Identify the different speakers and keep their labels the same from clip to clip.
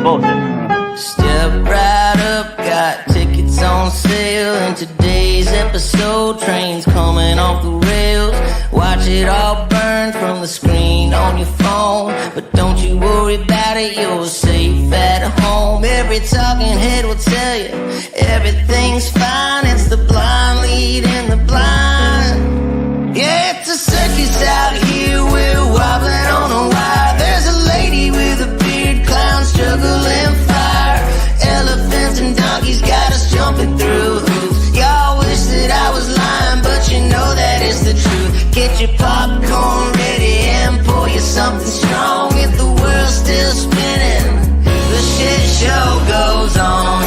Speaker 1: bullshit.
Speaker 2: Step right up, got tickets on sale. In today's episode, trains coming off the rails. Watch it all burn from the screen on your phone. But don't you worry about it, you're safe at home. Every talking head will tell you everything's fine. It's the blind leading the blind. Yeah, it's a circus out here, we're wobbling on a wire. There's a lady with a beard, clowns juggling fire. Elephants and donkeys got us jumping through hoops. Y'all wish that I was lying, but you know that it's the truth. Get your popcorn ready and pour you something strong. If the world's still spinning, the shit show goes on.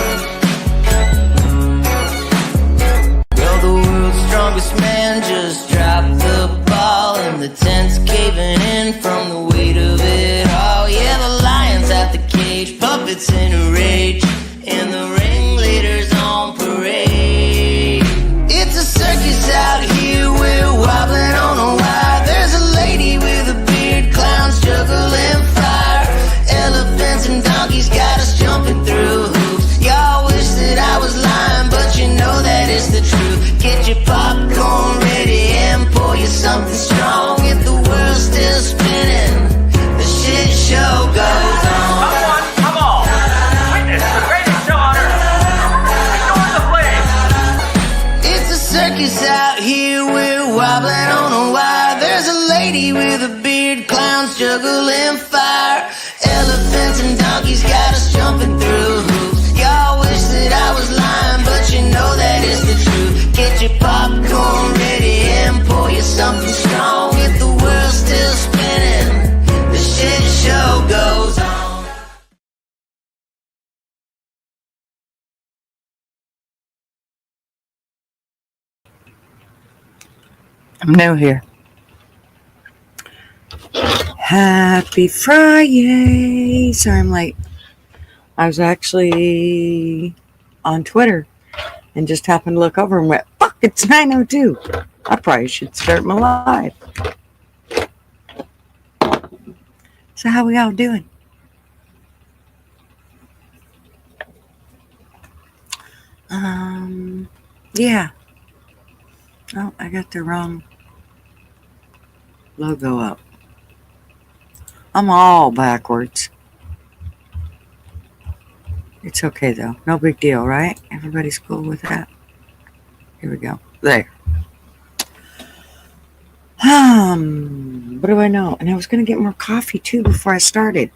Speaker 2: Well, the world's strongest man just dropped the ball, and the tent's caving in from the weight of it all. Yeah, the lion's at the cage, puppets in a rage, and the ringleader's on parade. It's a circus out here, we're wobbling on a wire. There's a lady with a beard, clowns juggling fire. Elephants and donkeys got us jumping through hoops. Y'all wish that I was lying, but you know that it's the truth. Get your popcorn ready and pour you something strong. If the world's still spinning, the shit show goes on.
Speaker 1: Come on! Witness the greatest show on earth! Ignore the flames!
Speaker 2: It's a circus out here, we're wobbling on a wire. There's a lady with a beard, clowns juggling fire. Elephants and donkeys got us jumping through hoops. Y'all wish that I was lying, but you know that it's the truth. Get your popcorn ready and pour you something strong. If the world's still spinning, the shit show goes on.
Speaker 3: I'm new here. Happy FriYay. Sorry I'm late. I was actually on Twitter and just happened to look over and went, fuck, it's 9:02. I probably should start my live. So how we all doing? Yeah. Oh, I got the wrong logo up. I'm all backwards. It's okay though. No big deal, right? Everybody's cool with that. Here we go. There. What do I know? And I was going to get more coffee too before I started.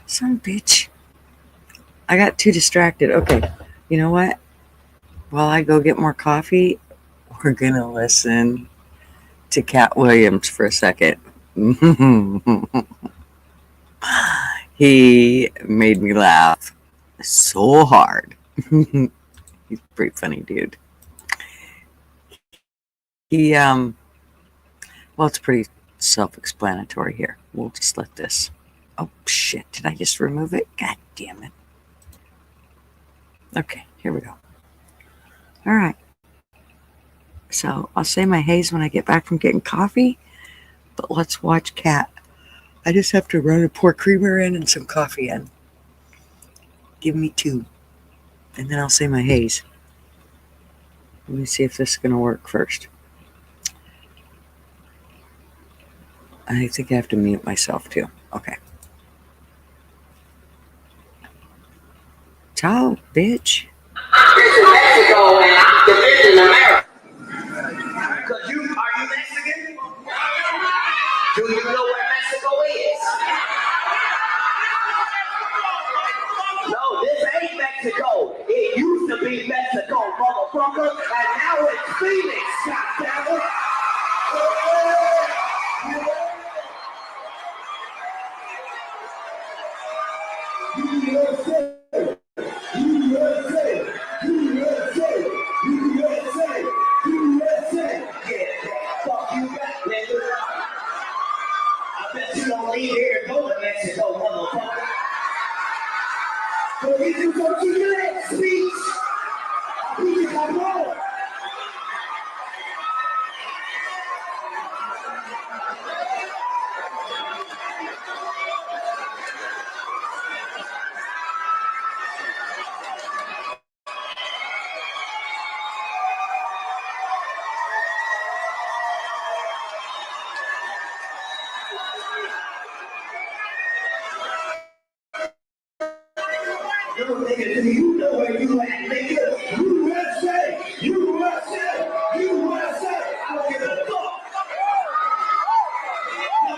Speaker 3: Some bitch. I got too distracted. Okay. You know what? While I go get more coffee, we're going to listen to Cat Williams for a second. He made me laugh so hard. He's a pretty funny dude. He, well, it's pretty self-explanatory here. We'll just let this. Oh, shit. Did I just remove it? God damn it. Okay, here we go. All right. So I'll say my haze when I get back from getting coffee, but let's watch Cat. I just have to run and pour creamer in and some coffee in. Give me 2. And then I'll say my haze. Let me see if this is going to work first. I think I have to mute myself too. Okay. Ciao, bitch.
Speaker 4: This is Mexico and I'm the in America. Are you Mexican? Do you know where Mexico is? No, this ain't Mexico. It used to be Mexico, motherfucker, and now it's Phoenix, goddammit. Leave here and go to Mexico, motherfucker. So if you go to your next speech, please come on. No, nigga, do you know where you at, nigga? USA! USA! USA! I don't give a fuck! No,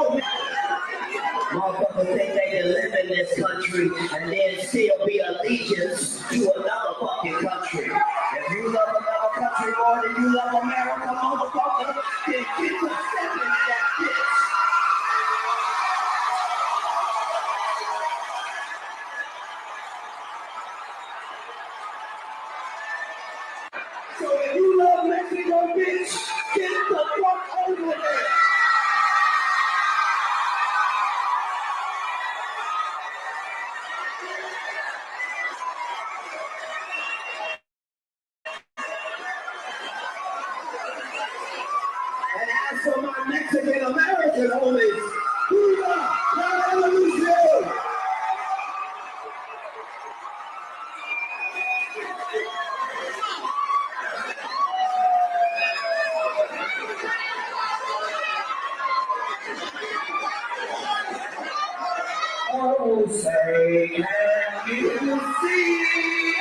Speaker 4: motherfuckers think they can live in this country and then still be allegiance to another fucking country. If you love another country more than you love America, motherfucker, then get to stepping in that bitch. So if you love Mexico, bitch, get the fuck over there. And as for my Mexican American homies, Viva la revolution! Oh, say, can you see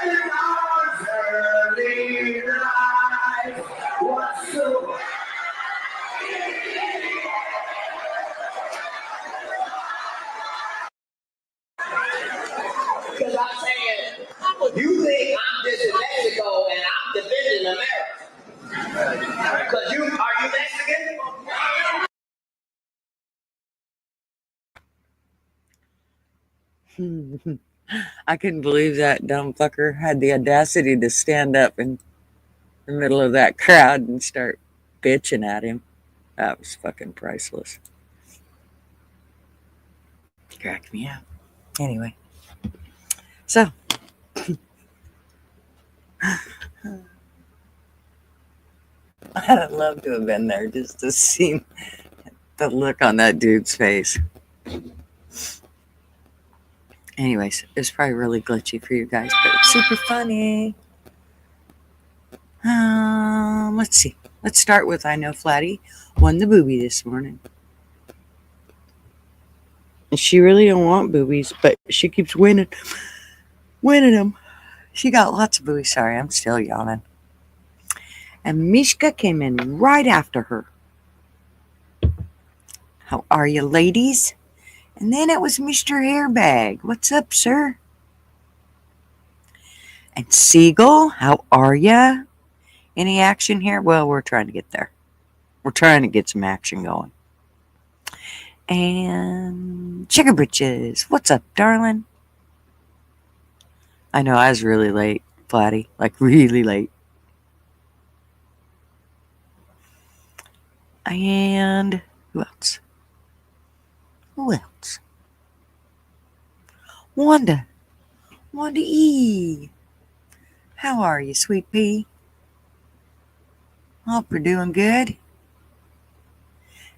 Speaker 4: in our early life what's so because I'm saying, you think I'm just in Mexico and I'm defending America. Because are you Mexican?
Speaker 3: I couldn't believe that dumb fucker had the audacity to stand up in the middle of that crowd and start bitching at him. That was fucking priceless. Cracked me up. Anyway, so I'd love to have been there just to see the look on that dude's face. Anyways, it was probably really glitchy for you guys, but it's super funny. Let's see. Let's start with I know Flatty won the booby this morning. And she really don't want boobies, but she keeps winning them. She got lots of boobies. Sorry, I'm still yawning. And Mishka came in right after her. How are you, ladies? And then it was Mr. Airbag. What's up, sir? And Siegel, how are ya? Any action here? Well, we're trying to get there. We're trying to get some action going. And Sugar Britches, what's up, darling? I know I was really late, Flatty. Like really late. And who else? Who else? Wanda E. How are you, sweet pea? Hope you're doing good.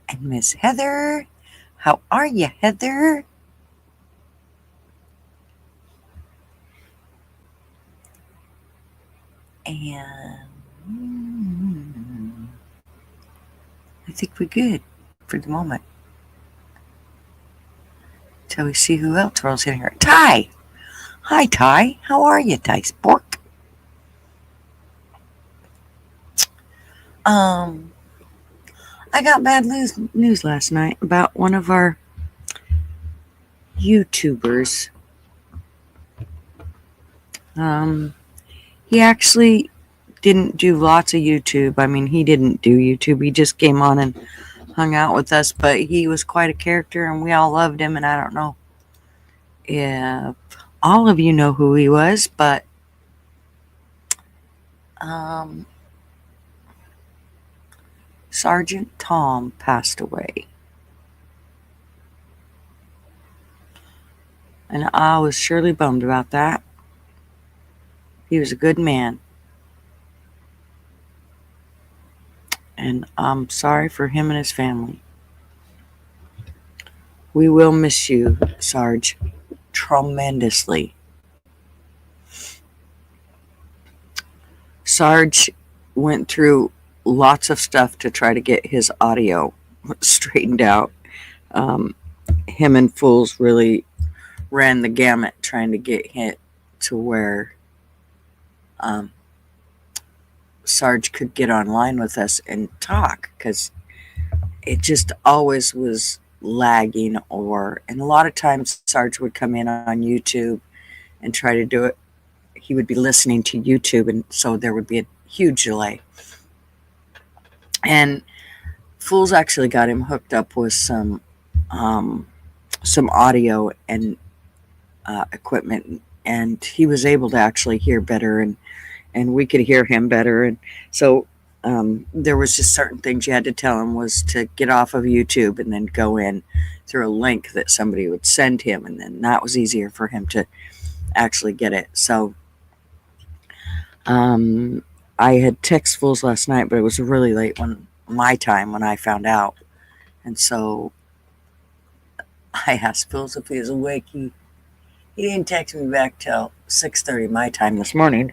Speaker 3: And Miss Heather. How are you, Heather? And I think we're good for the moment. Till we see who else rolls in here. Ty! Hi, Ty. How are you, Ty Spork? I got bad news last night about one of our YouTubers. He actually didn't do lots of YouTube. I mean, he didn't do YouTube. He just came on and hung out with us, but he was quite a character and we all loved him, and I don't know if all of you know who he was, but Sergeant Tom passed away. And I was surely bummed about that. He was a good man. And I'm sorry for him and his family. We will miss you, Sarge, tremendously. Sarge went through lots of stuff to try to get his audio straightened out. Him and Fools really ran the gamut trying to get hit to where Sarge could get online with us and talk, because it just always was lagging, and a lot of times Sarge would come in on YouTube and try to do it. He would be listening to YouTube, and so there would be a huge delay. And Fools actually got him hooked up with some audio and equipment, and he was able to actually hear better, and we could hear him better. And so there was just certain things you had to tell him was to get off of YouTube and then go in through a link that somebody would send him, and then that was easier for him to actually get it. So I had text Fools last night, but it was really late when I found out. And so I asked Fools if he was awake. He didn't text me back till 6:30 my time this morning,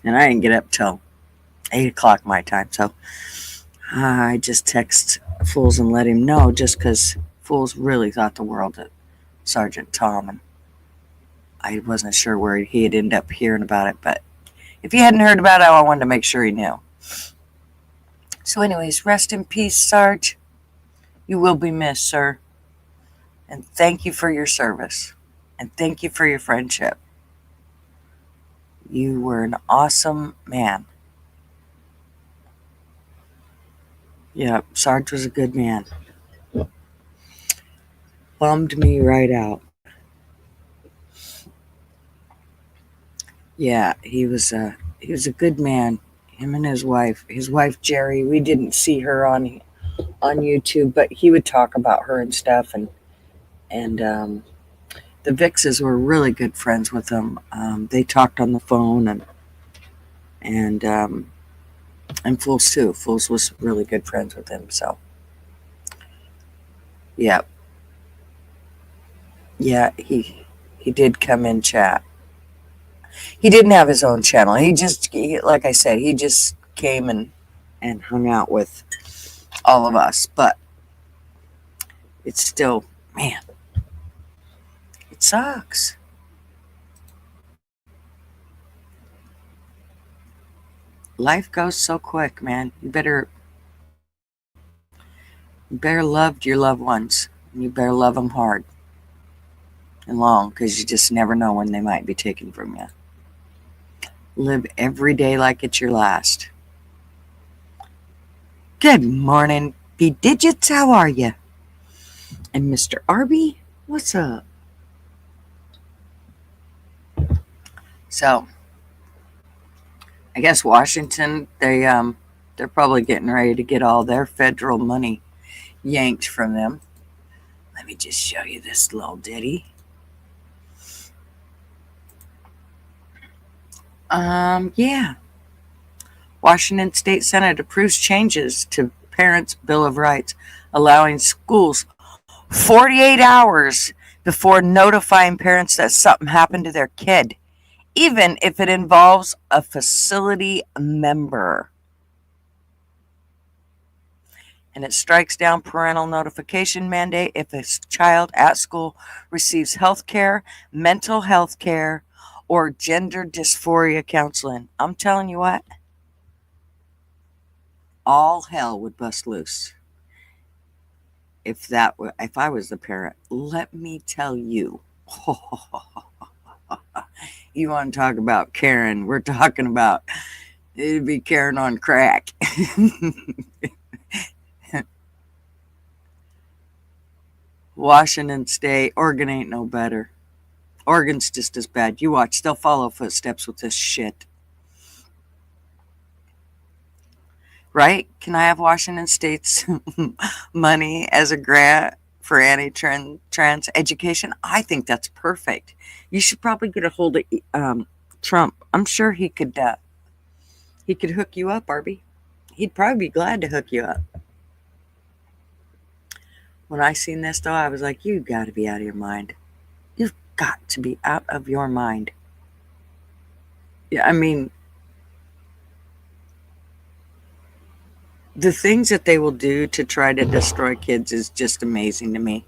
Speaker 3: and I didn't get up till 8 o'clock my time. So I just text Fools and let him know, just because Fools really thought the world of Sergeant Tom, and I wasn't sure where he had ended up hearing about it, but if he hadn't heard about it, I wanted to make sure he knew. So anyways, rest in peace, Sarge. You will be missed, sir. And thank you for your service. And thank you for your friendship. You were an awesome man. Yeah, Sarge was a good man. Bummed me right out. Yeah, he was a good man. Him and his wife Jerry, we didn't see her on YouTube, but he would talk about her and stuff, and the Vixes were really good friends with him. They talked on the phone, and Fools too. Fools was really good friends with him. So yeah, he did come in chat. He didn't have his own channel. Like I said, he just came and hung out with all of us. But it's still, man, it sucks. Life goes so quick, man. You better love your loved ones. You better love them hard and long, because you just never know when they might be taken from you. Live every day like it's your last. Good morning, B-Digits. How are you? And Mr. Arby, what's up? So, I guess Washington, they're probably getting ready to get all their federal money yanked from them. Let me just show you this little ditty. Yeah. Washington State Senate approves changes to Parents' Bill of Rights, allowing schools 48 hours before notifying parents that something happened to their kid, even if it involves a facility member. And it strikes down parental notification mandate if a child at school receives health care, mental health care, or gender dysphoria counseling. I'm telling you what, all hell would bust loose if I was the parent. Let me tell you. You want to talk about Karen? We're talking about, it'd be Karen on crack. Washington State, Oregon ain't no better. Oregon's just as bad. You watch, they'll follow footsteps with this shit. Right? Can I have Washington State's money as a grant for anti-trans education? I think that's perfect. You should probably get a hold of Trump. I'm sure he could hook you up, Arby. He'd probably be glad to hook you up. When I seen this, though, I was like, you got to be out of your mind. You've got to be out of your mind. Yeah, I mean, the things that they will do to try to destroy kids is just amazing to me.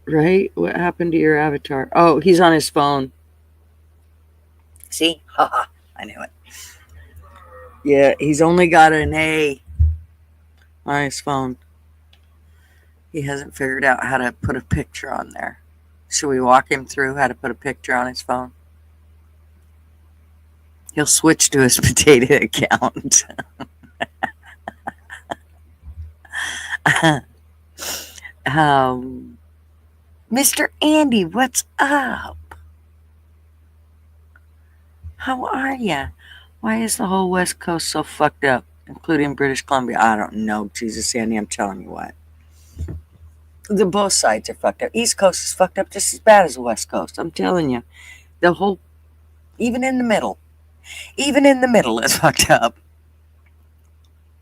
Speaker 3: Right? What happened to your avatar? Oh, he's on his phone. See? Haha. I knew it. Yeah, he's only got an A on his phone. He hasn't figured out how to put a picture on there. Should we walk him through how to put a picture on his phone? He'll switch to his potato account. Mr. Andy, what's up? How are ya? Why is the whole West Coast so fucked up, including British Columbia? I don't know, Jesus, Andy, I'm telling you what. The both sides are fucked up. East Coast is fucked up just as bad as the West Coast. I'm telling you. The whole, even in the middle is fucked up.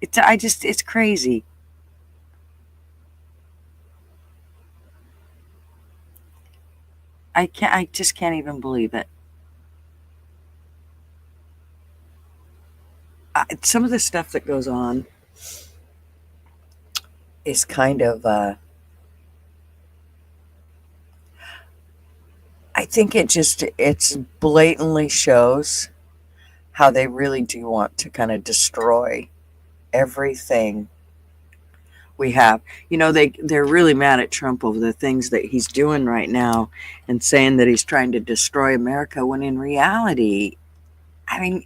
Speaker 3: It's crazy. I just can't even believe it. Some of the stuff that goes on is kind of, I think it's blatantly shows how they really do want to kind of destroy everything we have. You know, they're really mad at Trump over the things that he's doing right now and saying that he's trying to destroy America, when in reality, I mean,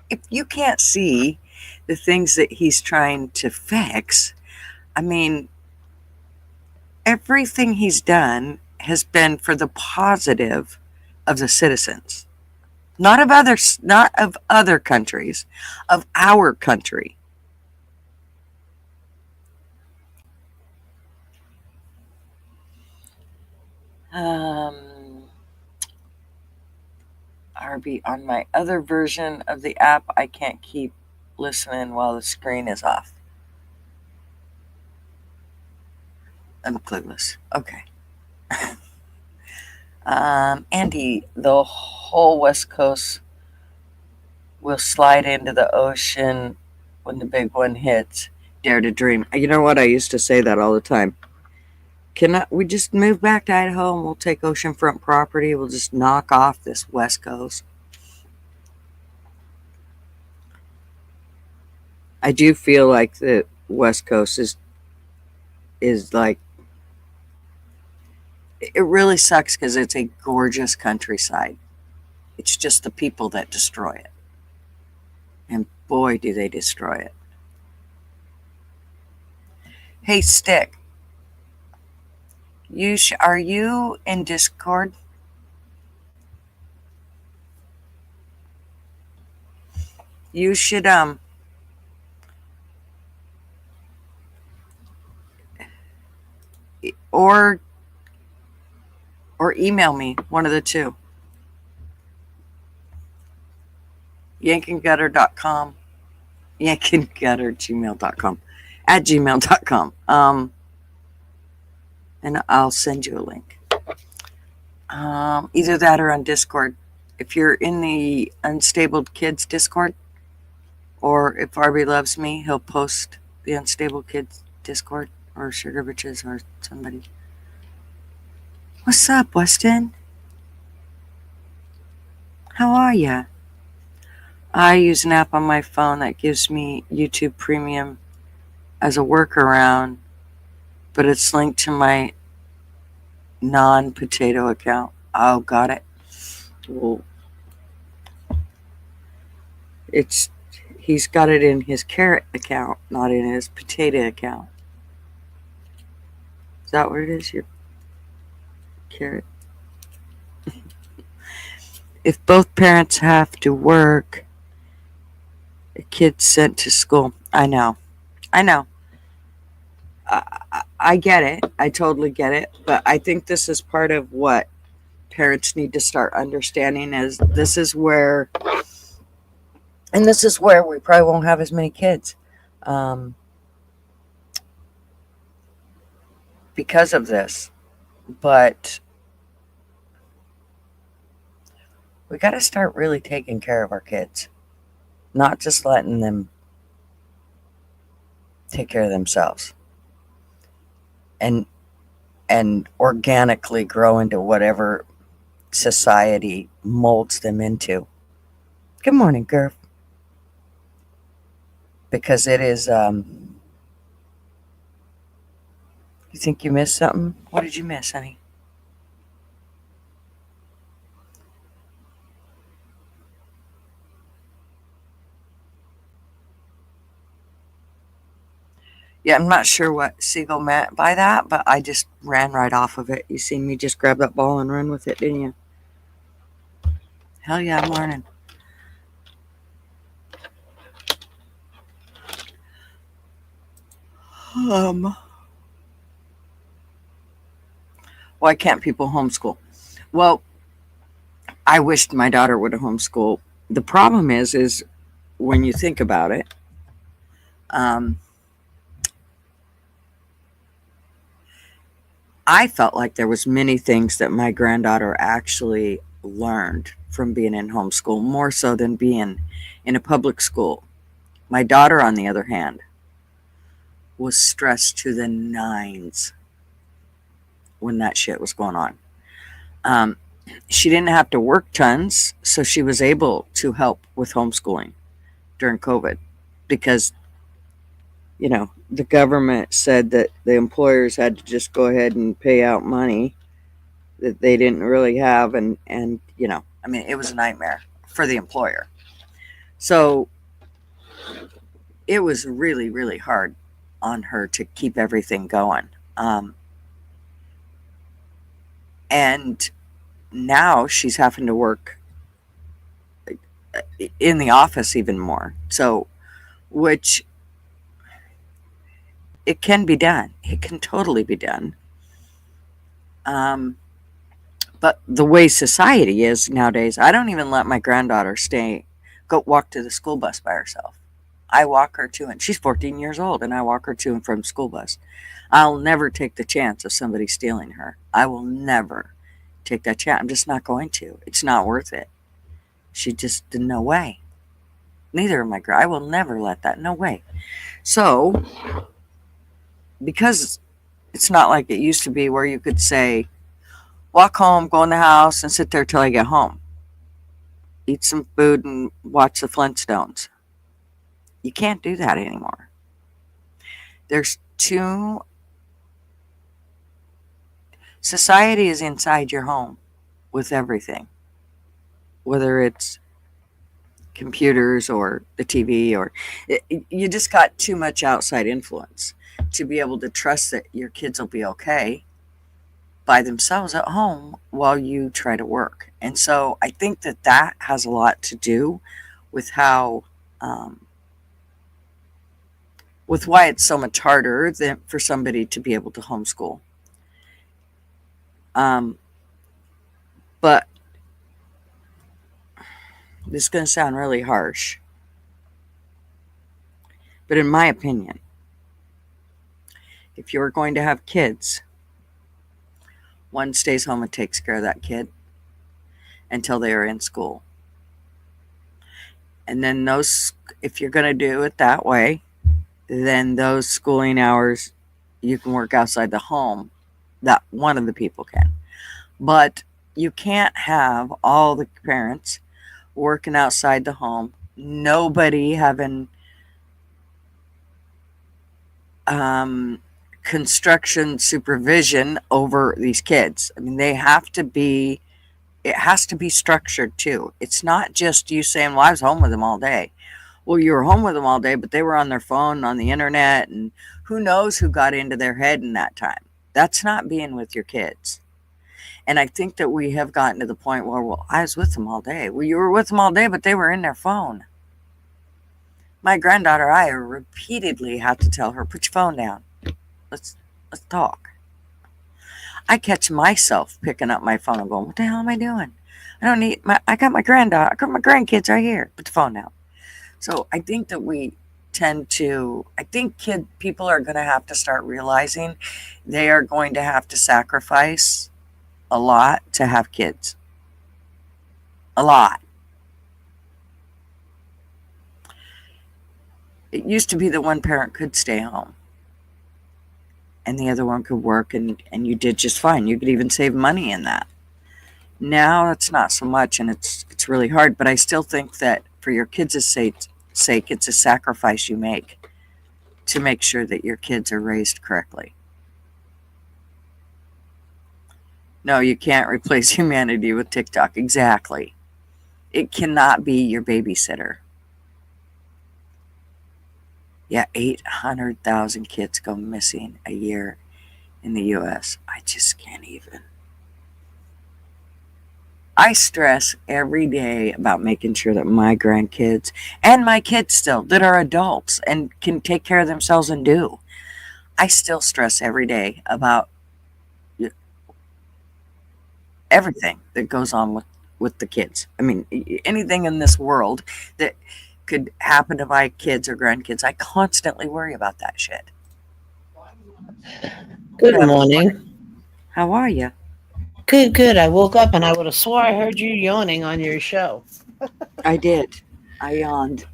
Speaker 3: if you can't see the things that he's trying to fix, I mean, everything he's done has been for the positive of the citizens, not of other countries, of our country. RB, on my other version of the app, I can't keep listening while the screen is off. I'm clueless. Okay. Andy, the whole West Coast will slide into the ocean when the big one hits. Dare to dream. You know what? I used to say that all the time. Cannot we just move back to Idaho and we'll take oceanfront property? We'll just knock off this West Coast. I do feel like the West Coast is like, it really sucks because it's a gorgeous countryside. It's just the people that destroy it. And boy, do they destroy it. Hey, Stick. Are you in Discord? You should or email me, one of the two. yankinggutter.com, yankinggutter@gmail.com, at gmail.com. And I'll send you a link. Either that or on Discord. If you're in the Unstable Kids Discord, or if Arby loves me, he'll post the Unstable Kids Discord, or Sugar Bitches, or somebody. What's up, Weston? How are ya? I use an app on my phone that gives me YouTube Premium as a workaround, but it's linked to my non-potato account. Oh, got it. Well, he's got it in his carrot account, not in his potato account. Is that what it is? Your carrot? If both parents have to work, a kid's sent to school. I know. I get it. I totally get it. But I think this is part of what parents need to start understanding, is this is where we probably won't have as many kids because of this. But we got to start really taking care of our kids, not just letting them take care of themselves. And and organically grow into whatever society molds them into. Good morning, Gurf. Because it is, you think you missed something? What did you miss, honey? Yeah, I'm not sure what Siegel meant by that, but I just ran right off of it. You seen me just grab that ball and run with it, didn't you? Hell yeah, I'm learning. Why can't people homeschool? Well, I wished my daughter would have homeschooled. The problem is when you think about it, um, I felt like there was many things that my granddaughter actually learned from being in homeschool, more so than being in a public school. My daughter, on the other hand, was stressed to the nines when that shit was going on. Um, she didn't have to work tons, so she was able to help with homeschooling during COVID because, the government said that the employers had to just go ahead and pay out money that they didn't really have. And it was a nightmare for the employer. So it was really, really hard on her to keep everything going. And now she's having to work in the office even more. So, which it can be done. It can totally be done. But the way society is nowadays, I don't even let my granddaughter go walk to the school bus by herself. I walk her to, and she's 14 years old, and I walk her to and from the school bus. I'll never take the chance of somebody stealing her. I will never take that chance. I'm just not going to. It's not worth it. She just, no way. Neither of I will never let that. No way. So, because it's not like it used to be where you could say, walk home, go in the house, and sit there till I get home. Eat some food and watch the Flintstones. You can't do that anymore. There's society is inside your home with everything, whether it's computers or the TV you just got too much outside influence to be able to trust that your kids will be okay by themselves at home while you try to work. And so I think that has a lot to do with how with why it's so much harder than for somebody to be able to homeschool. But this is going to sound really harsh, but in my opinion, if you're going to have kids, one stays home and takes care of that kid until they are in school. And then if you're going to do it that way, then those schooling hours you can work outside the home, that one of the people can. But you can't have all the parents working outside the home, nobody having construction supervision over these kids. I mean, it has to be structured too. It's not just you saying, well, I was home with them all day. Well, you were home with them all day, but they were on their phone, on the internet, and who knows who got into their head in that time. That's not being with your kids. And I think that we have gotten to the point where, well, I was with them all day. Well, you were with them all day, but they were in their phone. My granddaughter, I repeatedly have to tell her, put your phone down. Let's talk. I catch myself picking up my phone and going, what the hell am I doing? I got my granddaughter, I got my grandkids right here. Put the phone down. So I think that people are going to have to start realizing they are going to have to sacrifice a lot to have kids. A lot. It used to be that one parent could stay home. and the other one could work, and you did just fine. You could even save money in that. Now it's not so much, and it's really hard, but I still think that for your kids' sake, it's a sacrifice you make to make sure that your kids are raised correctly. No, you can't replace humanity with TikTok. Exactly. It cannot be your babysitter. Yeah, 800,000 kids go missing a year in the US. I just can't even. I stress every day about making sure that my grandkids and my kids still that are adults and can take care of themselves and do. I still stress every day about everything that goes on with the kids. I mean, anything in this world that could happen to my kids or grandkids, I constantly worry about that shit.
Speaker 5: Good morning.
Speaker 3: How are you?
Speaker 5: Good, good. I woke up and I would have swore I heard you yawning on your show.
Speaker 3: I did. I yawned.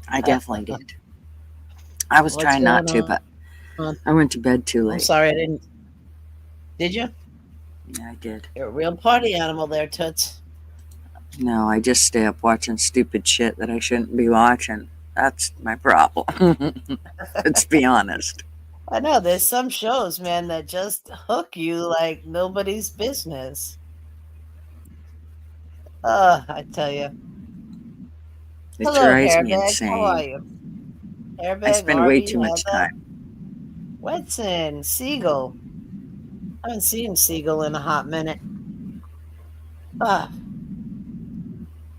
Speaker 3: I definitely did. I was
Speaker 5: What's
Speaker 3: trying not to,
Speaker 5: going
Speaker 3: but
Speaker 5: on?
Speaker 3: I went to bed too
Speaker 5: I'm
Speaker 3: late.
Speaker 5: sorry I didn't. Did you?
Speaker 3: Yeah, I did.
Speaker 5: You're a real party animal there, Toots.
Speaker 3: No, I just stay up watching stupid shit that I shouldn't be watching. That's my problem. Let's be honest.
Speaker 5: I know there's some shows, man, that just hook you like nobody's business. I tell you.
Speaker 3: It
Speaker 5: Hello,
Speaker 3: drives me
Speaker 5: Hairbag. How are
Speaker 3: insane.
Speaker 5: you? Hairbag,
Speaker 3: I spend way
Speaker 5: Arby,
Speaker 3: too much
Speaker 5: Heather,
Speaker 3: time.
Speaker 5: Wetson, Siegel. I haven't seen Siegel in a hot minute. Ah.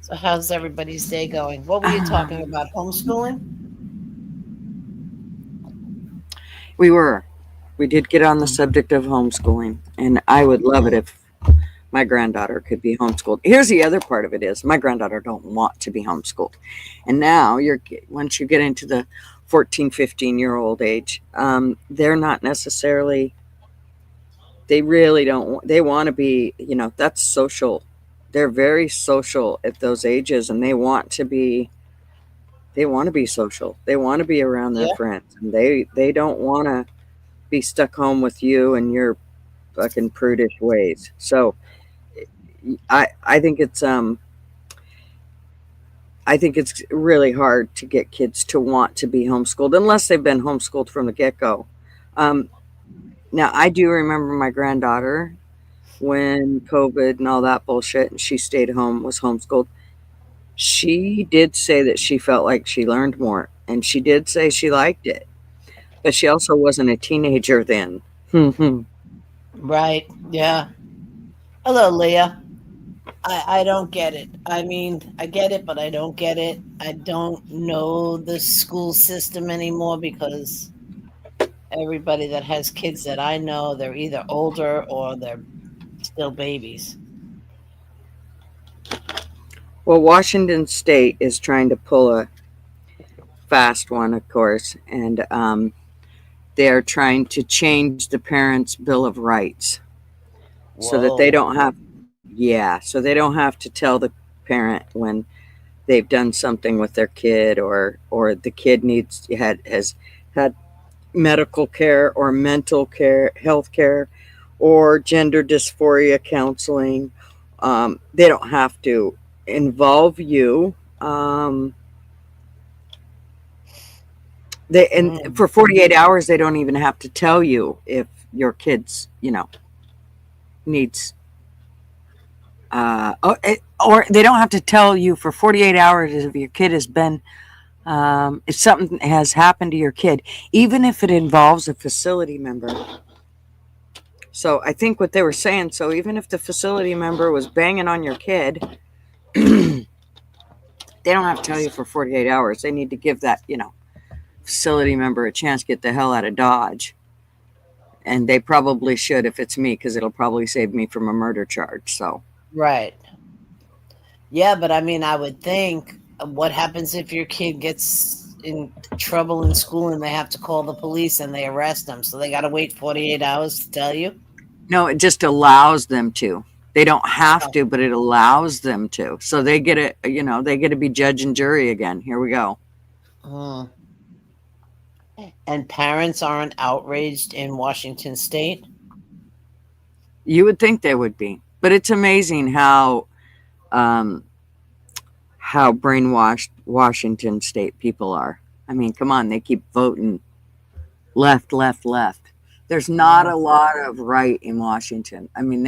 Speaker 5: So how's everybody's day going? What were you talking about? Homeschooling?
Speaker 3: We did get on the subject of homeschooling, and I would love it if my granddaughter could be homeschooled. Here's the other part of it is my granddaughter don't want to be homeschooled. And now once you get into the 14, 15-year-old age, they're not necessarily, they really don't, they want to be, that's social. They're very social at those ages, and they want to be social. They want to be around their friends, and they don't want to be stuck home with you and your fucking prudish ways. So I think it's really hard to get kids to want to be homeschooled unless they've been homeschooled from the get-go. Now I do remember my granddaughter when COVID and all that bullshit, and she stayed home, was homeschooled. She did say that she felt like she learned more, and she did say she liked it, but she also wasn't a teenager then.
Speaker 5: Right. Yeah. Hello, Leah. I don't get it. I mean, I get it, but I don't get it. I don't know the school system anymore because everybody that has kids that I know, they're either older or they're still babies.
Speaker 3: Well, Washington State is trying to pull a fast one, of course, and they're trying to change the parents' Bill of Rights so that they don't have, so they don't have to tell the parent when they've done something with their kid, or the kid has had medical care or mental care, health care, or gender dysphoria counseling. They don't have to involve you. For 48 hours, they don't even have to tell you if your kid's, needs, or they don't have to tell you for 48 hours if your kid has been, if something has happened to your kid, even if it involves a facility member. So I think what they were saying, so even if the facility member was banging on your kid, they don't have to tell you for 48 hours. They need to give that, facility member a chance to get the hell out of Dodge. And they probably should if it's me, because it'll probably save me from a murder charge. So
Speaker 5: Right. Yeah, but I mean, I would think, what happens if your kid gets in trouble in school and they have to call the police and they arrest them? So they got to wait 48 hours to tell you?
Speaker 3: No, it just allows them to. They don't have to, but it allows them to. So they get they get to be judge and jury again. Here we go.
Speaker 5: And parents aren't outraged in Washington State?
Speaker 3: You would think they would be, but it's amazing um, how brainwashed Washington State people are. I mean, come on, they keep voting left, left, left. There's not a lot of right in Washington. I mean,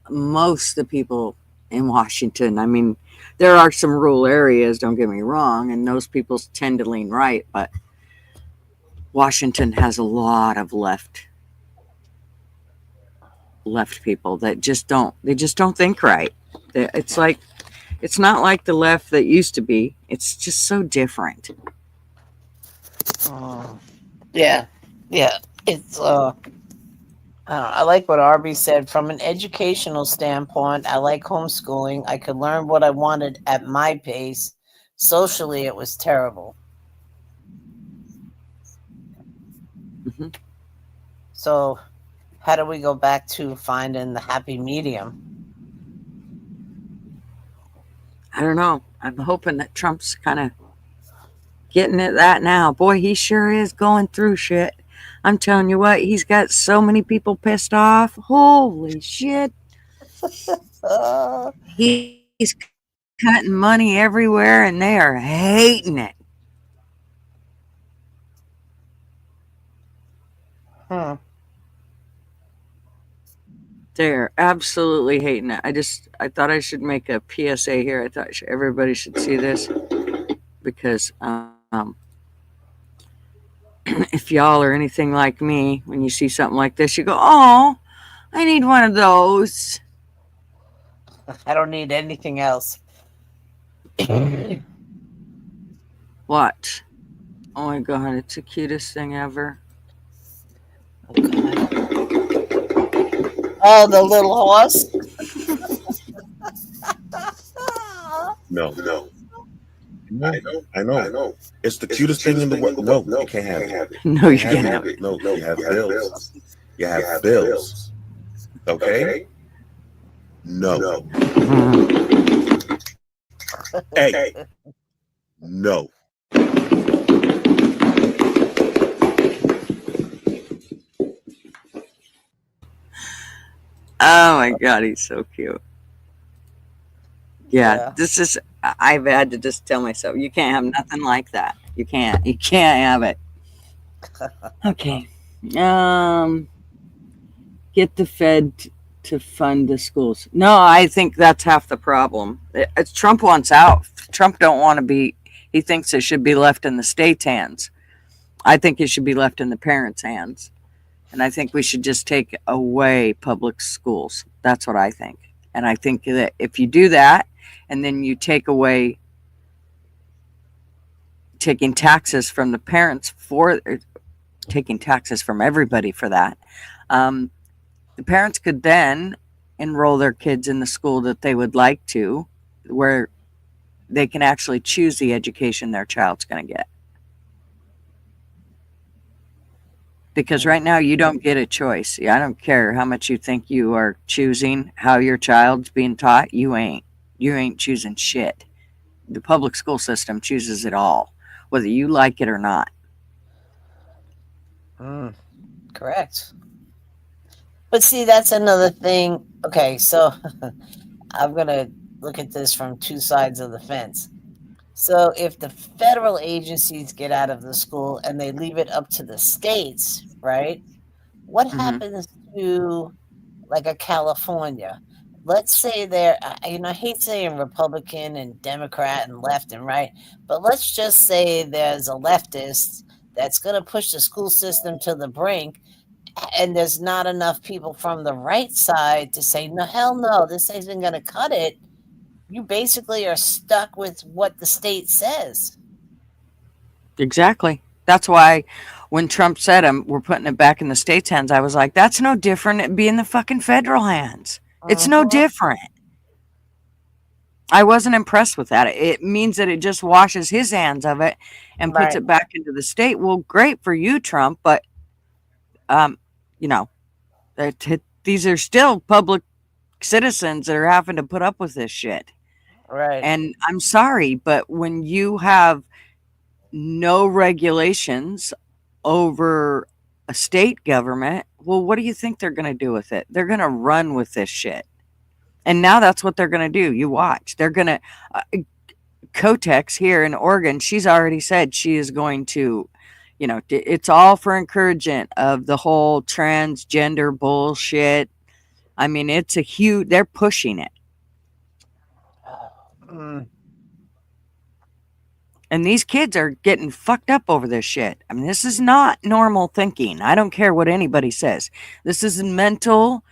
Speaker 3: most of the people in Washington. I mean, there are some rural areas, don't get me wrong, and those people tend to lean right, but Washington has a lot of left people that just don't think right. It's like it's not like the left that used to be. It's just so different.
Speaker 5: Yeah, yeah. It's I like what Arby said. From an educational standpoint, I like homeschooling. I could learn what I wanted at my pace. Socially, it was terrible.
Speaker 3: Hmm.
Speaker 5: So, how do we go back to finding the happy medium?
Speaker 3: I don't know. I'm hoping that Trump's kind of getting at that now. Boy, he sure is going through shit. I'm telling you what, he's got so many people pissed off. Holy shit.
Speaker 5: Uh,
Speaker 3: He's cutting money everywhere and they are hating it.
Speaker 5: hmm.
Speaker 3: They're absolutely hating it. I thought I should make a PSA here. I thought everybody should see this because if y'all are anything like me, when you see something like this, you go, "Oh, I need one of those."
Speaker 5: I don't need anything else.
Speaker 3: What? Oh my god, it's the cutest thing ever.
Speaker 5: Oh, the little horse.
Speaker 6: No, no. I know. It's the cutest thing in the world. No, you can't have it.
Speaker 3: No, you
Speaker 6: You can't
Speaker 3: can't.
Speaker 6: have it. No, you have bills. You have bills. Okay? No. Hey, no.
Speaker 3: Oh my god, he's so cute. Yeah,
Speaker 5: Yeah.
Speaker 3: this is. I've had to just tell myself, you can't have nothing like that. You can't. You can't have it. Okay. Um, get the Fed to fund the schools. No, I think that's half the problem. It's Trump wants out. Trump don't want to be. He thinks it should be left in the state's hands. I think it should be left in the parents' hands. And I think we should just take away public schools. That's what I think. And I think that if you do that, and then you take away taking taxes from the parents for taking taxes from everybody for that, the parents could then enroll their kids in the school that they would like to, where they can actually choose the education their child's going to get. Because right now you don't get a choice. I don't care how much you think you are choosing how your child's being taught. You ain't. You ain't choosing shit. The public school system chooses it all, whether you like it or not.
Speaker 5: Correct. But see, that's another thing. Okay, so I'm going to look at this from two sides of the fence. So if the federal agencies get out of the school and they leave it up to the states, right? What
Speaker 3: Mhm.
Speaker 5: happens to like a California? Let's say I hate saying Republican and Democrat and left and right, but let's just say there's a leftist that's going to push the school system to the brink, and there's not enough people from the right side to say, no, hell no, this isn't going to cut it. You basically are stuck with what the state says.
Speaker 3: Exactly. That's why when Trump said we're putting it back in the states' hands, I was like, that's no different. It'd be in the fucking federal hands. It's no
Speaker 5: Mhm.
Speaker 3: different. I wasn't impressed with that. It means that it just washes his hands of it and puts
Speaker 5: Right,
Speaker 3: it back into the state. Well, great for you, Trump, but um, you know, these are still public citizens that are having to put up with this shit.
Speaker 5: right.
Speaker 3: And I'm sorry, but when you have no regulations over a state government. Well, what do you think they're going to do with it? They're going to run with this shit. And now that's what they're going to do. You watch. They're going to. Kotex here in Oregon, she's already said she is going to, it's all for encouragement of the whole transgender bullshit. I mean, it's a huge, they're pushing it. And these kids are getting fucked up over this shit. I mean, this is not normal thinking. I don't care what anybody says. This is mental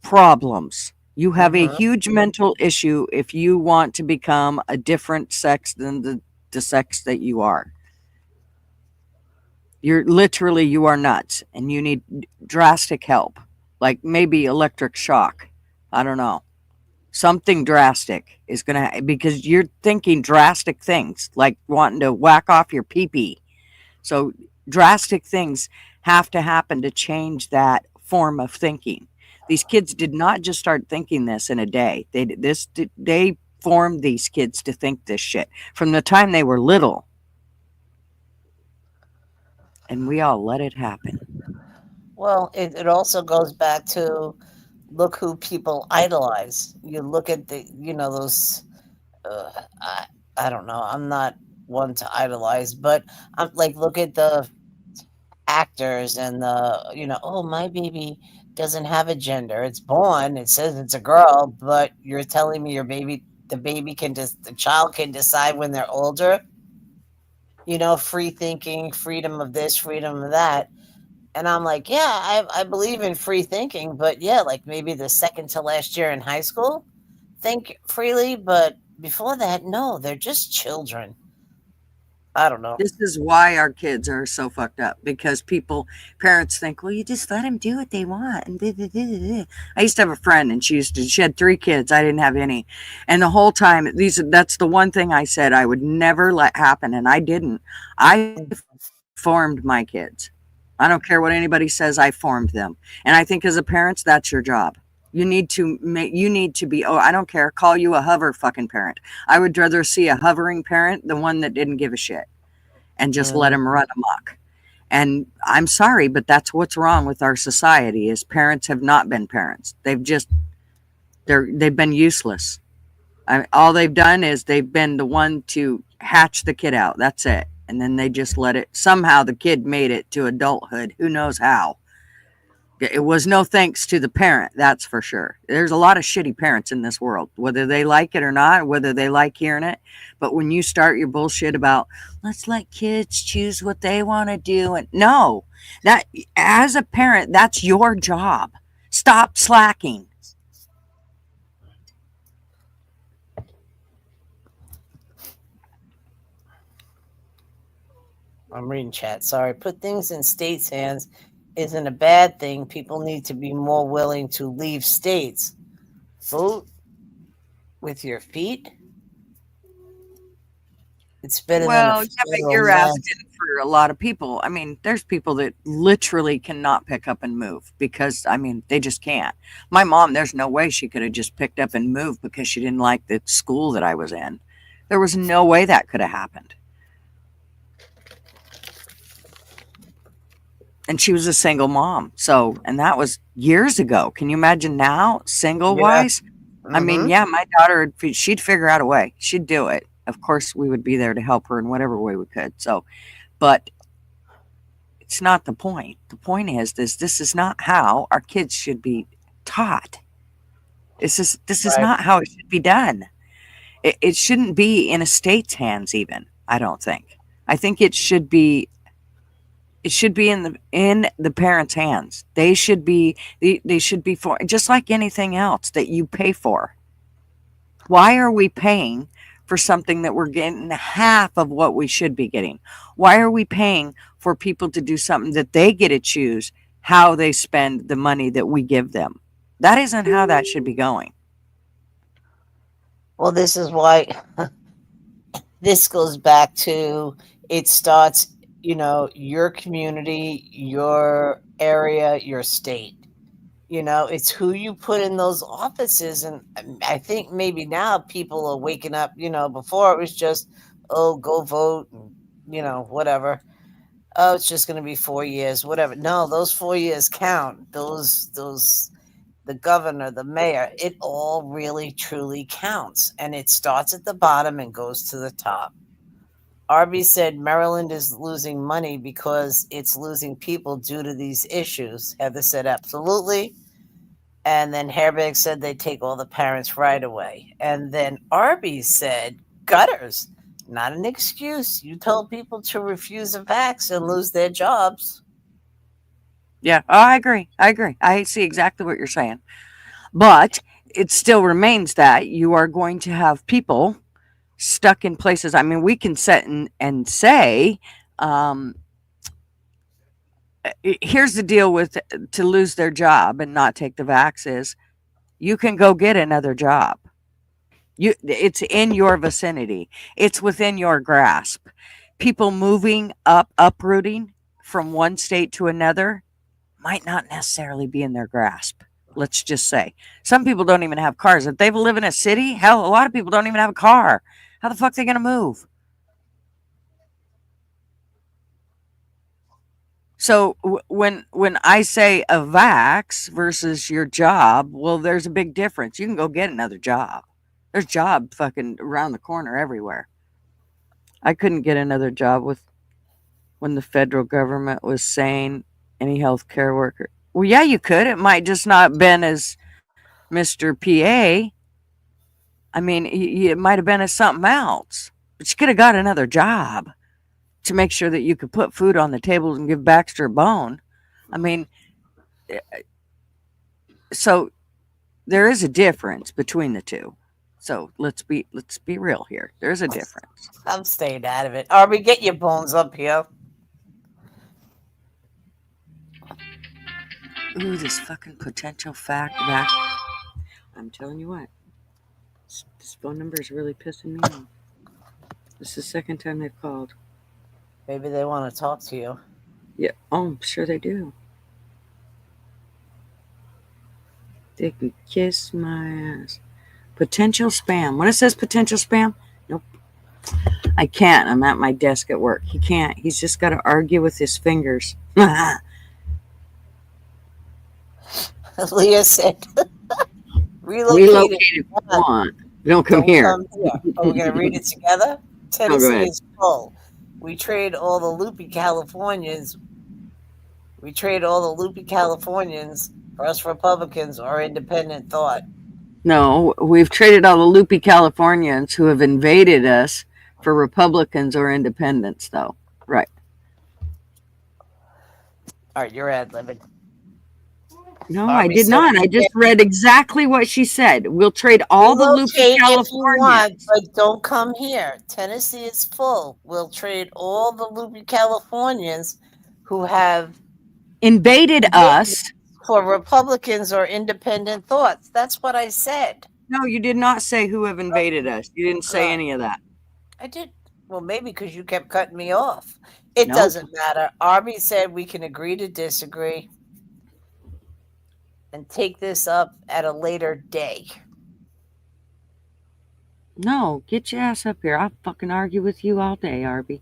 Speaker 3: problems. You have a huge mental issue if you want to become a different sex than the sex that you are. You are nuts and you need drastic help, like maybe electric shock. I don't know. Something drastic is going to, because you're thinking drastic things like wanting to whack off your pee-pee. So drastic things have to happen to change that form of thinking. These kids did not just start thinking this in a day. They formed these kids to think this shit from the time they were little. And we all let it happen.
Speaker 5: Well, it also goes back to look who people idolize. You look at those. I don't know. I'm not one to idolize, but I'm like, look at the actors and oh, my baby doesn't have a gender. It's born. It says it's a girl, but you're telling me the child can decide when they're older. Free thinking, freedom of this, freedom of that. And I'm like, yeah, I believe in free thinking, but yeah, like maybe the second to last year in high school, think freely, but before that, no, they're just children. I don't know.
Speaker 3: This is why our kids are so fucked up, because parents think, well, you just let them do what they want. And I used to have a friend, and she had 3 kids. I didn't have any. And the whole time, that's the one thing I said I would never let happen. And I didn't. I formed my kids. I don't care what anybody says. I formed them. And I think as a parent, that's your job. You need to be, I don't care, call you a hover fucking parent. I would rather see a hovering parent than one that didn't give a shit and just let them run amok. And I'm sorry, but that's what's wrong with our society is parents have not been parents. They've been useless. All they've done is they've been the one to hatch the kid out. That's it. And then they just let it, somehow the kid made it to adulthood. Who knows how? It was no thanks to the parent, that's for sure. There's a lot of shitty parents in this world, whether they like it or not, whether they like hearing it. But when you start your bullshit about, let's let kids choose what they want to do, and no, that as a parent, that's your job. Stop slacking.
Speaker 5: I'm reading chat. Sorry. Put things in states' hands isn't a bad thing. People need to be more willing to leave states. Vote with your feet. It's better
Speaker 3: Well,
Speaker 5: than
Speaker 3: yeah, but you're asking for a lot of people. I mean, there's people that literally cannot pick up and move because, I mean, they just can't. My mom, there's no way she could have just picked up and moved because she didn't like the school that I was in. There was no way that could have happened. And she was a single mom. So, and that was years ago. Can you imagine now, single wise? I mean, yeah, my daughter, she'd figure out a way. She'd do it. Of course, we would be there to help her in whatever way we could. So, but it's not the point. The point is this is not how our kids should be taught. This is not how it should be done. It shouldn't be in a state's hands even, I don't think. I think it should be in the parents' hands. They should be for, just like anything else that you pay for. Why are we paying for something that we're getting half of what we should be getting? Why are we paying for people to do something that they get to choose how they spend the money that we give them? That isn't how that should be going.
Speaker 5: Well, this is why this goes back to, it starts, your community, your area, your state. It's who you put in those offices. And I think maybe now people are waking up, before it was just, oh, go vote, whatever. Oh, it's just going to be 4 years, whatever. No, those 4 years count. The governor, the mayor, it all really truly counts. And it starts at the bottom and goes to the top. Arby said Maryland is losing money because it's losing people due to these issues. Heather said absolutely. And then Hairbag said they take all the parents right away. And then Arby said, Gutter's, not an excuse. You told people to refuse a vax and lose their jobs.
Speaker 3: Yeah. Oh, I agree. I see exactly what you're saying. But it still remains that you are going to have people stuck in places. I mean, we can sit and say, here's the deal with to lose their job and not take the vax is you can go get another job. It's in your vicinity. It's within your grasp. People moving uprooting from one state to another might not necessarily be in their grasp. Let's just say some people don't even have cars. If they live in a city, hell, a lot of people don't even have a car. How the fuck are they going to move? So when I say a vax versus your job, well, there's a big difference. You can go get another job. There's job fucking around the corner everywhere. I couldn't get another job when the federal government was saying any healthcare worker. Well, yeah, you could. It might just not been as Mr. PA. I mean, it might have been as something else, but you could have got another job to make sure that you could put food on the table and give Baxter a bone. I mean, so there is a difference between the two. So let's be real here. There's a difference.
Speaker 5: I'm staying out of it. Arby, get your bones up here.
Speaker 3: Ooh, this fucking potential fact back. I'm telling you what. This phone number is really pissing me off. This is the second time they've called.
Speaker 5: Maybe they want to talk to you.
Speaker 3: Yeah. Oh, I'm sure they do. They can kiss my ass. Potential spam. When it says potential spam, nope. I can't. I'm at my desk at work. He can't. He's just got to argue with his fingers.
Speaker 5: Leah said,
Speaker 3: Relocate if you want. Don't come here.
Speaker 5: Are we going to read it together? Tennessee is full. We trade all the loopy Californians. For us Republicans or independent thought.
Speaker 3: No, we've traded all the loopy Californians who have invaded us for Republicans or independents, though. Right.
Speaker 5: All right, you're ad-libbing.
Speaker 3: No, I did not. I just read exactly what she said. We'll trade all the loopy Californians.
Speaker 5: But don't come here. Tennessee is full. We'll trade all the loopy Californians who have
Speaker 3: invaded us
Speaker 5: for Republicans or independent thoughts. That's what I said.
Speaker 3: No, you did not say who have invaded us. You didn't say any of that.
Speaker 5: I did. Well, maybe because you kept cutting me off. It doesn't matter. Arby said we can agree to disagree and take this up at a later day.
Speaker 3: No, get your ass up here. I'll fucking argue with you all day, Arby.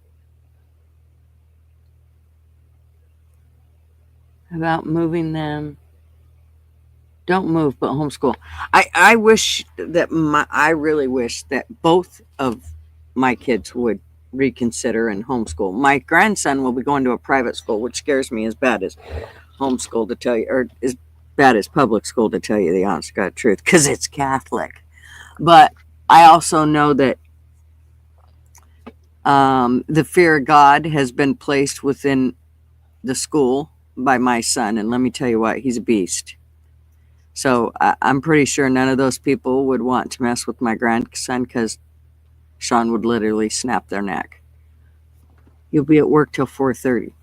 Speaker 3: About moving them. Don't move, but homeschool. I wish that I really wish that both of my kids would reconsider and homeschool. My grandson will be going to a private school, which scares me as bad as homeschool to tell you, or as bad as public school to tell you the honest God truth, because it's Catholic. But I also know that the fear of God has been placed within the school by my son, and let me tell you what, he's a beast. So I'm pretty sure none of those people would want to mess with my grandson, because Sean would literally snap their neck. You'll be at work till 4:30.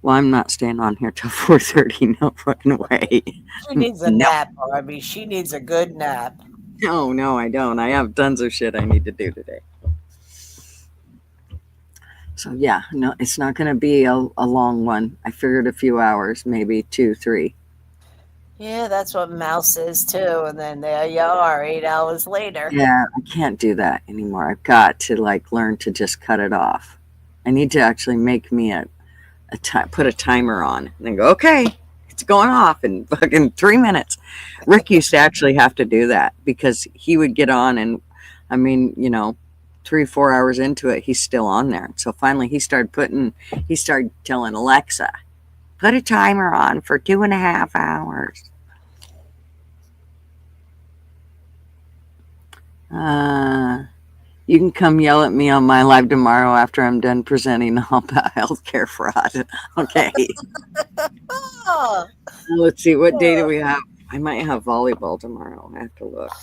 Speaker 3: Well, I'm not staying on here till 4:30. No fucking way.
Speaker 5: She needs a nap, Arby. She needs a good nap.
Speaker 3: No, I don't. I have tons of shit I need to do today. So yeah, no, it's not going to be a long one. I figured a few hours, maybe 2, 3.
Speaker 5: Yeah, that's what Mouse says too. And then there you are 8 hours later.
Speaker 3: Yeah, I can't do that anymore. I've got to like learn to just cut it off. I need to actually make me put a timer on and then go, okay, it's going off in fucking 3 minutes. Rick used to actually have to do that because he would get on and, I mean, 3-4 hours into it, he's still on there. So finally he started telling Alexa, put a timer on for 2.5 hours. You can come yell at me on my live tomorrow after I'm done presenting all about healthcare fraud. Okay.
Speaker 5: Oh,
Speaker 3: Let's see, what day do we have? I might have volleyball tomorrow. I have to look.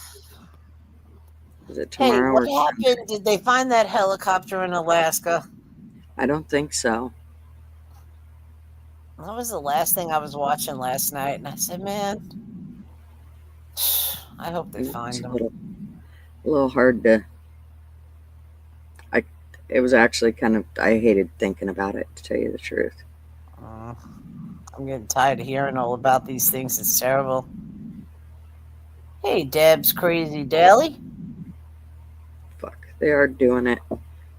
Speaker 3: Is it
Speaker 5: hey,
Speaker 3: tomorrow
Speaker 5: what
Speaker 3: or
Speaker 5: happened? Did they find that helicopter in Alaska?
Speaker 3: I don't think so.
Speaker 5: That was the last thing I was watching last night. And I said, man, I hope they find
Speaker 3: It's
Speaker 5: them.
Speaker 3: a little hard to. It was actually kind of. I hated thinking about it, to tell you the truth.
Speaker 5: I'm getting tired of hearing all about these things. It's terrible. Hey, Deb's Crazy Daily.
Speaker 3: Fuck, they are doing it.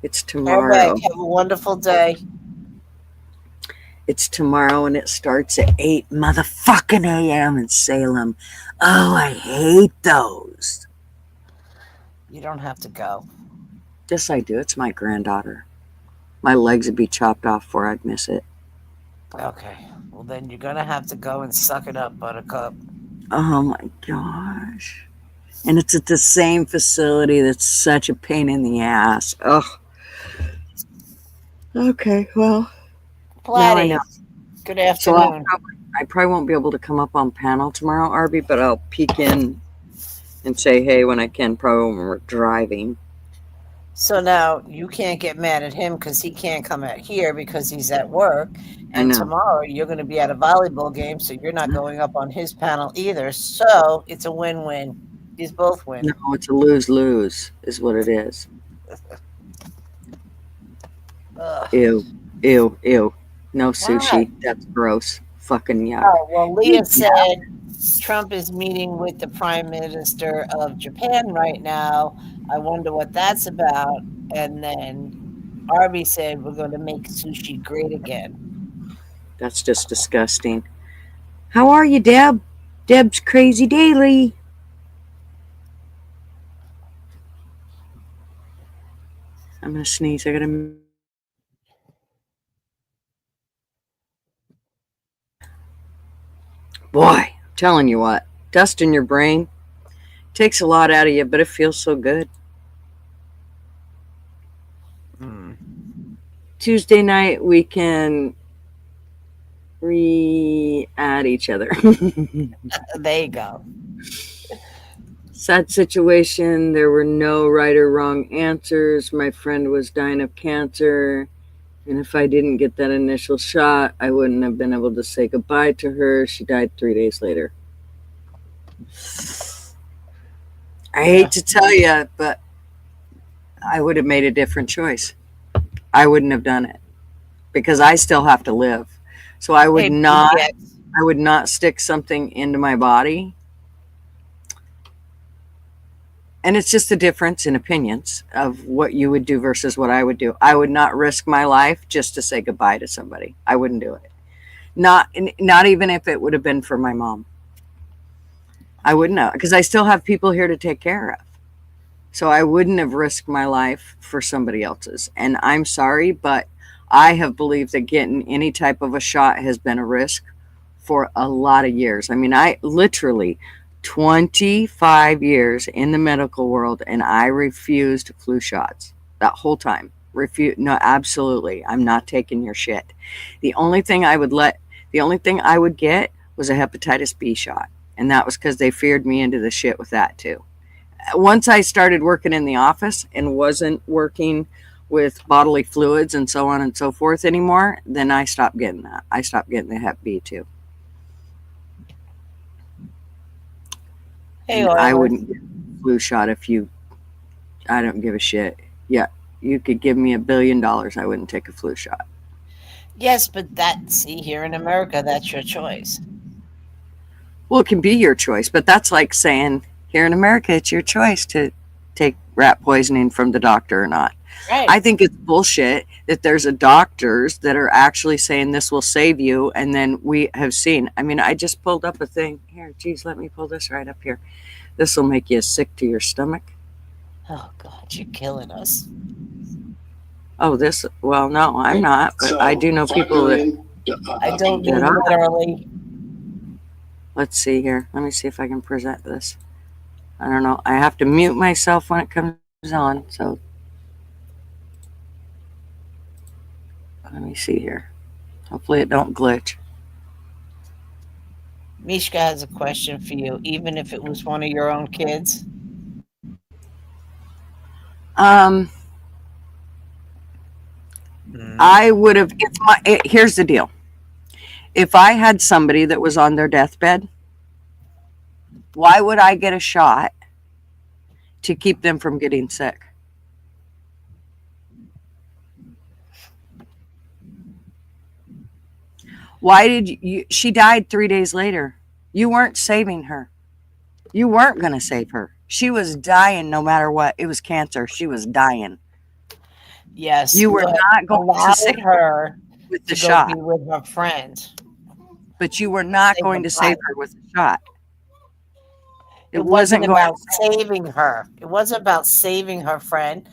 Speaker 3: It's
Speaker 5: Fairbank,
Speaker 3: tomorrow.
Speaker 5: have a wonderful day.
Speaker 3: It's tomorrow and it starts at 8 motherfucking a.m. in Salem. Oh, I hate those.
Speaker 5: You don't have to go.
Speaker 3: Yes, I do. It's my granddaughter. My legs would be chopped off before I'd miss it.
Speaker 5: Okay. Well, then you're going to have to go and suck it up, Buttercup.
Speaker 3: Oh my gosh. And it's at the same facility that's such a pain in the ass. Ugh. Okay, well. Now I
Speaker 5: Platty,
Speaker 3: know.
Speaker 5: good
Speaker 3: So
Speaker 5: afternoon.
Speaker 3: I probably won't be able to come up on panel tomorrow, Arby, but I'll peek in and say hey when I can, probably when we're driving.
Speaker 5: So now you can't get mad at him because he can't come out here because he's at work.
Speaker 3: I
Speaker 5: And
Speaker 3: know.
Speaker 5: tomorrow you're going to be at a volleyball game, so you're not going up on his panel either. So it's a win-win. These both win.
Speaker 3: No, it's a lose-lose is what it is.
Speaker 5: Ugh.
Speaker 3: Ew, ew, ew. No sushi.
Speaker 5: Why?
Speaker 3: That's gross. Fucking yuck.
Speaker 5: Oh, well, Leah said Trump is meeting with the Prime Minister of Japan right now. I wonder what that's about. And then Arby said we're going to make sushi great again.
Speaker 3: That's just disgusting. How are you, Deb? Deb's Crazy Daily. I'm going to sneeze. I got to... Boy, I'm telling you what. Dust in your brain takes a lot out of you, but it feels so good. Tuesday night, we can re-add each other.
Speaker 5: There you go.
Speaker 3: Sad situation. There were no right or wrong answers. My friend was dying of cancer. And if I didn't get that initial shot, I wouldn't have been able to say goodbye to her. She died 3 days later. I hate to tell you, but I would have made a different choice. I wouldn't have done it because I still have to live. So I would not stick something into my body. And it's just the difference in opinions of what you would do versus what I would do. I would not risk my life just to say goodbye to somebody. I wouldn't do it. Not even if it would have been for my mom. I wouldn't have, because I still have people here to take care of. So I wouldn't have risked my life for somebody else's. And I'm sorry, but I have believed that getting any type of a shot has been a risk for a lot of years. I mean, I literally 25 years in the medical world, and I refused flu shots that whole time. No, absolutely. I'm not taking your shit. The only thing I would get was a hepatitis B shot. And that was because they feared me into the shit with that too. Once I started working in the office and wasn't working with bodily fluids and so on and so forth anymore, then I stopped getting that. I stopped getting the hep B too.
Speaker 5: Hey,
Speaker 3: I wouldn't get a flu shot I don't give a shit. Yeah, you could give me $1 billion. I wouldn't take a flu shot.
Speaker 5: Yes, but here in America, that's your choice.
Speaker 3: Well, it can be your choice, but that's like saying here in America, it's your choice to take rat poisoning from the doctor or not.
Speaker 5: Right.
Speaker 3: I think it's bullshit that there's a doctors that are actually saying this will save you, and then we have seen. I mean, I just pulled up a thing here. Geez, let me pull this right up here. This will make you sick to your stomach.
Speaker 5: Oh God, you're killing us.
Speaker 3: Oh, this. Well, no, I'm not, but I do know people that.
Speaker 5: I don't
Speaker 3: Get
Speaker 5: mean
Speaker 3: up.
Speaker 5: literally.
Speaker 3: Let's see here. Let me see if I can present this. I don't know. I have to mute myself when it comes on. So let me see here. Hopefully it don't glitch.
Speaker 5: Mishka has a question for you, even if it was one of your own kids.
Speaker 3: I would have. Here's the deal. If I had somebody that was on their deathbed, why would I get a shot to keep them from getting sick? Why did you? She died 3 days later. You weren't saving her. You weren't going to save her. She was dying no matter what. It was cancer. She was dying.
Speaker 5: Yes,
Speaker 3: You were not going to save
Speaker 5: her
Speaker 3: with the
Speaker 5: to go
Speaker 3: shot.
Speaker 5: be with her friend.
Speaker 3: But you were not
Speaker 5: Save
Speaker 3: going
Speaker 5: the
Speaker 3: to save
Speaker 5: body.
Speaker 3: her with a shot.
Speaker 5: It wasn't about saving her. It wasn't about saving her friend.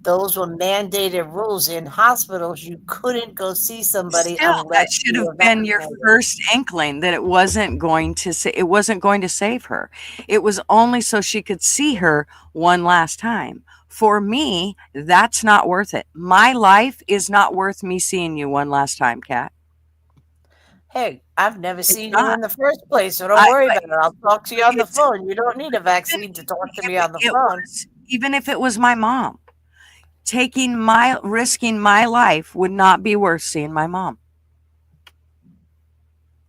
Speaker 5: Those were mandated rules in hospitals. You couldn't go see somebody
Speaker 3: Still,
Speaker 5: unless
Speaker 3: that should
Speaker 5: you
Speaker 3: have
Speaker 5: were
Speaker 3: been your
Speaker 5: vaccinated.
Speaker 3: first inkling that it wasn't going to save her. It was only so she could see her one last time. For me, that's not worth it. My life is not worth me seeing you one last time, Kat.
Speaker 5: Hey, I've never seen you
Speaker 3: not.
Speaker 5: in the first place, so don't
Speaker 3: I-
Speaker 5: worry about it. I'll talk to you on the
Speaker 3: it's-
Speaker 5: phone. You don't need a vaccine to talk to me on the phone.
Speaker 3: Even if it was my mom, risking my life would not be worth seeing my mom.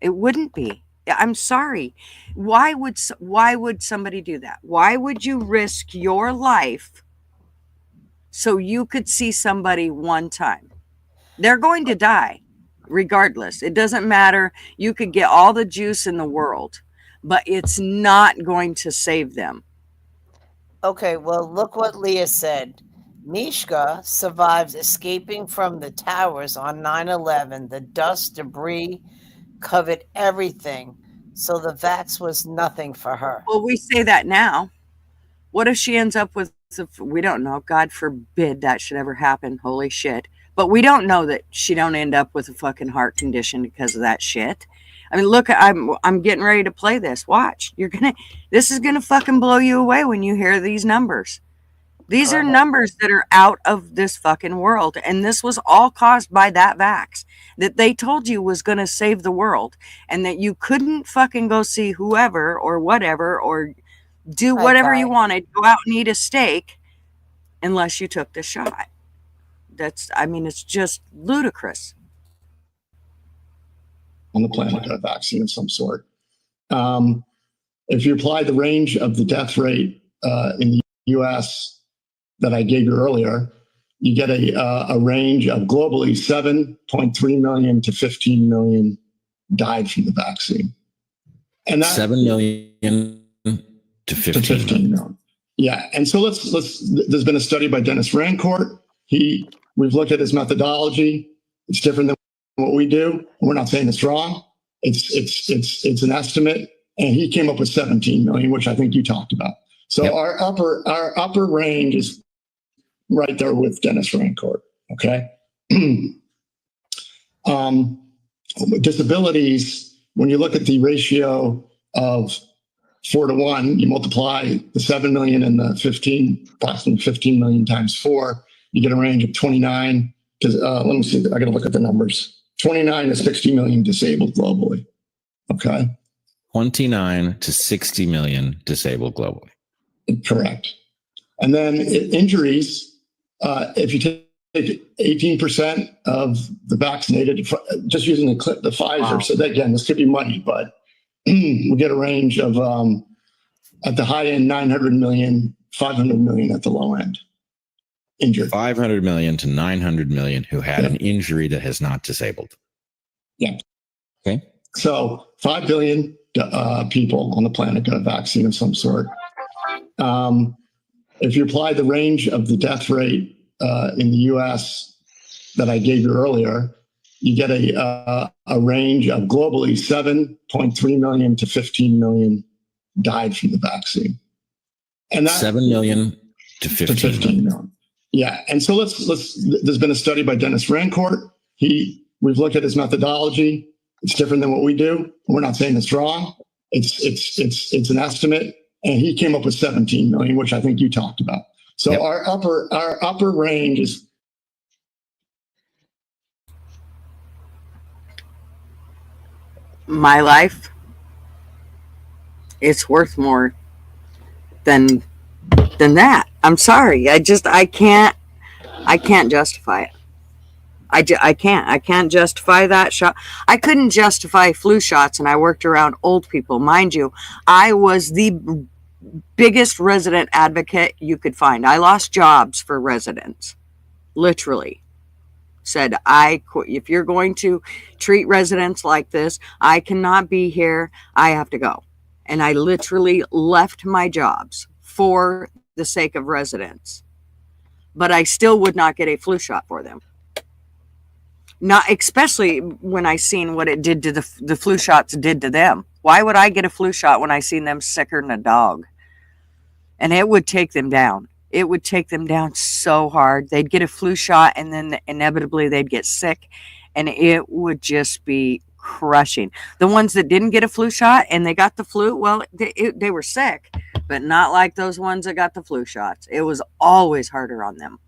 Speaker 3: It wouldn't be. I'm sorry. Why would somebody do that? Why would you risk your life so you could see somebody one time? They're going to die regardless. It doesn't matter. You could get all the juice in the world, but it's not going to save them.
Speaker 5: Okay, well, look what Leah said. Mishka survives escaping from the towers on 9/11. The dust, debris covered everything, so the vax was nothing for her.
Speaker 3: Well, we say that now. What if she ends up with, we don't know, God forbid that should ever happen. Holy shit. But we don't know that she don't end up with a fucking heart condition because of that shit. I mean, look, I'm getting ready to play this. Watch. This is going to fucking blow you away when you hear these numbers. These are numbers that are out of this fucking world. And this was all caused by that vax that they told you was going to save the world, and that you couldn't fucking go see whoever or whatever or do whatever you wanted, go out and eat a steak unless you took the shot. It's just ludicrous.
Speaker 7: On the planet, a vaccine of some sort. If you apply the range of the death rate in the US that I gave you earlier, you get a range of globally 7.3 million to 15 million died from the vaccine. And that
Speaker 8: 7 million to 15 million.
Speaker 7: Yeah. And so there's been a study by Dennis Rancourt. We've looked at his methodology. It's different than what we do. We're not saying it's wrong. It's an estimate. And he came up with 17 million, which I think you talked about. So
Speaker 8: Yep.
Speaker 7: our upper range is right there with Dennis Rancourt. Okay. Disabilities, when you look at the ratio of 4-to-1, you multiply the 7 million and the approximately 15 million times 4, you get a range of 29 to, let me see, I got to look at the numbers. 29 to 60 million disabled globally. Okay.
Speaker 8: 29 to 60 million disabled globally. Correct.
Speaker 7: And then injuries, if you take 18% of the vaccinated, just using the Pfizer. Wow. So that, again, this could be money, but we get a range of, at the high end, 900 million, 500 million at the low end. Injured.
Speaker 8: 500 million to 900 million who had an injury that has not disabled.
Speaker 7: Yeah.
Speaker 8: Okay.
Speaker 7: So 5 billion people on the planet got a vaccine of some sort. If you apply the range of the death rate in the U.S. that I gave you earlier, you get a range of globally 7.3 million to 15 million died from the vaccine. And that
Speaker 8: 7 million to 15
Speaker 7: million. Yeah. And so there's been a study by Dennis Rancourt. We've looked at his methodology. It's different than what we do. We're not saying it's wrong. It's an estimate. And he came up with 17 million, which I think you talked about. So
Speaker 8: Yep.
Speaker 7: our upper range is.
Speaker 3: My life, it's worth more than that. I'm sorry. I can't justify it. I can't justify that shot. I couldn't justify flu shots, and I worked around old people. Mind you, I was the biggest resident advocate you could find. I lost jobs for residents, literally. Said, if you're going to treat residents like this, I cannot be here. I have to go. And I literally left my jobs for the sake of residents. But I still would not get a flu shot for them. Not especially when I seen what it did to the flu shots did to them. Why would I get a flu shot when I seen them sicker than a dog? And it would take them down. It would take them down so hard. They'd get a flu shot and then inevitably they'd get sick, and it would just be crushing. The ones that didn't get a flu shot and they got the flu, well, they were sick, but not like those ones that got the flu shots. It was always harder on them.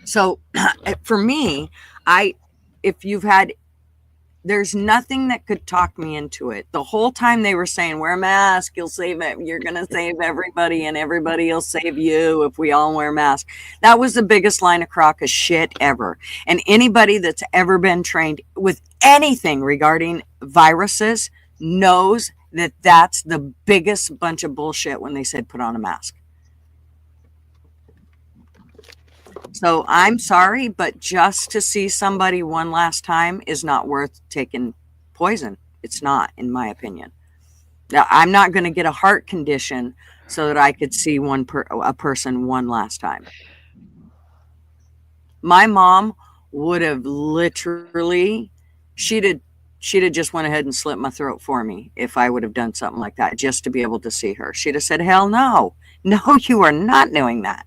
Speaker 3: So for me, there's nothing that could talk me into it. The whole time they were saying, wear a mask, you'll save it. You're going to save everybody and everybody will save you if we all wear masks. That was the biggest line of crock of shit ever. And anybody that's ever been trained with anything regarding viruses knows that that's the biggest bunch of bullshit when they said put on a mask. So I'm sorry, but just to see somebody one last time is not worth taking poison. It's not, in my opinion. Now, I'm not going to get a heart condition so that I could see a person one last time. My mom would have literally, she'd have just went ahead and slit my throat for me if I would have done something like that just to be able to see her. She'd have said, hell no. No, you are not doing that.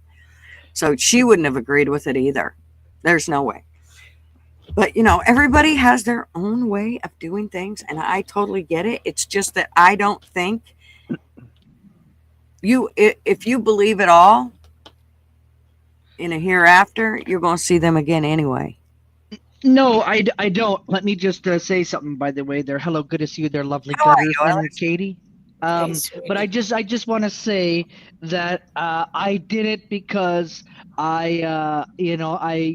Speaker 3: So she wouldn't have agreed with it either. There's no way. But, everybody has their own way of doing things, and I totally get it. It's just that I don't think if you believe it all in a hereafter, you're going to see them again anyway.
Speaker 9: No, I don't. Let me just say something, by the way. There, hello, good to see you there, lovely
Speaker 3: How are
Speaker 9: Gutters
Speaker 3: you,
Speaker 9: and
Speaker 3: Alex?
Speaker 9: Katie.
Speaker 3: Hey,
Speaker 9: But I just want to say that I did it because I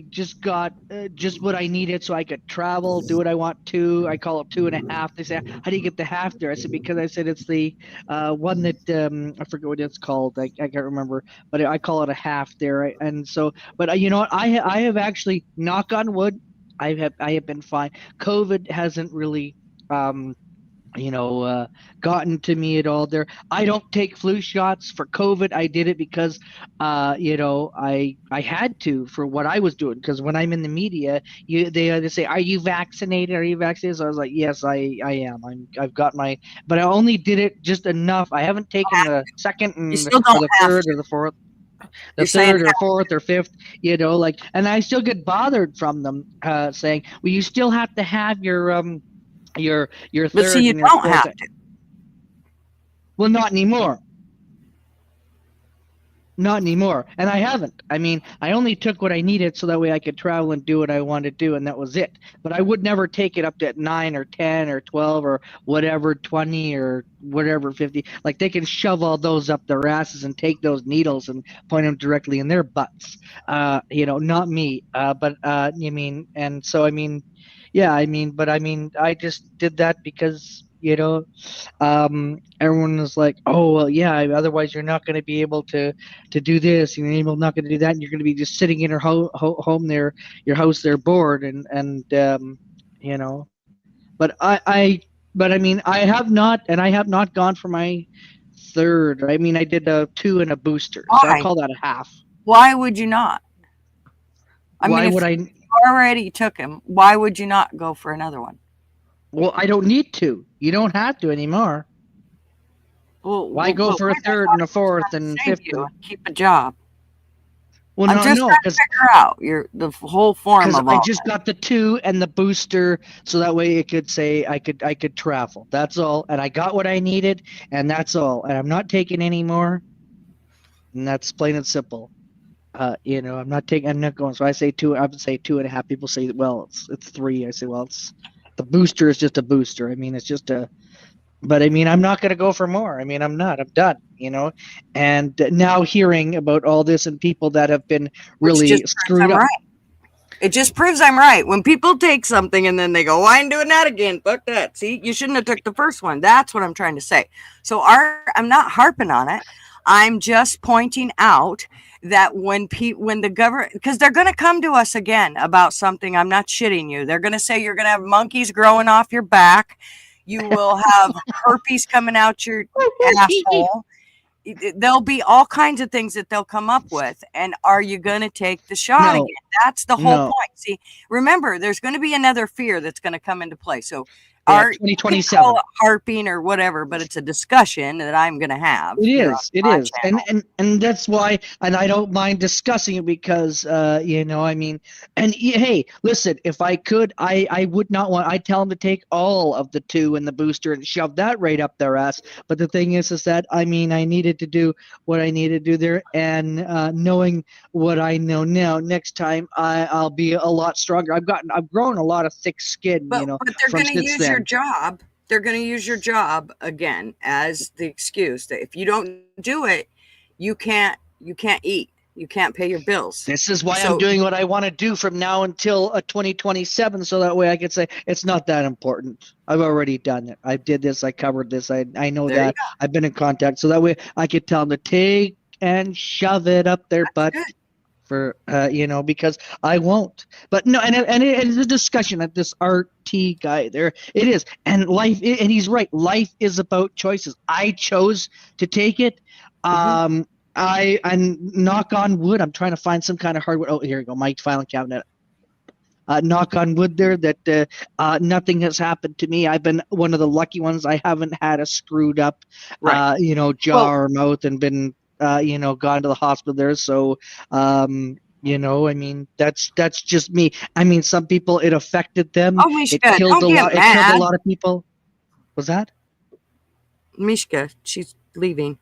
Speaker 9: just got just what I needed so I could travel, do what I want to. I call it 2.5. They say, how do you get the half there? I said, because I said it's the one that I forget what it's called. I can't remember, but I call it a half there. And so, but you know what? I have actually, knock on wood, I have been fine. COVID hasn't really gotten to me at all there. I don't take flu shots for COVID. I did it because I had to for what I was doing, because when I'm in the media, they say, are you vaccinated? Are you vaccinated? So I was like, yes, I am. I've got my, but I only did it just enough. I haven't taken the second and the third or the fourth. The third or fourth or fifth, and I still get bothered from them saying, well, you still have to have your third.
Speaker 3: But see, you don't have to.
Speaker 9: Well, not anymore. Not anymore. And I haven't. I mean, I only took what I needed so that way I could travel and do what I wanted to do, and that was it. But I would never take it up to 9 or 10 or 12 or whatever, 20 or whatever, 50. Like, they can shove all those up their asses and take those needles and point them directly in their butts. Not me. But I just did that because everyone was like, oh well, yeah, otherwise you're not going to be able to do this, and you're not going to do that, and you're going to be just sitting in your home there, your house there, bored, and but I But I mean, I have not gone for my third. I mean, I did a 2 and a booster, so I
Speaker 3: Why?
Speaker 9: call that a half.
Speaker 3: Why would you not? I mean,
Speaker 9: Why
Speaker 3: if
Speaker 9: would I?
Speaker 3: you already took him, why would you not go for another one?
Speaker 9: Well, I don't need to. You don't have to anymore.
Speaker 3: Well,
Speaker 9: Why go for a third and a fourth and fifth?
Speaker 3: you and keep a job.
Speaker 9: Well,
Speaker 3: I'm
Speaker 9: no,
Speaker 3: just
Speaker 9: no,
Speaker 3: trying to
Speaker 9: because
Speaker 3: figure out the whole form of
Speaker 9: I
Speaker 3: all.
Speaker 9: just got the 2 and the booster, so that way it could say I could travel. That's all, and I got what I needed, and that's all. And I'm not taking any more, and that's plain and simple. You know, I'm not going. So I say 2. I would say 2.5. People say, well, it's 3. I say, well, it's the booster is just a booster. I mean, it's just a. But I mean, I'm not going to go for more. I mean, I'm not. I'm done. You know, and now hearing about all this and people that have been
Speaker 3: Which
Speaker 9: really
Speaker 3: just proves
Speaker 9: screwed
Speaker 3: I'm
Speaker 9: up.
Speaker 3: right. It just proves I'm right. When people take something and then they go, "Why ain't doing that again? Fuck that." See, you shouldn't have took the first one. That's what I'm trying to say. So I'm not harping on it. I'm just pointing out that when the government, because they're going to come to us again about something. I'm not shitting you. They're going to say you're going to have monkeys growing off your back. You will have herpes coming out your asshole. There'll be all kinds of things that they'll come up with. And are you going to take the shot
Speaker 9: No.
Speaker 3: again? That's the whole
Speaker 9: No.
Speaker 3: point. See, remember, there's going to be another fear that's going to come into play. So,
Speaker 9: Yeah,
Speaker 3: you can
Speaker 9: 2027.
Speaker 3: call it harping or whatever, but it's a discussion that I'm going to have.
Speaker 9: It
Speaker 3: here
Speaker 9: is.
Speaker 3: on
Speaker 9: It
Speaker 3: my
Speaker 9: is.
Speaker 3: channel.
Speaker 9: And that's why, and I don't mind discussing it because, you know, I mean, and hey, listen, if I could, I would not want, I'd tell them to take all of the 2 and the booster and shove that right up their ass. But the thing is that, I mean, I needed to do what I needed to do there, and knowing what I know now, next time I'll be a lot stronger. I've grown a lot of thick skin, you know,
Speaker 3: But they're
Speaker 9: from
Speaker 3: going to
Speaker 9: since
Speaker 3: use your
Speaker 9: then.
Speaker 3: job. They're going to use your job again as the excuse that if you don't do it, you can't eat. You can't pay your bills.
Speaker 9: This is why
Speaker 3: So-
Speaker 9: I'm doing what I want to do from now until 2027, so that way I could say it's not that important. I've already done it. I did this. I covered this. I know
Speaker 3: There you
Speaker 9: that. I've been in contact, so that way I could tell them to take and shove it up their butt.
Speaker 3: good.
Speaker 9: For you know, because I won't. But no, and it is a discussion at this RT guy there. It is, and life, and he's right. Life is about choices. I chose to take it. And knock on wood. I'm trying to find some kind of hardwood. Oh, here you go, my filing cabinet. Knock on wood there that nothing has happened to me. I've been one of the lucky ones. I haven't had a screwed up, you know, jaw or mouth and been, you know, gone to the hospital there. So, you know, I mean, that's just me. I mean, some people, it affected them.
Speaker 3: Oh, Mishka,
Speaker 9: It killed
Speaker 3: don't
Speaker 9: a
Speaker 3: get
Speaker 9: lot. It killed
Speaker 3: mad.
Speaker 9: a lot of people. Was that?
Speaker 3: Mishka, she's leaving.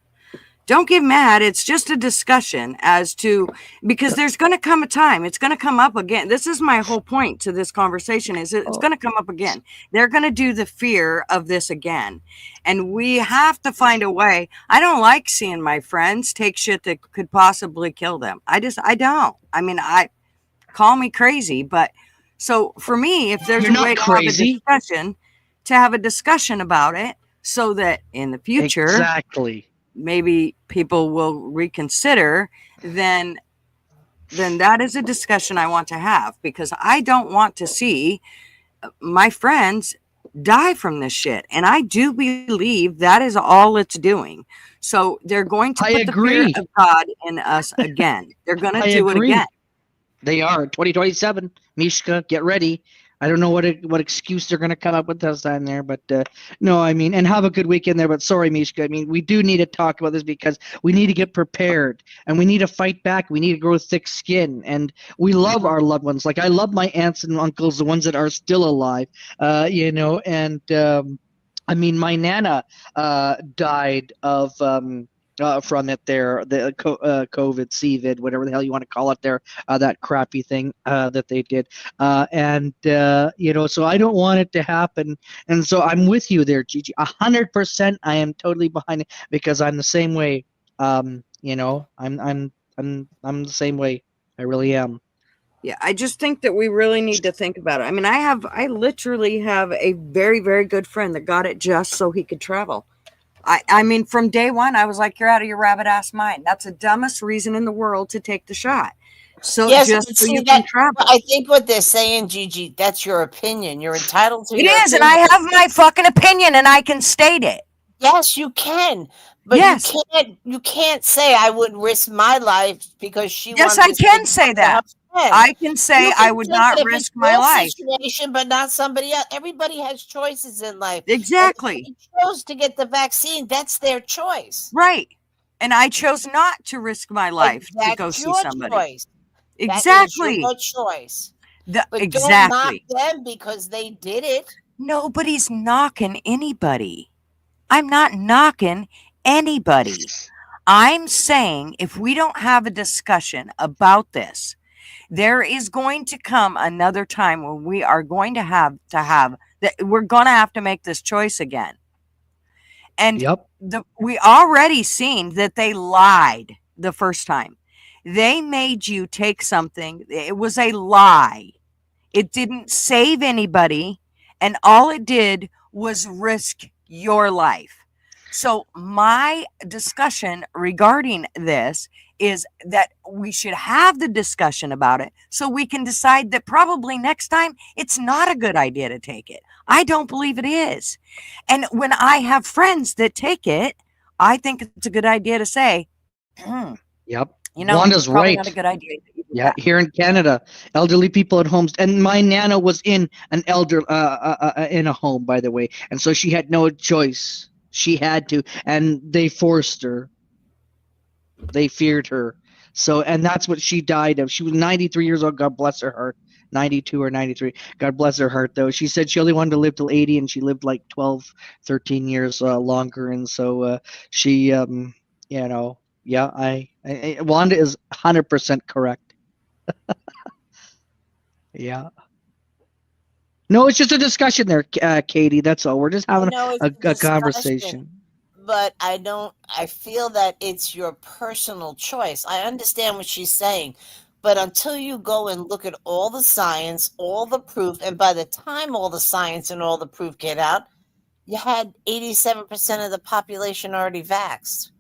Speaker 3: Don't get mad. It's just a discussion as to, because there's going to come a time. It's going to come up again. This is my whole point to this conversation is it's going to come up again. They're going to do the fear of this again. And we have to find a way. I don't like seeing my friends take shit that could possibly kill them. I don't. I mean, call me crazy, but so for me, if there's
Speaker 9: You're
Speaker 3: a way
Speaker 9: not
Speaker 3: to
Speaker 9: crazy.
Speaker 3: have a discussion about it so that in the future,
Speaker 9: Exactly.
Speaker 3: maybe people will reconsider, then that is a discussion I want to have, because I don't want to see my friends die from this shit. And I do believe that is all it's doing. So they're going to put the fear of God in us again. They're going to do it again.
Speaker 9: They are 2027. Mishka, get ready. I don't know what excuse they're going to come up with this time there, but no, I mean, and have a good weekend there. But sorry, Mishka. I mean, we do need to talk about this because we need to get prepared and we need to fight back. We need to grow thick skin, and we love our loved ones. Like I love my aunts and uncles, the ones that are still alive. You know, and I mean, my nana died of. From it there, the COVID, CVID, whatever the hell you want to call it there, that crappy thing that they did. And you know, so I don't want it to happen. And so I'm with you there, Gigi. 100%. I am totally behind it because I'm the same way. You know, I'm the same way. I really am.
Speaker 3: Yeah, I just think that we really need to think about it. I mean, I literally have a very, very good friend that got it just so he could travel. I mean, from day one, I was like, you're out of your rabbit ass mind. That's the dumbest reason in the world to take the shot. So
Speaker 5: Yes,
Speaker 3: just
Speaker 5: but
Speaker 3: so
Speaker 5: see
Speaker 3: you can
Speaker 5: that.
Speaker 3: travel.
Speaker 5: I think what they're saying, Gigi, that's your opinion. You're entitled to
Speaker 3: It
Speaker 5: your
Speaker 3: is, and
Speaker 5: opinion.
Speaker 3: I have my fucking opinion, and I can state it.
Speaker 5: Yes, you can, but
Speaker 3: Yes.
Speaker 5: you can't say I wouldn't risk my life because she
Speaker 3: Yes,
Speaker 5: wanted
Speaker 3: I
Speaker 5: to
Speaker 3: can
Speaker 5: stick
Speaker 3: say
Speaker 5: up for her
Speaker 3: that.
Speaker 5: friend.
Speaker 3: I can say
Speaker 5: You
Speaker 3: I
Speaker 5: can
Speaker 3: would
Speaker 5: say
Speaker 3: not
Speaker 5: that if it's
Speaker 3: risk my
Speaker 5: your
Speaker 3: life.
Speaker 5: situation, but not somebody else. Everybody has choices in life.
Speaker 3: Exactly.
Speaker 5: And if they chose to get the vaccine, that's their choice.
Speaker 3: Right. And I chose not to risk my life to go
Speaker 5: That's
Speaker 3: see
Speaker 5: your
Speaker 3: somebody.
Speaker 5: choice. That is
Speaker 3: Exactly.
Speaker 5: your choice. But don't knock
Speaker 3: Exactly.
Speaker 5: them because they did it.
Speaker 3: Nobody's knocking anybody. I'm not knocking anybody. I'm saying if we don't have a discussion about this, there is going to come another time when we are going to have that we're going to have to make this choice again. And
Speaker 9: Yep.
Speaker 3: we already seen that they lied the first time. They made you take something. It was a lie. It didn't save anybody, and all it did was risk your life. So my discussion regarding this is that we should have the discussion about it so we can decide that probably next time it's not a good idea to take it. I don't believe it is. And when I have friends that take it, I think it's a good idea to say,
Speaker 9: Yep.
Speaker 3: it's
Speaker 9: Wanda's
Speaker 3: probably
Speaker 9: right.
Speaker 3: not a good idea that you do
Speaker 9: Yeah,
Speaker 3: that.
Speaker 9: here in Canada, elderly people at homes, and my nana was in an in a home, by the way, and so she had no choice. She had to, and they forced her. They feared her. So, and that's what she died of. She was 93 years old. God bless her heart. 92 or 93. God bless her heart, though. She said she only wanted to live till 80, and she lived like 12, 13 years longer. And so she, yeah, Wanda is 100% correct. Yeah. No, it's just a discussion there, Katie. That's all. We're just
Speaker 5: I
Speaker 9: having
Speaker 5: know it's
Speaker 9: a
Speaker 5: a discussion,
Speaker 9: conversation.
Speaker 5: but I feel that it's your personal choice. I understand what she's saying, but until you go and look at all the science, all the proof, and by the time all the science and all the proof get out, you had 87% of the population already vaxxed.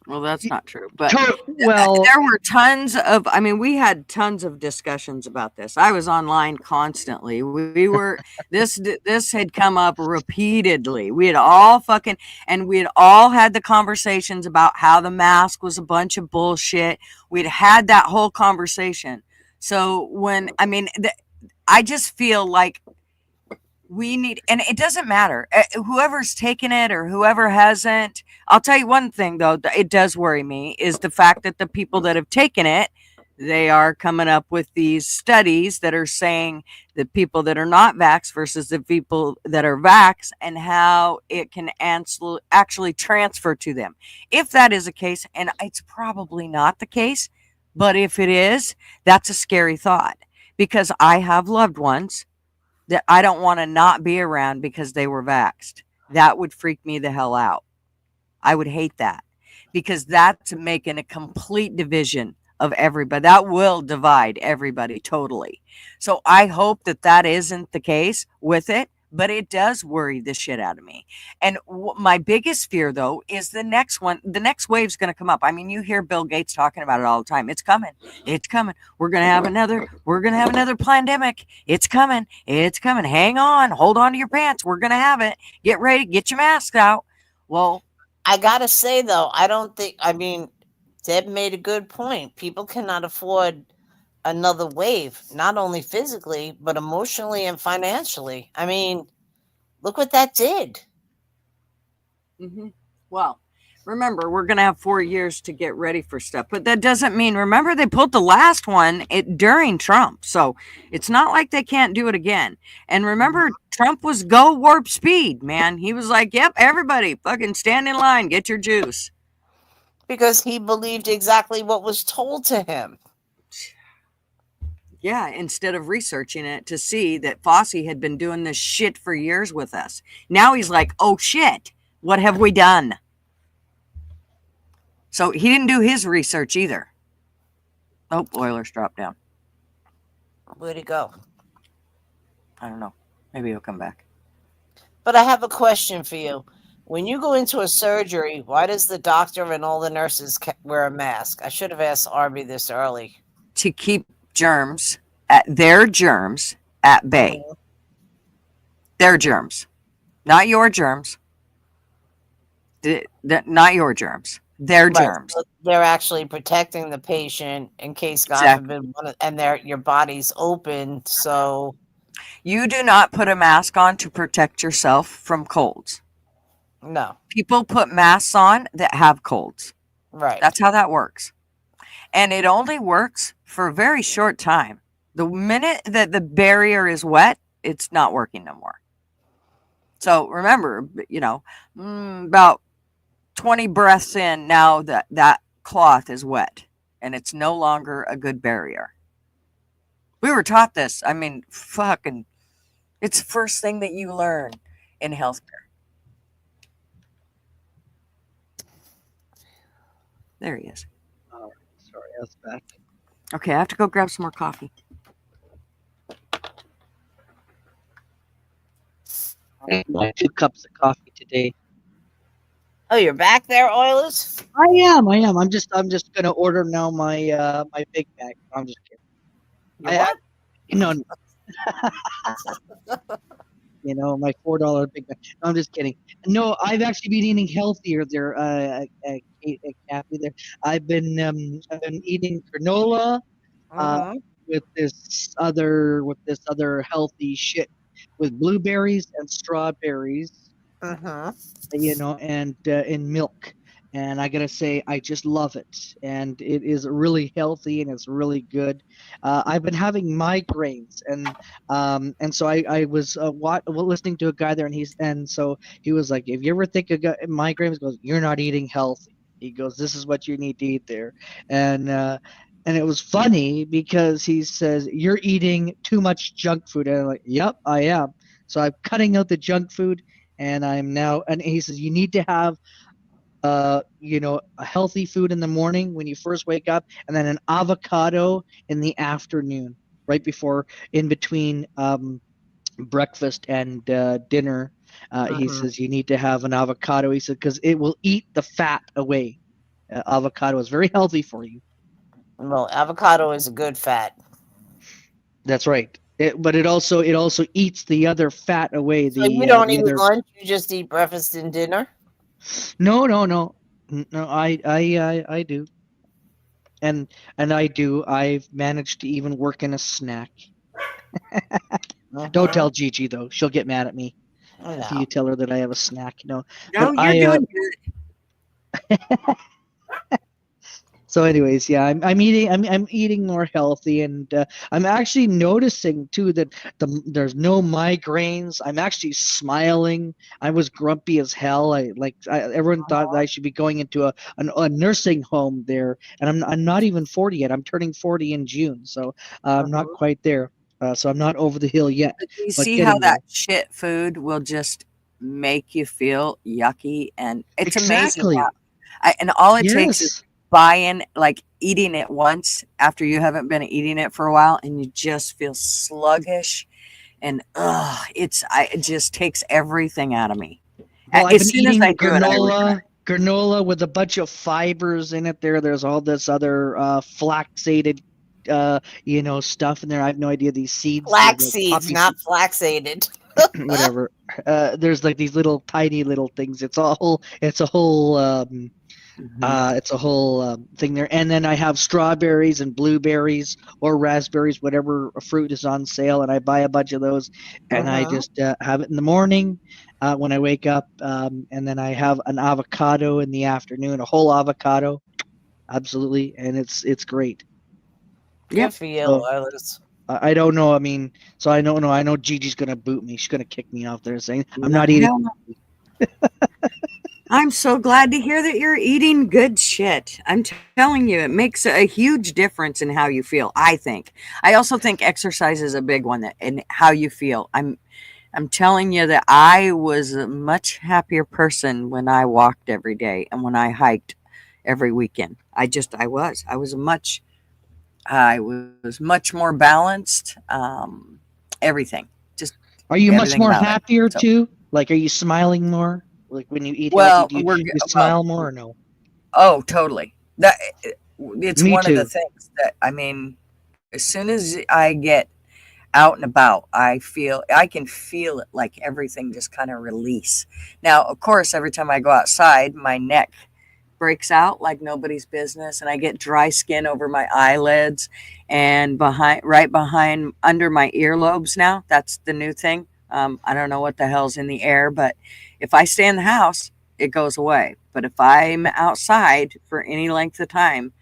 Speaker 3: Well, that's not true. But
Speaker 9: Well,
Speaker 3: there were we had tons of discussions about this. I was online constantly. We were, this had come up repeatedly. We had all had the conversations about how the mask was a bunch of bullshit. We'd had that whole conversation. So I just feel like we need, and it doesn't matter whoever's taken it or whoever hasn't. I'll tell you one thing though, it does worry me is the fact that the people that have taken it, they are coming up with these studies that are saying the people that are not vax versus the people that are vax and how it can actually transfer to them. If that is a case, and it's probably not the case, but if it is, that's a scary thought because I have loved ones that I don't want to not be around because they were vaxxed. That would freak me the hell out. I would hate that because that's making a complete division of everybody. That will divide everybody totally. So I hope that that isn't the case with it, but it does worry the shit out of me. And my biggest fear though is the next wave's going to come up. I mean, you hear Bill Gates talking about it all the time. It's coming. It's coming. We're going to have another pandemic. It's coming. It's coming. Hang on. Hold on to your pants. We're going to have it. Get ready. Get your masks out. Well,
Speaker 5: I gotta say though, Deb made a good point. People cannot afford another wave, not only physically, but emotionally and financially. I mean, look what that did.
Speaker 3: Well, remember, we're going to have 4 years to get ready for stuff, but that doesn't mean, remember, they pulled the last one during Trump. So it's not like they can't do it again. And remember, Trump was go warp speed, man. He was like, yep, everybody fucking stand in line, get your juice.
Speaker 5: Because he believed exactly what was told to him.
Speaker 3: Yeah, instead of researching it to see that Fossey had been doing this shit for years with us. Now he's like, oh shit, what have we done? So he didn't do his research either. Oh, Oilers dropped down.
Speaker 5: Where'd he go?
Speaker 3: I don't know. Maybe he'll come back.
Speaker 5: But I have a question for you. When you go into a surgery, why does the doctor and all the nurses wear a mask? I should have asked Arby this early.
Speaker 3: To keep germs at bay.
Speaker 5: Mhm.
Speaker 3: Their germs, not your germs. Not your germs. Their
Speaker 5: Right.
Speaker 3: germs.
Speaker 5: So they're actually protecting the patient in case, God
Speaker 3: Exactly.
Speaker 5: forbid, and your body's open. So
Speaker 3: You do not put a mask on to protect yourself from colds.
Speaker 5: no,
Speaker 3: People put masks on that have colds.
Speaker 5: right.
Speaker 3: That's how that works. And it only works for a very short time. The minute that the barrier is wet, it's not working no more. So remember, about 20 breaths in, now that cloth is wet and it's no longer a good barrier. We were taught this. I mean, fucking, it's the first thing that you learn in healthcare. There he is.
Speaker 9: Oh, sorry, I was back.
Speaker 3: Okay, I have to go grab some more coffee.
Speaker 9: I had 2 cups of coffee today.
Speaker 5: Oh, you're back there, Oilers?
Speaker 9: I am. I'm just gonna order now my my Big Mac. I'm just kidding.
Speaker 5: What?
Speaker 9: No. My $4 Big Mac. No, I'm just kidding. No, I've actually been eating healthier there, Kathy. There, I've been eating granola,
Speaker 5: Mhm.
Speaker 9: with this other healthy shit, with blueberries and strawberries,
Speaker 5: Mhm.
Speaker 9: and in milk. And I gotta say, I just love it, and it is really healthy and it's really good. I've been having migraines, and so I was listening to a guy there, so he was like, if you ever think of migraines, he goes, you're not eating healthy. He goes, this is what you need to eat there, and it was funny because he says you're eating too much junk food, and I'm like, yep, I am. So I'm cutting out the junk food, and he says you need to have a healthy food in the morning when you first wake up, and then an avocado in the afternoon, right before, in between breakfast and dinner. He
Speaker 5: Mhm.
Speaker 9: says you need to have an avocado. He said because it will eat the fat away. Avocado is very healthy for you.
Speaker 5: Well, avocado is a good fat.
Speaker 9: That's right. But it also eats the other fat away.
Speaker 5: So you
Speaker 9: The
Speaker 5: don't
Speaker 9: the
Speaker 5: eat
Speaker 9: other.
Speaker 5: lunch; you just eat breakfast and dinner.
Speaker 9: No, no, no, no. I do, and I do. I've managed to even work in a snack. Don't
Speaker 5: Mhm.
Speaker 9: tell Gigi though; she'll get mad at me if
Speaker 5: No.
Speaker 9: you tell her that I have a snack. No,
Speaker 3: No,
Speaker 9: but
Speaker 3: you're doing good.
Speaker 9: So, anyways, yeah, I'm eating more healthy, and I'm actually noticing too that there's no migraines. I'm actually smiling. I was grumpy as hell. Everyone thought that I should be going into a nursing home there, and I'm not even 40 yet. I'm turning 40 in June, so I'm not
Speaker 5: Mhm.
Speaker 9: quite there. So I'm not over the hill yet,
Speaker 3: But you
Speaker 9: but
Speaker 3: see how
Speaker 9: getting
Speaker 3: that
Speaker 9: there.
Speaker 3: shit food will just make you feel yucky, and it's amazing how.
Speaker 9: Exactly.
Speaker 3: And all it takes is
Speaker 9: Yes.
Speaker 3: buying, like eating it once after you haven't been eating it for a while, and you just feel sluggish, and it just takes everything out of me.
Speaker 9: Well, I've
Speaker 3: As
Speaker 9: been
Speaker 3: soon as I
Speaker 9: eating
Speaker 3: do it, I regret
Speaker 9: granola with a bunch of fibers in it. There's all this other flaxated, stuff in there. I have no idea these seeds,
Speaker 5: Flax
Speaker 9: like
Speaker 5: seeds,
Speaker 9: poppy
Speaker 5: not
Speaker 9: seeds,
Speaker 5: flaxated.
Speaker 9: whatever. There's like these little tiny little things.
Speaker 3: it.
Speaker 9: It's a whole thing there. And then I have strawberries and blueberries or raspberries, whatever fruit is on sale, and I buy a bunch of those, and I
Speaker 5: Mhm.
Speaker 9: just have it in the morning when I wake up, and then I have an avocado in the afternoon, a whole avocado, absolutely, and it's great.
Speaker 3: Yep.
Speaker 5: Good for you,
Speaker 9: So
Speaker 5: Oilers.
Speaker 9: I don't know. I mean, so I don't know. I know Gigi's gonna boot me. She's gonna kick me off there, saying I'm
Speaker 3: No,
Speaker 9: not eating.
Speaker 3: hell no. I'm so glad to hear that you're eating good shit. I'm telling you, it makes a huge difference in how you feel, I think. I also think exercise is a big one in how you feel. I'm telling you that I was a much happier person when I walked every day and when I hiked every weekend. I was much more balanced. Everything, just
Speaker 9: Are you much
Speaker 3: everything
Speaker 9: more
Speaker 3: about it.
Speaker 9: happier
Speaker 3: So
Speaker 9: too? Like, are you smiling more? Like when you eat
Speaker 3: Well,
Speaker 9: healthy, do you smile more or no?
Speaker 3: Oh, totally. That it's
Speaker 9: Me
Speaker 3: one of the
Speaker 9: too.
Speaker 3: things that I mean, as soon as I get out and about, I can feel it like everything just kind of release. Now, of course, every time I go outside, my neck breaks out like nobody's business and I get dry skin over my eyelids and right behind under my earlobes now. That's the new thing. I don't know what the hell's in the air, but if I stay in the house, it goes away. But if I'm outside for any length of time,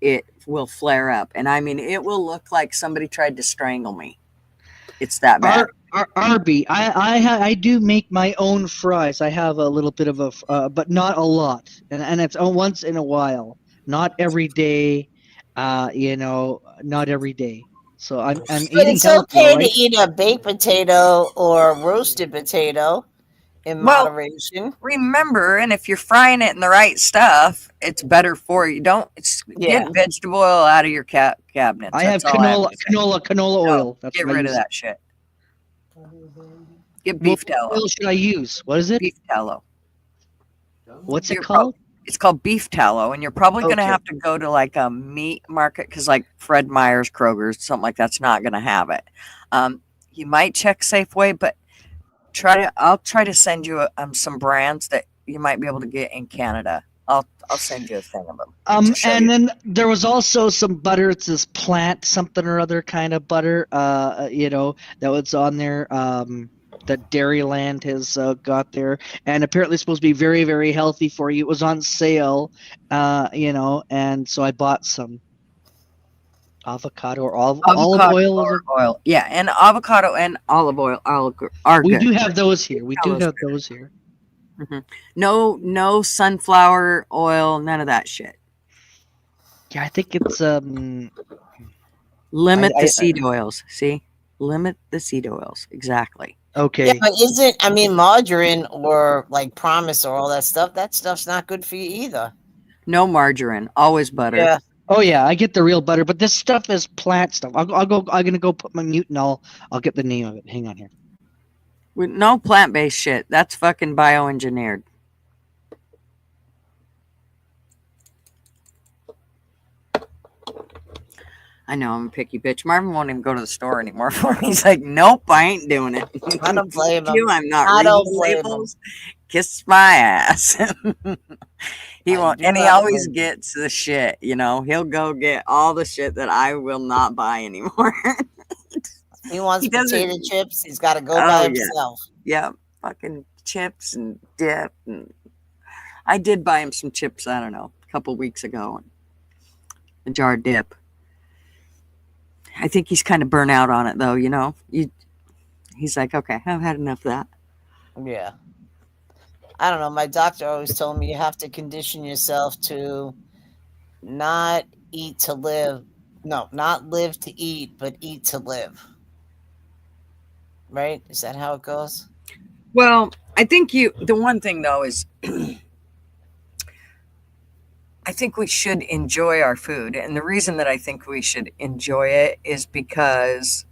Speaker 3: it will flare up. And I mean, it will look like somebody tried to strangle me. It's that bad.
Speaker 9: Arby, I do make my own fries. I have a little bit of but not a lot, and it's once in a while, not every day, not every day. So I'm
Speaker 5: But
Speaker 9: eating
Speaker 5: it's
Speaker 9: healthy, all
Speaker 5: okay to
Speaker 9: right?
Speaker 5: eat a baked potato or roasted potato in
Speaker 3: Well,
Speaker 5: moderation.
Speaker 3: remember, and if you're frying it in the right stuff, it's better for you. Don't
Speaker 5: Yeah.
Speaker 3: get vegetable oil out of your cabinets.
Speaker 9: I have
Speaker 3: That's all I have to say.
Speaker 9: canola
Speaker 3: No,
Speaker 9: oil. That's
Speaker 3: get
Speaker 9: what I
Speaker 3: rid of
Speaker 9: use.
Speaker 3: that shit. Get
Speaker 9: What
Speaker 3: beef tallow.
Speaker 9: oil should I use? What is it?
Speaker 3: Beef tallow.
Speaker 9: What's it
Speaker 3: You're
Speaker 9: called?
Speaker 3: It's called beef tallow, and you're probably going to
Speaker 9: Okay.
Speaker 3: have to go to like a meat market because, like Fred Meyer's, Kroger's, something like that's not going to have it. You might check Safeway, but I'll try to send you some brands that you might be able to get in Canada. I'll send you a thing of them. to show
Speaker 9: And
Speaker 3: you.
Speaker 9: then there was also some butter. It's this plant something or other kind of butter. That was on there. That Dairyland has got there, and apparently it's supposed to be very, very healthy for you. It was on sale, and so I bought some avocado or olive
Speaker 3: Avocado
Speaker 9: oil.
Speaker 3: or oil, yeah, and avocado and olive oil are
Speaker 9: We
Speaker 3: good.
Speaker 9: do have those here. We do
Speaker 3: Tallow's
Speaker 9: have
Speaker 3: good.
Speaker 9: those here.
Speaker 3: No sunflower oil, none of that shit.
Speaker 9: Yeah, I think it's
Speaker 3: Limit
Speaker 9: I-
Speaker 3: the seed oils. See, limit the seed oils. Exactly.
Speaker 9: okay.
Speaker 5: Yeah, but margarine or like Promise or all that stuff's not good for you either.
Speaker 3: No margarine, always butter.
Speaker 5: Yeah.
Speaker 9: Oh yeah, I get the real butter, but this stuff is plant stuff. I'm gonna go put my mute and I'll get the name of it. Hang on here.
Speaker 3: With no plant-based shit. That's fucking bioengineered. I know I'm a picky bitch. Marvin won't even go to the store anymore for me. He's like, nope, I ain't doing it.
Speaker 5: I don't blame
Speaker 3: You,
Speaker 5: him.
Speaker 3: I'm not
Speaker 5: I
Speaker 3: reading
Speaker 5: don't
Speaker 3: the
Speaker 5: blame
Speaker 3: labels. Kiss my ass. He
Speaker 5: I
Speaker 3: won't,
Speaker 5: do
Speaker 3: and he
Speaker 5: not
Speaker 3: always
Speaker 5: blame him.
Speaker 3: gets the shit. He'll go get all the shit that I will not buy anymore.
Speaker 5: He wants
Speaker 3: He doesn't-
Speaker 5: potato chips. He's got to go
Speaker 3: Oh,
Speaker 5: by
Speaker 3: yeah.
Speaker 5: himself.
Speaker 3: Yeah, fucking chips and dip. And I did buy him some chips, I don't know, a couple weeks ago. A jar of dip. I think he's kind of burnt out on it, though, He's like, okay, I've had enough of that.
Speaker 5: Yeah. I don't know. My doctor always told me you have to condition yourself to not eat to live. No, not live to eat, but eat to live. Right? Is that how it goes?
Speaker 3: Well, I think the one thing, though, is I think we should enjoy our food. And the reason that I think we should enjoy it is because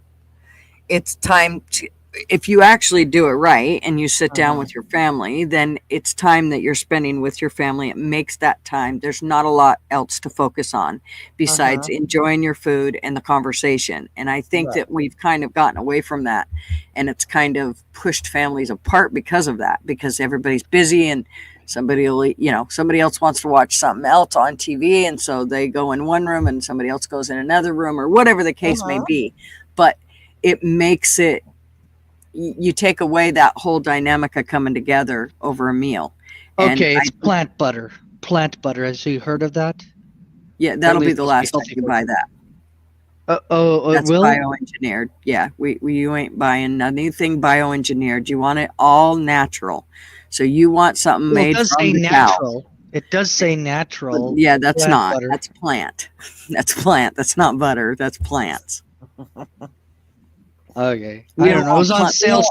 Speaker 3: it's time to, if you actually do it right and you sit down with your family, then it's time that you're spending with your family. It makes that time. There's not a lot else to focus on besides enjoying your food and the conversation. And I think that we've kind of gotten away from that, and it's kind of pushed families apart because of that, because everybody's busy and somebody else wants to watch something else on TV. And so they go in one room and somebody else goes in another room, or whatever the case may be. But it makes it, you take away that whole dynamic of coming together over a meal.
Speaker 9: Okay, it's plant butter. Plant butter. Has you heard of that?
Speaker 3: Yeah, that'll be the last time you buy that. That's
Speaker 9: will?
Speaker 3: bioengineered. Yeah, you ain't buying anything bioengineered. You want it all natural. So you want something made
Speaker 9: It does
Speaker 3: from
Speaker 9: say
Speaker 3: the
Speaker 9: natural. It does say natural.
Speaker 3: Yeah, that's
Speaker 9: plant
Speaker 3: not.
Speaker 9: butter.
Speaker 3: That's plant. That's plant. That's not butter. That's plants.
Speaker 9: Okay,
Speaker 3: We
Speaker 9: I
Speaker 3: don't
Speaker 9: don't know. It was
Speaker 3: want
Speaker 9: on
Speaker 3: plant-
Speaker 9: sale, so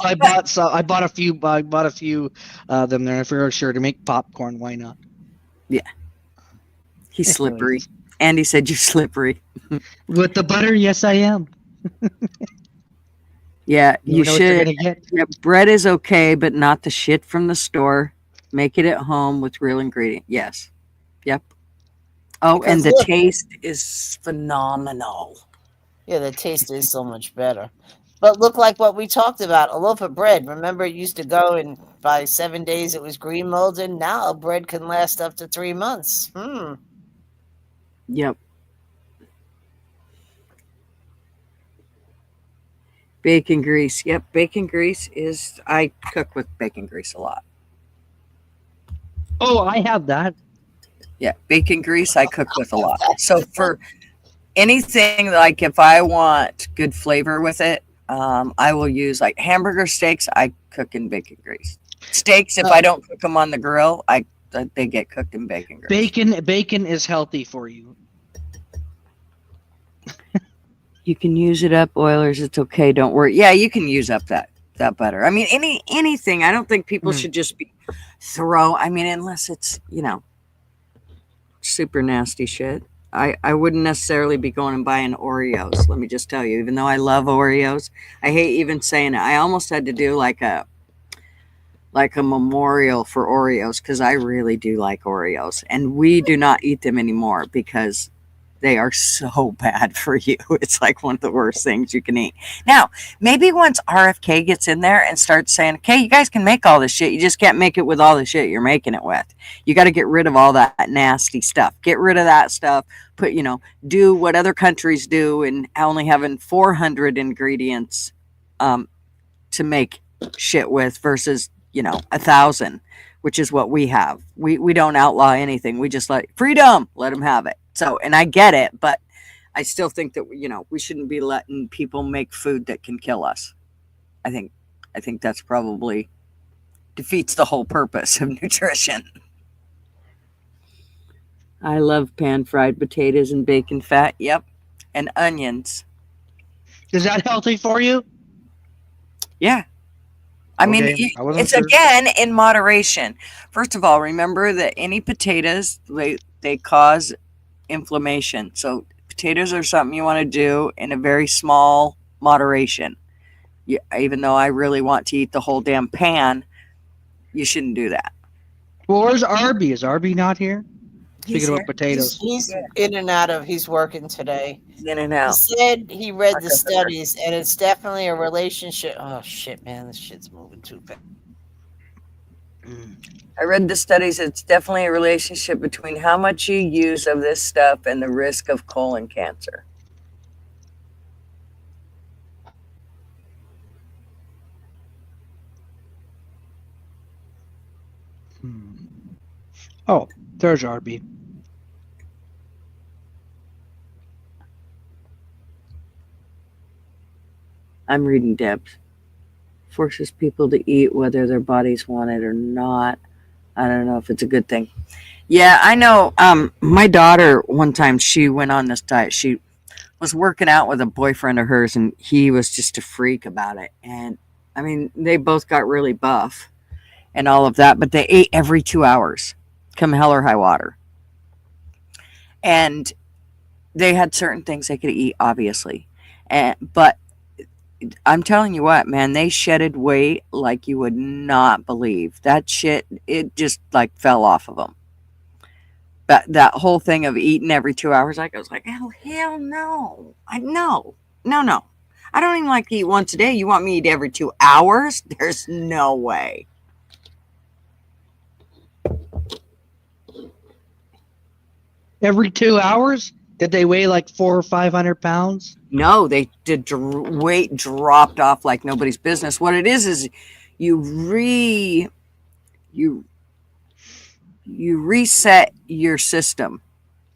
Speaker 9: I bought a few. I bought a few of them there. I figured, sure, to make popcorn. Why not?
Speaker 3: Yeah. He's slippery. Andy said you're slippery.
Speaker 9: With the butter, yes, I am.
Speaker 3: Yeah, you
Speaker 9: know what you're
Speaker 3: should.
Speaker 9: gonna get.
Speaker 3: Yeah, bread is okay, but not the shit from the store. Make it at home with real ingredients. Yes. Yep. Oh,
Speaker 5: Because
Speaker 3: and the
Speaker 5: look,
Speaker 3: taste is phenomenal.
Speaker 5: yeah, the taste is so much better. But look like what we talked about, a loaf of bread. Remember, it used to go and by 7 days it was green molded. Now a bread can last up to 3 months.
Speaker 3: Yep. Bacon grease. Yep. Bacon grease is, I cook with bacon grease a lot.
Speaker 9: Oh, I have that.
Speaker 3: Yeah. Bacon grease, I cook with a lot. So for anything, like if I want good flavor with it, I will use like hamburger steaks. I cook in bacon grease. Steaks, if I don't cook them on the grill, they get cooked in bacon grease.
Speaker 9: Bacon is healthy for you.
Speaker 3: You can use it up, Oilers. It's okay. Don't worry. Yeah, you can use up that butter. I mean, anything. I don't think people should just be I mean, unless it's, super nasty shit. I wouldn't necessarily be going and buying Oreos. Let me just tell you, even though I love Oreos, I hate even saying it. I almost had to do like a memorial for Oreos because I really do like Oreos, and we do not eat them anymore because they are so bad for you. It's like one of the worst things you can eat. Now, maybe once RFK gets in there and starts saying, okay, you guys can make all this shit. You just can't make it with all the shit you're making it with. You got to get rid of all that nasty stuff. Get rid of that stuff. Do what other countries do and only having 400 ingredients to make shit with versus, 1,000, which is what we have. We don't outlaw anything. We just freedom, let them have it. So, and I get it, but I still think that, we shouldn't be letting people make food that can kill us. I think that's probably defeats the whole purpose of nutrition. I love pan-fried potatoes and bacon fat. Yep. And onions.
Speaker 9: Is that healthy for you?
Speaker 3: Yeah. I mean, it's sure. Again, in moderation. First of all, remember that any potatoes, they cause inflammation. So potatoes are something you want to do in a very small moderation. Even though I really want to eat the whole damn pan, you shouldn't do that.
Speaker 9: Well, where's Arby? Is Arby not here? Speaking about potatoes.
Speaker 5: He's in and out of, he's working today.
Speaker 3: He's in and out.
Speaker 5: He said he read the studies and it's definitely a relationship. Oh shit, man, this shit's moving too fast.
Speaker 3: I read the studies. It's definitely a relationship between how much you use of this stuff and the risk of colon cancer.
Speaker 9: Oh, there's Arby.
Speaker 3: I'm reading Debs. Forces people to eat whether their bodies want it or not. I don't know if it's a good thing. Yeah, I know. My daughter, one time, she went on this diet. She was working out with a boyfriend of hers, and he was just a freak about it. And, I mean, they both got really buff and all of that, but they ate every 2 hours, come hell or high water. And they had certain things they could eat, obviously. But I'm telling you what, man, they shedded weight like you would not believe. That shit, it just like fell off of them. But that whole thing of eating every 2 hours, I was like, oh, hell no. No. I don't even like to eat once a day. You want me to eat every 2 hours? There's no way.
Speaker 9: Every 2 hours? Did they weigh like 400 or 500 pounds?
Speaker 3: No, they did. Weight dropped off like nobody's business. What it is you reset your system,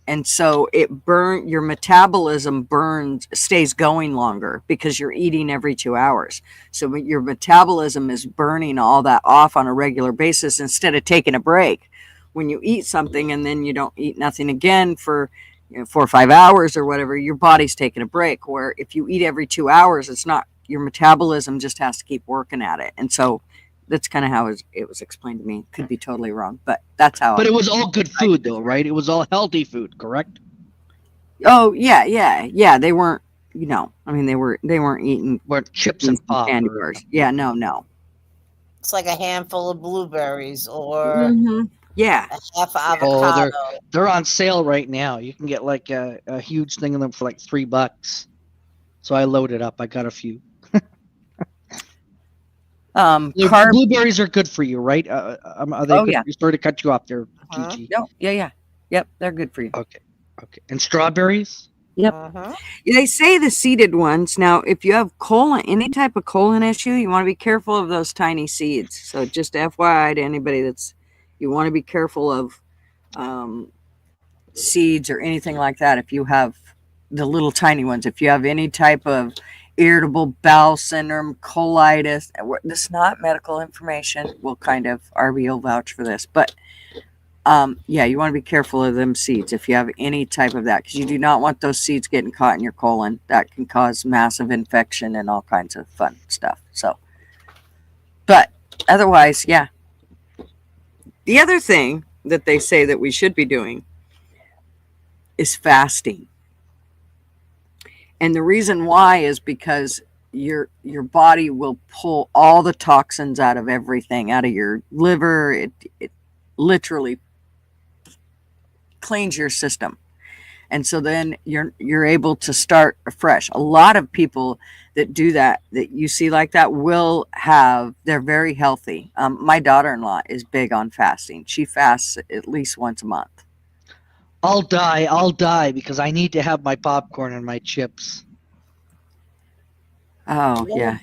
Speaker 3: and so your metabolism stays going longer because you're eating every 2 hours. So your metabolism is burning all that off on a regular basis instead of taking a break. When you eat something and then you don't eat nothing again for 4 or 5 hours or whatever, your body's taking a break. Where if you eat every 2 hours, it's not, your metabolism just has to keep working at it. And so that's kind of how it was explained to me. Could be totally wrong, but that's how.
Speaker 9: But it was all good food though, right? It was all healthy food, correct?
Speaker 3: Oh yeah. They weren't, I mean, they weren't eating
Speaker 9: chips and pop
Speaker 3: candy bars. Yeah, no.
Speaker 5: It's like a handful of blueberries or
Speaker 3: Mm-hmm. Yeah.
Speaker 5: a half
Speaker 9: Oh,
Speaker 5: avocado.
Speaker 9: they're on sale right now. You can get like a huge thing of them for like $3. So I loaded up. I got a few.
Speaker 3: Carb.
Speaker 9: Blueberries are good for you, right? Are they
Speaker 3: Oh
Speaker 9: good?
Speaker 3: yeah.
Speaker 9: Sorry to cut you off there,
Speaker 5: Uh-huh.
Speaker 9: Gigi.
Speaker 3: No. Yeah. Yep. They're good for you.
Speaker 9: Okay. And strawberries?
Speaker 3: Yep.
Speaker 5: Uh-huh.
Speaker 3: They say the seeded ones. Now, if you have colon, any type of colon issue, you want to be careful of those tiny seeds. So just FYI to anybody you want to be careful of seeds or anything like that. If you have the little tiny ones, if you have any type of irritable bowel syndrome, colitis, this is not medical information. We'll kind of, RB will vouch for this, but yeah, you want to be careful of them seeds if you have any type of that, because you do not want those seeds getting caught in your colon. That can cause massive infection and all kinds of fun stuff. So, but otherwise, yeah. The other thing that they say that we should be doing is fasting. And the reason why is because your body will pull all the toxins out of everything, out of your liver. It literally cleans your system, and so then you're able to start afresh. A lot of people that do that you see like that they're very healthy. My daughter-in-law is big on fasting. She fasts at least once a month.
Speaker 9: I'll die because I need to have my popcorn and my chips.
Speaker 3: Oh yeah,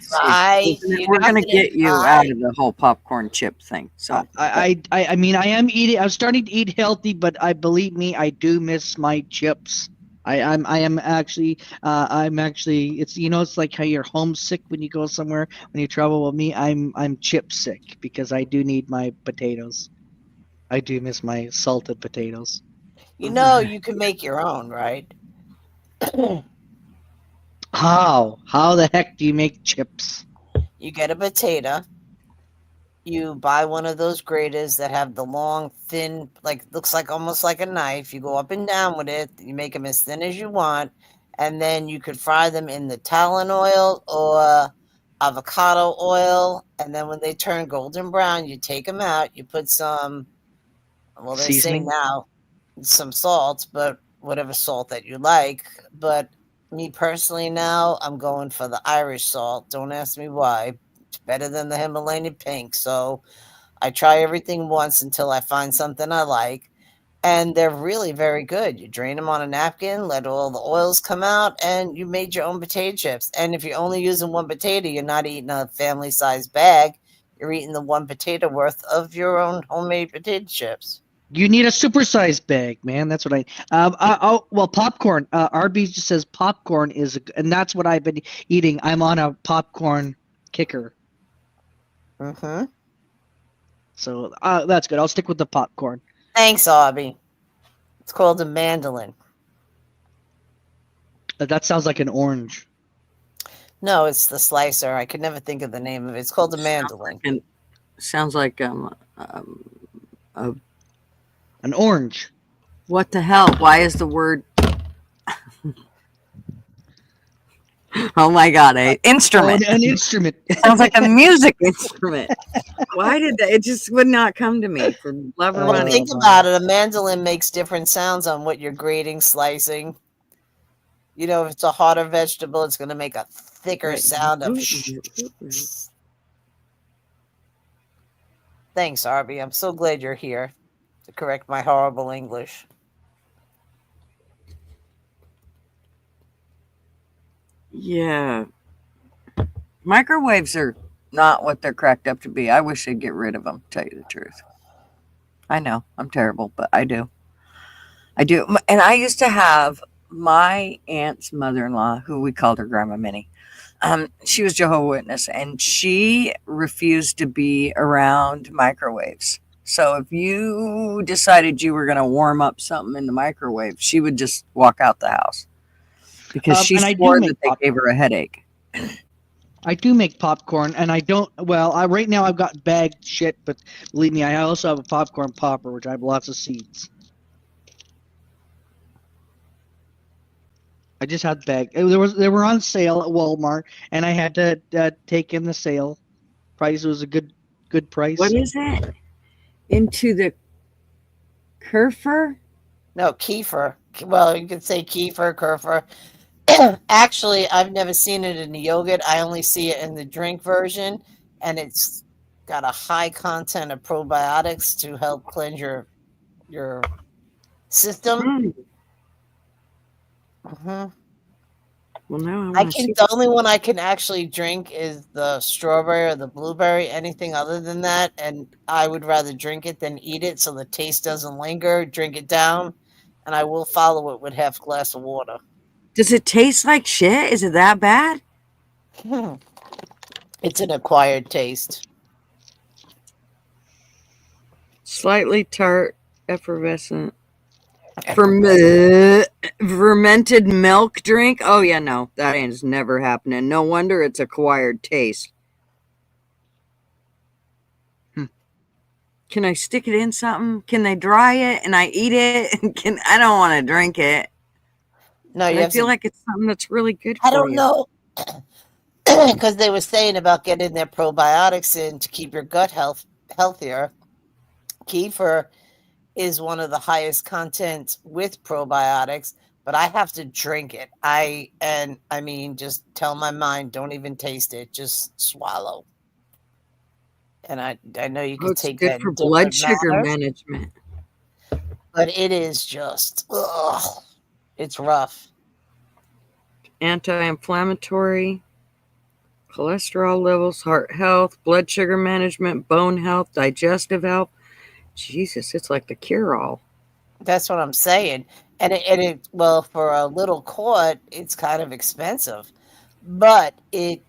Speaker 5: You're
Speaker 3: we're
Speaker 5: not
Speaker 3: gonna get you out of the whole popcorn chip thing. So
Speaker 9: I mean, I am eating. I'm starting to eat healthy, but believe me, I do miss my chips. I'm actually it's it's like how you're homesick when you go somewhere when you travel. Well, me, I'm chip sick because I do need my potatoes. I do miss my salted potatoes.
Speaker 5: You know you can make your own, right?
Speaker 9: How the heck do you make chips?
Speaker 5: You get a potato. You buy one of those graters that have the long, thin, like looks like almost like a knife. You go up and down with it. You make them as thin as you want, and then you could fry them in the tallow oil or avocado oil. And then when they turn golden brown, you take them out. You put some, well, they say
Speaker 9: Seasoning?
Speaker 5: now some salt, but whatever salt that you like. But me personally, now I'm going for the Irish salt. Don't ask me why. It's better than the Himalayan pink. So I try everything once until I find something I like. And they're really very good. You drain them on a napkin, let all the oils come out, and you made your own potato chips. And if you're only using one potato, you're not eating a family size bag. You're eating the one potato worth of your own homemade potato chips.
Speaker 9: You need a supersized bag, man. That's what well, popcorn. Arby's just says popcorn and that's what I've been eating. I'm on a popcorn kicker.
Speaker 5: Mm-hmm.
Speaker 9: So that's good. I'll stick with the popcorn.
Speaker 5: Thanks, Abby. It's called a mandolin.
Speaker 9: That sounds like an orange.
Speaker 5: No, it's the slicer. I could never think of the name of it. It's called a mandolin.
Speaker 3: Sounds like
Speaker 9: an orange.
Speaker 3: What the hell? Why is the word? Oh my God! An instrument.
Speaker 9: Oh, an instrument.
Speaker 3: Sounds like a music instrument. Why did that? It just would not come to me. For love or money.
Speaker 5: Think about it. A mandolin makes different sounds on what you're grating, slicing. You know, if it's a hotter vegetable, it's going to make a thicker sound of. Thanks, Arby. I'm so glad you're here to correct my horrible English.
Speaker 3: Yeah. Microwaves are not what they're cracked up to be. I wish they'd get rid of them, to tell you the truth. I know, I'm terrible, but I do. I do. And I used to have my aunt's mother-in-law, who we called her Grandma Minnie. She was Jehovah's Witness, and she refused to be around microwaves. So if you decided you were going to warm up something in the microwave, she would just walk out the house because she swore that they gave her a headache.
Speaker 9: I do make popcorn, and I don't. Well, right now I've got bagged shit, but believe me, I also have a popcorn popper, which I have lots of seeds. I just had bagged. They were on sale at Walmart, and I had to take in the sale. Price was a good good price.
Speaker 3: What is it? Into the Kerfer?
Speaker 5: No, kefir. Well, you could say kefir, kerfur. Actually, I've never seen it in the yogurt. I only see it in the drink version, and it's got a high content of probiotics to help cleanse your system. Hmm.
Speaker 3: Well, now I
Speaker 5: I
Speaker 3: want to
Speaker 5: can.
Speaker 3: see.
Speaker 5: The only one I can actually drink is the strawberry or the blueberry. Anything other than that, and I would rather drink it than eat it, so the taste doesn't linger. Drink it down, and I will follow it with half a glass of water.
Speaker 3: Does it taste like shit? Is it that bad?
Speaker 5: It's an acquired taste.
Speaker 3: Slightly tart, effervescent. Fermented milk drink? Oh, yeah, no. That ain't never happening. No wonder it's acquired taste. Can I stick it in something? Can they dry it and I eat it? I don't want to drink it.
Speaker 5: No,
Speaker 3: But
Speaker 5: you
Speaker 3: I
Speaker 5: have
Speaker 3: feel
Speaker 5: to.
Speaker 3: like it's something that's really good
Speaker 5: I
Speaker 3: for
Speaker 5: don't
Speaker 3: you.
Speaker 5: know. Because they were saying about getting their probiotics in to keep your gut health healthier. Kefir is one of the highest content with probiotics, but I have to drink it. I mean, just tell my mind, don't even taste it, just swallow. And I know you
Speaker 3: Oh,
Speaker 5: could
Speaker 3: it's
Speaker 5: take
Speaker 3: good
Speaker 5: that
Speaker 3: for
Speaker 5: in
Speaker 3: blood
Speaker 5: different
Speaker 3: sugar
Speaker 5: manners,
Speaker 3: management.
Speaker 5: but it is just, ugh, it's rough.
Speaker 3: Anti-inflammatory, cholesterol levels, heart health, blood sugar management, bone health, digestive health. Jesus, it's like the cure-all.
Speaker 5: That's what I'm saying. And it well, for a little quart, it's kind of expensive, but if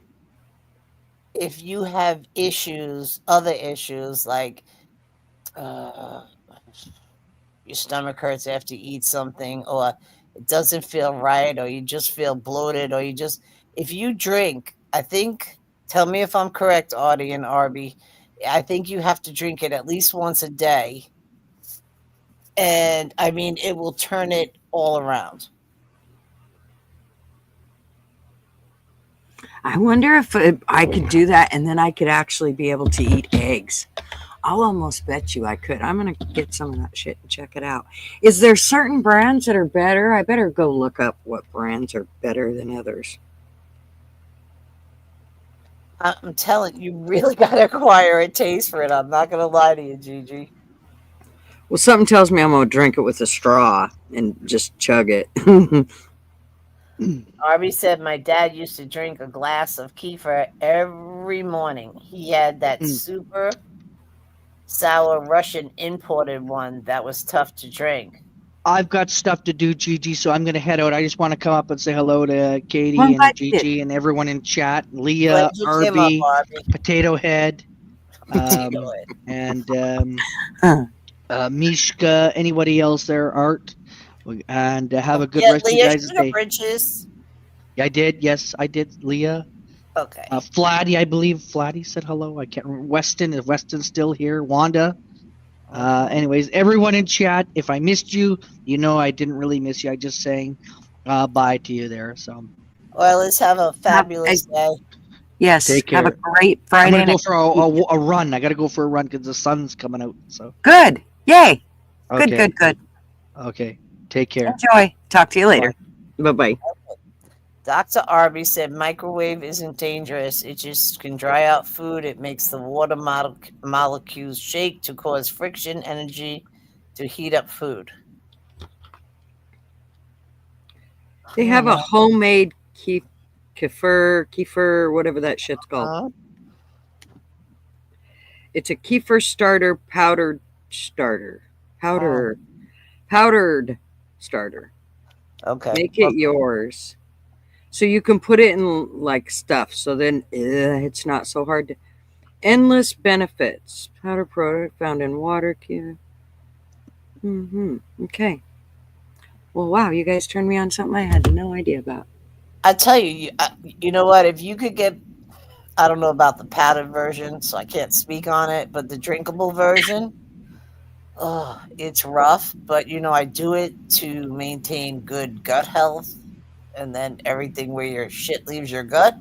Speaker 5: you have issues, other issues like uh, your stomach hurts after you eat something, or it doesn't feel right, or you just feel bloated, or you just, if you drink, I think, tell me if I'm correct, Audie and Arby, I think you have to drink it at least once a day. And I mean, it will turn it all around.
Speaker 3: I wonder if I could do that and then I could actually be able to eat eggs. I'll almost bet you I could. I'm going to get some of that shit and check it out. Is there certain brands that are better? I better go look up what brands are better than others.
Speaker 5: I'm telling you, really got to acquire a taste for it. I'm not going to lie to you, Gigi.
Speaker 3: Well, something tells me I'm going to drink it with a straw and just chug it.
Speaker 5: Arby said my dad used to drink a glass of kefir every morning. He had that super sour Russian imported one that was tough to drink.
Speaker 9: I've got stuff to do, Gigi, so I'm going to head out. I just want to come up and say hello to Katie
Speaker 3: Well,
Speaker 9: and
Speaker 3: I did.
Speaker 9: Gigi and everyone in chat. Leah,
Speaker 5: Glad you came up,
Speaker 9: Arby,
Speaker 5: Arby.
Speaker 9: Potato Head,
Speaker 5: Potato Head.
Speaker 9: and Mishka, anybody else there, Art. And have a good
Speaker 5: Yeah,
Speaker 9: rest of you
Speaker 5: Leah,
Speaker 9: guys'
Speaker 5: sugar
Speaker 9: day.
Speaker 5: bridges.
Speaker 9: I did. Yes, I did, Leah.
Speaker 5: Okay.
Speaker 9: Flatty, I believe. Flatty said hello. I can't remember. Weston, is Weston still here? Wanda. Anyways, everyone in chat, if I missed you, you know I didn't really miss you. I just saying bye to you there. So
Speaker 5: Well, let's have a fabulous day.
Speaker 3: Yes.
Speaker 9: Take
Speaker 3: Have a
Speaker 9: care.
Speaker 3: great Friday.
Speaker 9: I'm gonna go
Speaker 3: night.
Speaker 9: for a run. I gotta go for a run because the sun's coming out. So
Speaker 3: Good. Yay.
Speaker 9: okay.
Speaker 3: Good.
Speaker 9: Okay. Take care.
Speaker 3: Enjoy. Talk to you later. Bye-bye.
Speaker 5: Dr. Arby said microwave isn't dangerous. It just can dry out food. It makes the water molecules shake to cause friction energy to heat up food.
Speaker 3: They have a homemade kefir, whatever that shit's called. It's a kefir starter, powdered starter. Powdered starter.
Speaker 5: Okay.
Speaker 3: Make it yours. So you can put it in like stuff. So then it's not so hard to. Endless benefits. Powder product found in water. Okay. Well, wow. You guys turned me on something I had no idea about.
Speaker 5: I tell you, you know what? If you could get, I don't know about the powdered version, so I can't speak on it, but the drinkable version, oh, it's rough. But, you know, I do it to maintain good gut health and then everything where your shit leaves your gut.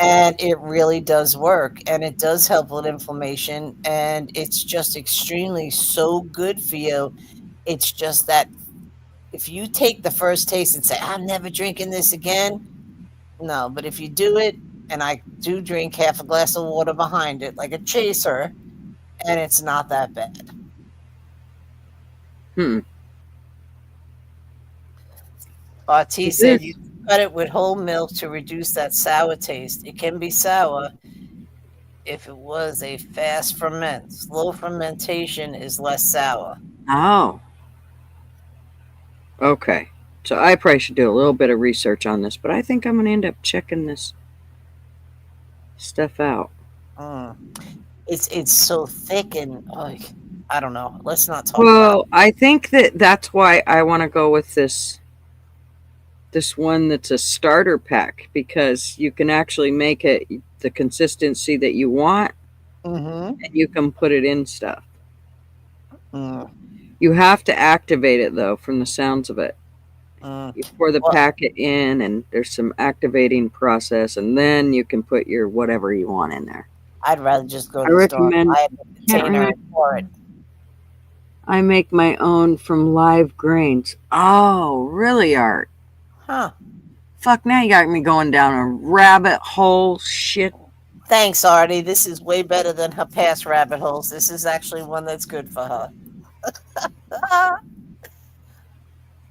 Speaker 5: And it really does work, and it does help with inflammation, and it's just extremely so good for you. It's just that if you take the first taste and say, I'm never drinking this again, no, but if you do it, and I do drink half a glass of water behind it, like a chaser, and it's not that bad. RT said you cut it with whole milk to reduce that sour taste. It can be sour if it was a fast ferment. Slow fermentation is less sour.
Speaker 3: Oh. Okay. So I probably should do a little bit of research on this, but I think I'm going to end up checking this stuff out.
Speaker 5: It's so thick and I don't know. Let's not talk
Speaker 3: Well,
Speaker 5: about it.
Speaker 3: I think that's why I want to go with this one that's a starter pack, because you can actually make it the consistency that you want, and you can put it in stuff. You have to activate it, though, from the sounds of it. You pour the packet in, and there's some activating process, and then you can put your whatever you want in there.
Speaker 5: I'd rather just go to
Speaker 3: I
Speaker 5: the store and
Speaker 3: recommend-
Speaker 5: buy a container and pour it.
Speaker 3: I make my own from live grains. Oh, really, Art?
Speaker 5: Huh.
Speaker 3: Fuck, now you got me going down a rabbit hole. Shit.
Speaker 5: Thanks, Artie. This is way better than her past rabbit holes. This is actually one that's good for her.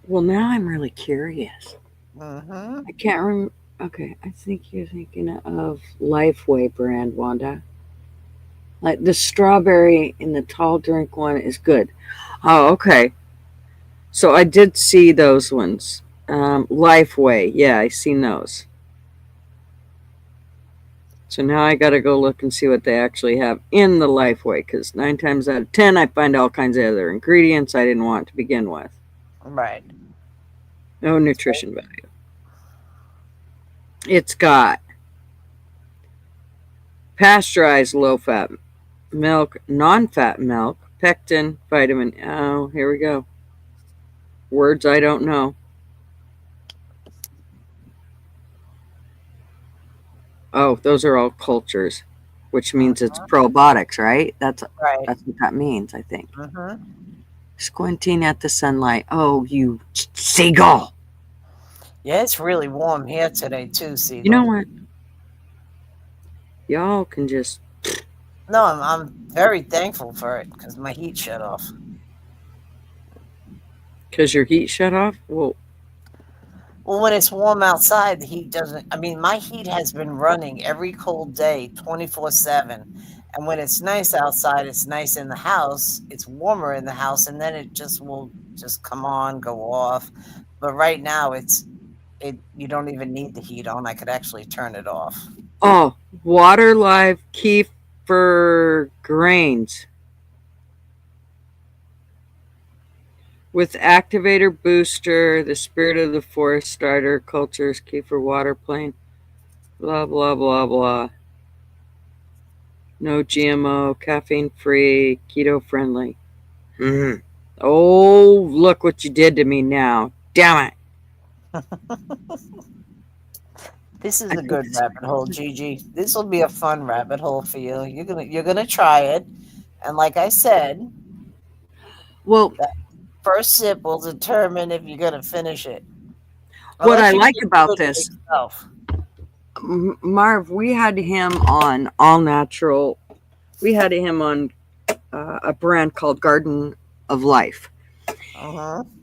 Speaker 3: Well, now I'm really curious.
Speaker 5: Mm-hmm.
Speaker 3: I can't remember. Okay, I think you're thinking of Lifeway brand, Wanda. Like the strawberry in the tall drink one is good. Oh, okay. So I did see those ones. Lifeway, yeah, I seen those. So now I got to go look and see what they actually have in the Lifeway, because 9 times out of 10 I find all kinds of other ingredients I didn't want to begin with.
Speaker 5: Right.
Speaker 3: No nutrition value. It's got pasteurized low-fat milk, non-fat milk, pectin, vitamin. Oh, here we go. Words I don't know. Oh, those are all cultures, which means it's probiotics, right? That's what that means, I think. Squinting at the sunlight. Oh, you seagull.
Speaker 5: Yeah, it's really warm here today too, Seagull.
Speaker 3: You know what? Y'all can just...
Speaker 5: No, I'm very thankful for it because my heat shut off.
Speaker 3: Because your heat shut off? Well,
Speaker 5: when it's warm outside, the heat doesn't... I mean, my heat has been running every cold day, 24/7. And when it's nice outside, it's nice in the house. It's warmer in the house, and then it just will just come on, go off. But right now, you don't even need the heat on. I could actually turn it off.
Speaker 3: Oh, Water Live Kefir grains. With activator booster, the spirit of the forest starter, cultures, kefir water plane, blah, blah, blah, blah. No GMO, caffeine free, keto friendly. Oh, look what you did to me now. Damn it.
Speaker 5: This is a good rabbit hole, Gigi. This will be a fun rabbit hole for you. You're gonna try it, and like I said,
Speaker 3: well,
Speaker 5: that first sip will determine if you're gonna finish it.
Speaker 3: What I like about this, Marv, we had him on All Natural. We had him on a brand called Garden of Life,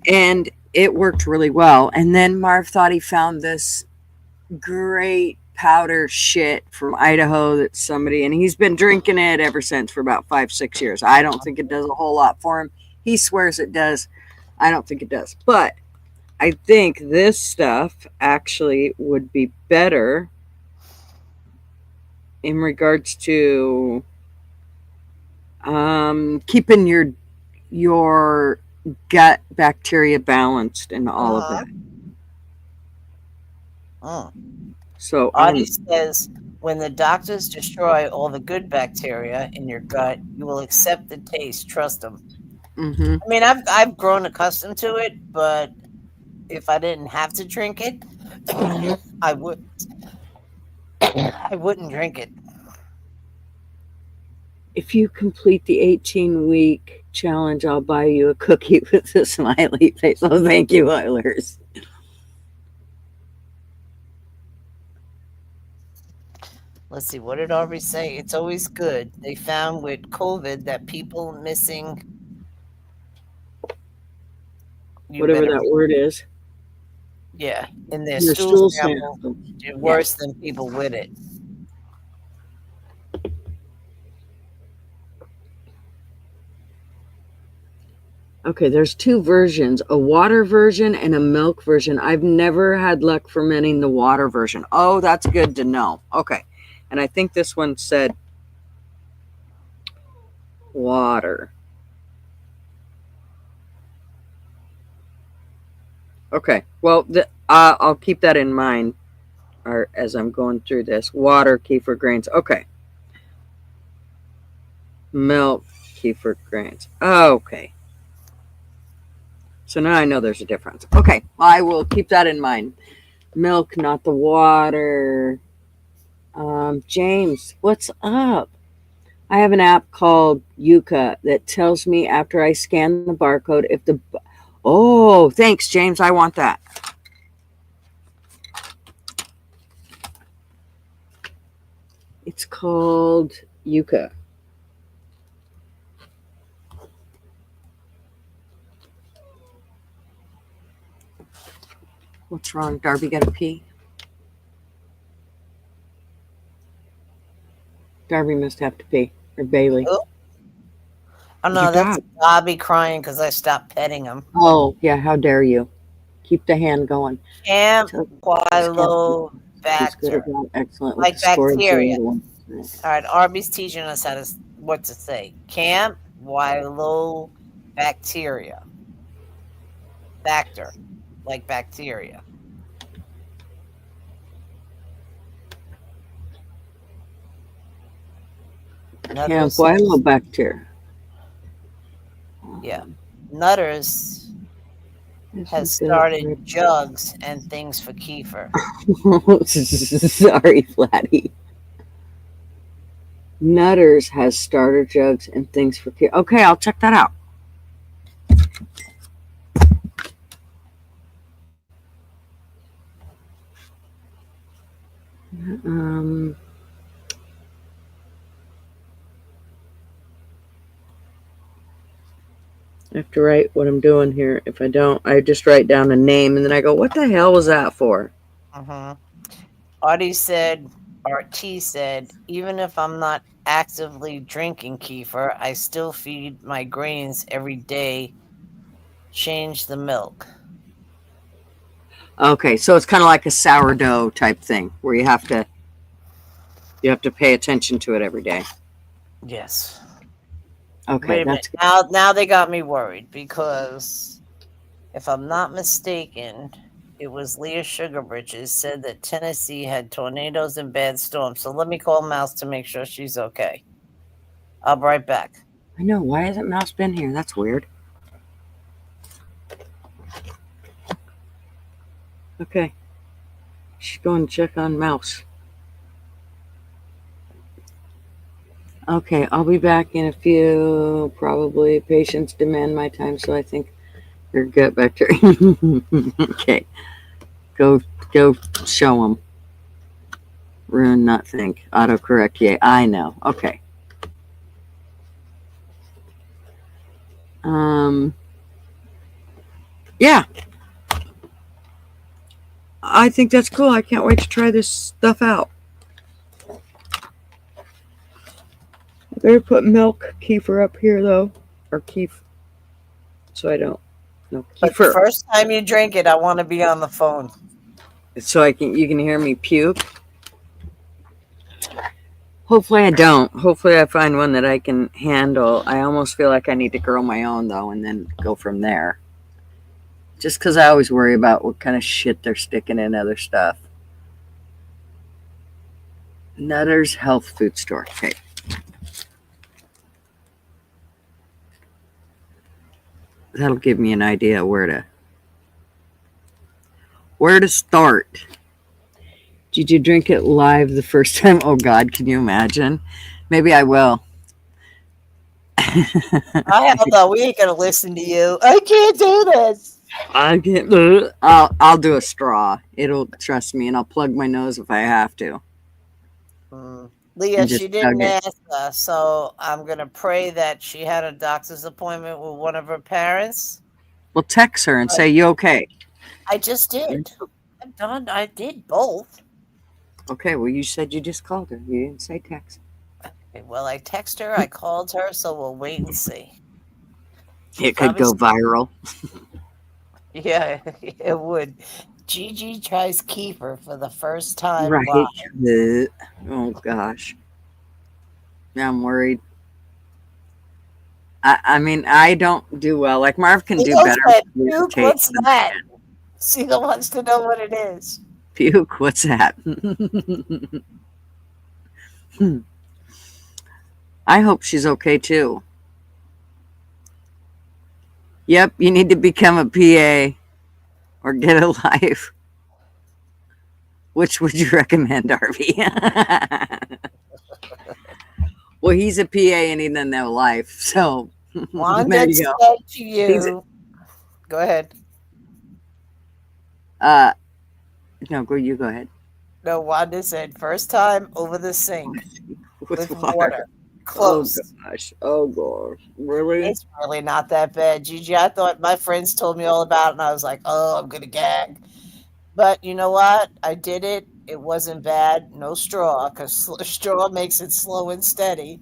Speaker 3: and it worked really well. And then Marv thought he found this great powder shit from Idaho that somebody, and he's been drinking it ever since for about 5-6 years. I don't think it does a whole lot for him. He swears it does. I don't think it does, but I think this stuff actually would be better in regards to keeping your gut bacteria balanced and all of that. So
Speaker 5: Audie says, when the doctors destroy all the good bacteria in your gut, you will accept the taste. Trust them. I mean, I've grown accustomed to it, but if I didn't have to drink it, I would. I wouldn't drink it.
Speaker 3: If you complete the 18-week challenge, I'll buy you a cookie with a smiley face. Oh, thank you, Oilers.
Speaker 5: Let's see, what did Aubrey say? It's always good. They found with COVID that people missing.
Speaker 3: Whatever that word is.
Speaker 5: Yeah, in their
Speaker 3: Your
Speaker 5: stool
Speaker 3: stool
Speaker 5: sample,
Speaker 3: sample.
Speaker 5: did worse than people with it.
Speaker 3: Okay, there's two versions, a water version and a milk version. I've never had luck fermenting the water version. Oh, that's good to know. Okay. And I think this one said water. Okay. Well, I'll keep that in mind as I'm going through this. Water, kefir grains. Okay. Milk, kefir grains. Okay. So now I know there's a difference. Okay. I will keep that in mind. Milk, not the water. James, what's up? I have an app called Yuka that tells me after I scan the barcode if the... Oh, thanks, James. I want that. It's called Yuka. What's wrong? Darby got to pee? Darby must have to pee. Or Bailey.
Speaker 5: Oh no,
Speaker 3: Your
Speaker 5: that's
Speaker 3: dog.
Speaker 5: Bobby crying because I stopped petting him.
Speaker 3: Oh, yeah. How dare you? Keep the hand going.
Speaker 5: Campylobacter.
Speaker 3: Excellent.
Speaker 5: Like
Speaker 3: with the score of
Speaker 5: bacteria.
Speaker 3: 0 to 1.
Speaker 5: All right, Arby's teaching us what to say. Campylobacteria. Bacter, like bacteria.
Speaker 3: Campylobacter.
Speaker 5: Yeah. Nutters has started jugs and things for kefir.
Speaker 3: Sorry, Flatty. Nutters has starter jugs and things for kefir. Okay, I'll check that out. I have to write what I'm doing here. If I don't, I just write down a name and then I go, what the hell was that for?
Speaker 5: Artie said, or T said, even if I'm not actively drinking kefir, I still feed my grains every day. Change the milk.
Speaker 3: Okay, so it's kind of like a sourdough type thing where you have to pay attention to it every day.
Speaker 5: Yes.
Speaker 3: Okay,
Speaker 5: Wait a minute. Now they got me worried because if I'm not mistaken, it was Leah Sugarbridges said that Tennessee had tornadoes and bad storms. So let me call Mouse to make sure she's okay. I'll be right back.
Speaker 3: I know. Why hasn't Mouse been here? That's weird. Okay. She's going to check on Mouse. Okay, I'll be back in a few, probably. Patients demand my time, so I think your gut bacteria. Okay. Go show them. Ruin, not think. Autocorrect, yeah, I know. Okay. Yeah. I think that's cool. I can't wait to try this stuff out. I better put milk kefir up here though, or kefir, so I don't. No kefir.
Speaker 5: But the first time you drink it, I want to be on the phone,
Speaker 3: so you can hear me puke. Hopefully I don't. Hopefully I find one that I can handle. I almost feel like I need to grow my own though, and then go from there. Just because I always worry about what kind of shit they're sticking in other stuff. Nutter's Health Food Store. Okay. That'll give me an idea where to start. Did you drink it live the first time? Oh God, can you imagine? Maybe I will.
Speaker 5: Hell no, we ain't gonna listen to you. I can't do this.
Speaker 3: I get. I'll do a straw. It'll trust me, and I'll plug my nose if I have to,
Speaker 5: Leah,
Speaker 3: and
Speaker 5: she
Speaker 3: just chug
Speaker 5: didn't
Speaker 3: it.
Speaker 5: ask us, so I'm gonna pray that she had a doctor's appointment with one of her parents.
Speaker 3: Well, text her and say you okay.
Speaker 5: I just did. I'm done. I did both.
Speaker 3: Okay. Well, you said you just called her. You didn't say text.
Speaker 5: Okay, well, I text her. I called her, so we'll wait and see.
Speaker 3: It could go viral.
Speaker 5: Yeah, it would. Gigi tries Kiefer for the first time
Speaker 3: Right.
Speaker 5: live.
Speaker 3: Oh gosh. Now I'm worried. I mean, I don't do well. Like Marv can do better.
Speaker 5: Puke, what's that? Sheila wants to know what it is.
Speaker 3: Puke, what's that? I hope she's okay too. Yep, you need to become a PA or get a life. Which would you recommend, Harvey? Well, he's a PA and he doesn't have a life, so
Speaker 5: Wanda
Speaker 3: there you
Speaker 5: said
Speaker 3: go.
Speaker 5: to you. Go ahead.
Speaker 3: No, you go ahead.
Speaker 5: No, Wanda said first time over the sink with water. Close.
Speaker 3: Oh gosh. Really?
Speaker 5: It's really not that bad, Gigi. I thought my friends told me all about it, and I was like, oh, I'm gonna gag. But you know what? I did it. It wasn't bad. No straw, because straw makes it slow and steady.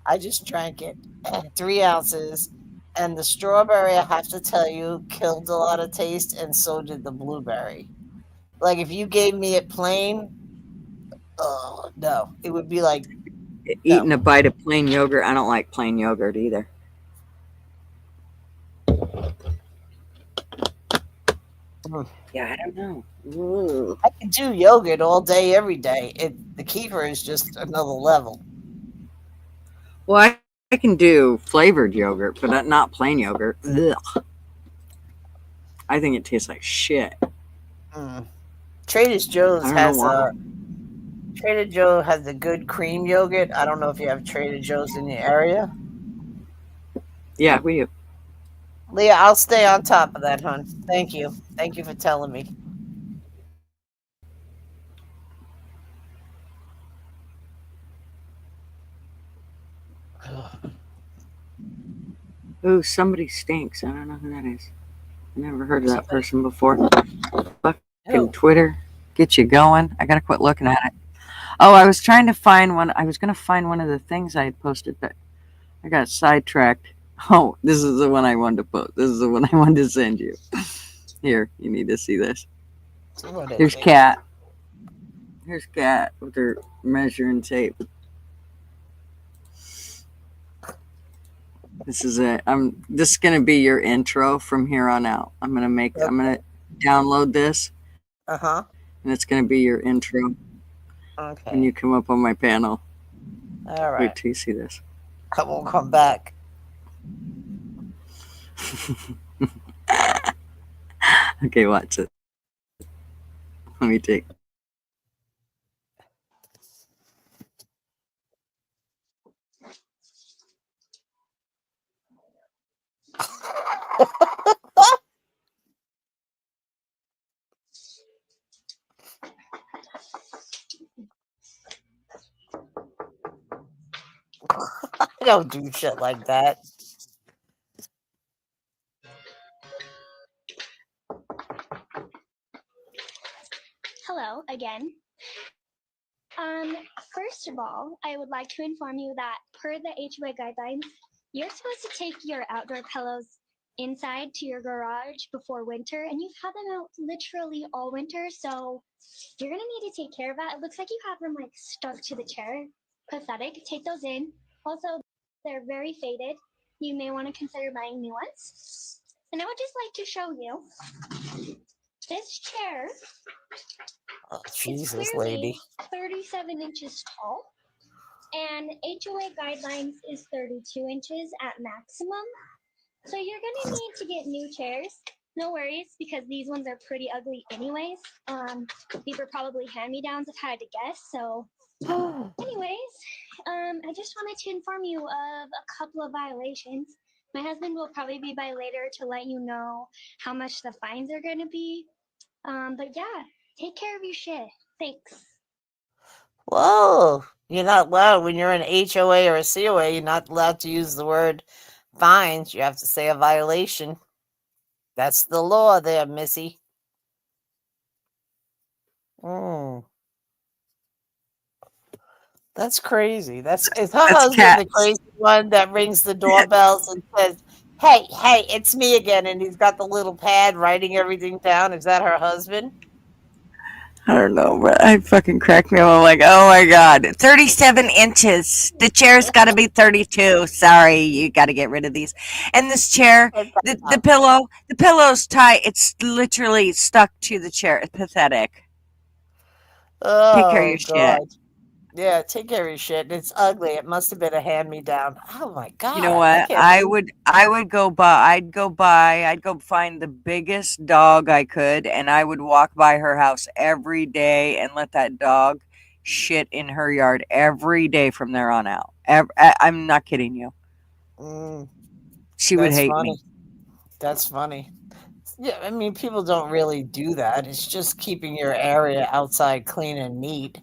Speaker 5: I just drank it, 3 ounces. And the strawberry, I have to tell you, killed a lot of taste, and so did the blueberry. Like, if you gave me it plain, oh, no. It would be like
Speaker 3: Eating a bite of plain yogurt. I don't like plain yogurt either. Yeah, I don't know. Ooh.
Speaker 5: I can do yogurt all day, every day. The kefir is just another level.
Speaker 3: Well, I can do flavored yogurt, but not plain yogurt. Ugh. I think it tastes like shit.
Speaker 5: Trader Joe's Trader Joe has a good cream yogurt. I don't know if you have Trader Joe's in your area.
Speaker 3: Yeah, we do.
Speaker 5: Leah, I'll stay on top of that, hon. Thank you. Thank you for telling me.
Speaker 3: Ooh, somebody stinks. I don't know who that is. I never heard of that person before. Fucking Twitter. Get you going. I gotta quit looking at it. Oh, I was trying to find one. I was gonna find one of the things I had posted, but I got sidetracked. Oh, this is the one I wanted to post. This is the one I wanted to send you. Here, you need to see this. Here's Kat. Here's Kat with her measuring tape. This is it. This is gonna be your intro from here on out. I'm gonna download this. And it's gonna be your intro.
Speaker 5: Okay.
Speaker 3: When you come up on my panel.
Speaker 5: All right.
Speaker 3: Wait till you see this.
Speaker 5: I won't come back.
Speaker 3: Okay, watch it. Let me take.
Speaker 5: I don't do shit like that.
Speaker 10: Hello again. First of all, I would like to inform you that per the HOA guidelines, you're supposed to take your outdoor pillows inside to your garage before winter, and you've had them out literally all winter, so you're gonna need to take care of that. It looks like you have them like stuck to the chair. Pathetic. Take those in. Also, they're very faded. You may want to consider buying new ones. And I would just like to show you this chair.
Speaker 5: Oh, Jesus, lady.
Speaker 10: 37 inches tall, and HOA guidelines is 32 inches at maximum. So you're gonna need to get new chairs. No worries, because these ones are pretty ugly anyways. These were probably hand-me-downs if I had to guess. So, anyways, I just wanted to inform you of a couple of violations. My husband will probably be by later to let you know how much the fines are going to be. But yeah, take care of your shit. Thanks.
Speaker 5: Whoa. You're not allowed when you're an HOA or a COA, you're not allowed to use the word fines. You have to say a violation. That's the law there, Missy. That's crazy. Is her
Speaker 3: That's
Speaker 5: husband the
Speaker 3: cats.
Speaker 5: crazy one that rings the doorbells and says, hey, it's me again, and he's got the little pad writing everything down? Is that her husband?
Speaker 3: I don't know, but I fucking cracked me up. I'm like, oh my god, 37 inches. The chair's got to be 32. Sorry, you got to get rid of these. And this chair, the pillow's tight. It's literally stuck to the chair. It's pathetic. Take care of your
Speaker 5: Oh,
Speaker 3: shit.
Speaker 5: God. Yeah, take care of your shit. It's ugly. It must have been a hand-me-down. Oh, my God.
Speaker 3: You know what? I'd go find the biggest dog I could, and I would walk by her house every day and let that dog shit in her yard every day from there on out. I'm not kidding you. She would hate me.
Speaker 5: That's funny. Yeah, I mean, people don't really do that. It's just keeping your area outside clean and neat.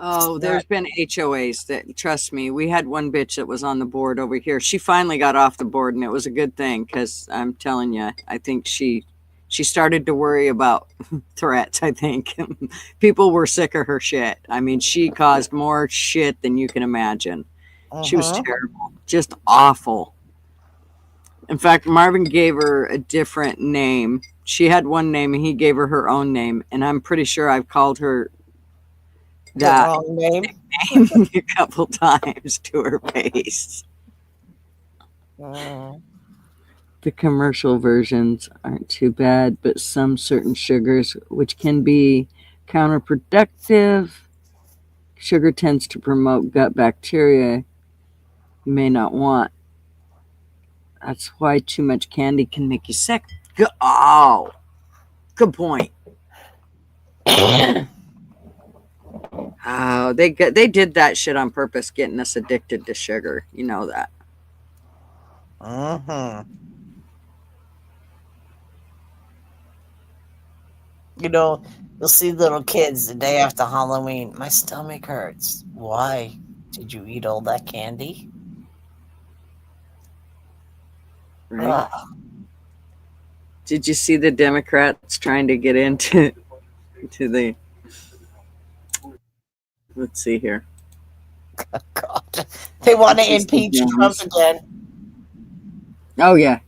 Speaker 3: Oh, there's been HOAs that, trust me, we had one bitch that was on the board over here. She finally got off the board, and it was a good thing, because I'm telling you, I think she started to worry about threats, I think. People were sick of her shit. I mean, she caused more shit than you can imagine. She was terrible, just awful. In fact, Marvin gave her a different name. She had one name, and he gave her her own name, and I'm pretty sure I've called her that
Speaker 5: wrong name
Speaker 3: a couple times to her face. The commercial versions aren't too bad, but some certain sugars, which can be counterproductive. Sugar tends to promote gut bacteria you may not want. That's why too much candy can make you sick. Oh, good point. Oh, they did that shit on purpose, getting us addicted to sugar. You know that.
Speaker 5: You know, you'll see little kids the day after Halloween. My stomach hurts. Why? Did you eat all that candy?
Speaker 3: Right. Did you see the Democrats trying to get into the? Let's see here.
Speaker 5: God, they want to impeach Trump again.
Speaker 3: Oh yeah,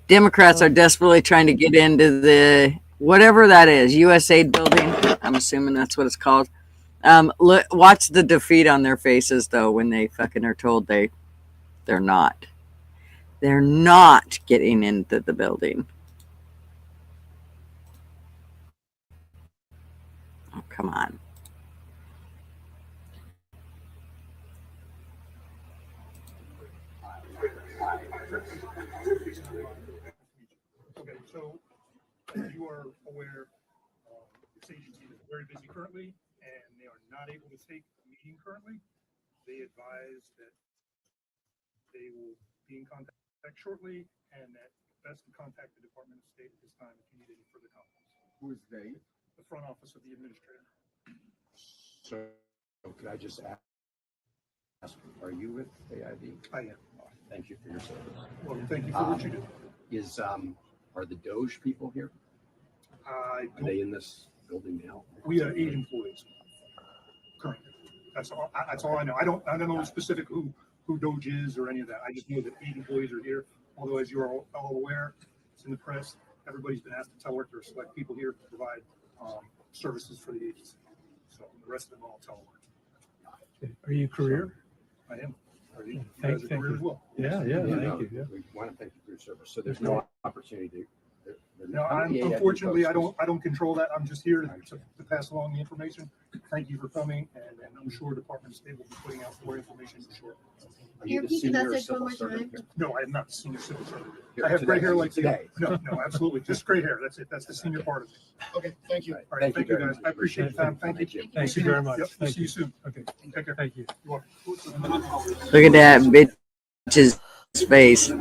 Speaker 3: Democrats are desperately trying to get into the whatever that is, USAID building. I'm assuming that's what it's called. Watch the defeat on their faces though when they fucking are told they're not. They're not getting into the building. Oh, come on.
Speaker 11: Okay, so you are aware this agency is very busy currently, and they are not able to take a meeting currently. They advise that they will be in contact shortly, and that best to contact the Department of State at this time if you need any further comments.
Speaker 12: Who is they?
Speaker 11: The front office of the administrator.
Speaker 12: So could I just ask, are you with AID?
Speaker 11: I am.
Speaker 12: Thank you for your service.
Speaker 11: Well, thank you for what you do.
Speaker 12: Are the Doge people here? Are they in this building now?
Speaker 11: We are 8 employees currently. That's all I know. I don't know specific who Doge is or any of that. I just know that 8 employees are here. Although, as you are all aware, it's in the press. Everybody's been asked to telework. There are select people here to provide services for the agency. So the rest of them all telework.
Speaker 13: Are you career?
Speaker 11: I am. Are you
Speaker 13: Thank
Speaker 11: guys a career
Speaker 13: you.
Speaker 11: as well?
Speaker 13: Yeah, thank you. Yeah.
Speaker 12: We want to thank you for your service. So there's no opportunity to.
Speaker 11: No, unfortunately, I don't control that. I'm just here to pass along the information. Thank you for coming, and I'm sure Department of State will be putting out more information shortly.
Speaker 12: Are you the senior civil servant?
Speaker 11: No, I am not the senior civil servant.
Speaker 12: Here
Speaker 11: I have gray
Speaker 12: today.
Speaker 11: hair like
Speaker 12: Today.
Speaker 11: No, absolutely. Just gray hair. That's it. That's the senior part of it.
Speaker 7: Okay, thank you.
Speaker 11: All right, thank you
Speaker 12: very
Speaker 11: guys.
Speaker 12: much.
Speaker 11: I appreciate your time. Thank you.
Speaker 13: Thank you very much.
Speaker 11: Yep,
Speaker 13: Thank
Speaker 11: see you
Speaker 13: you.
Speaker 11: soon.
Speaker 13: Okay.
Speaker 11: Take care.
Speaker 13: Thank you.
Speaker 11: You're welcome.
Speaker 3: Look at that bitch's face. See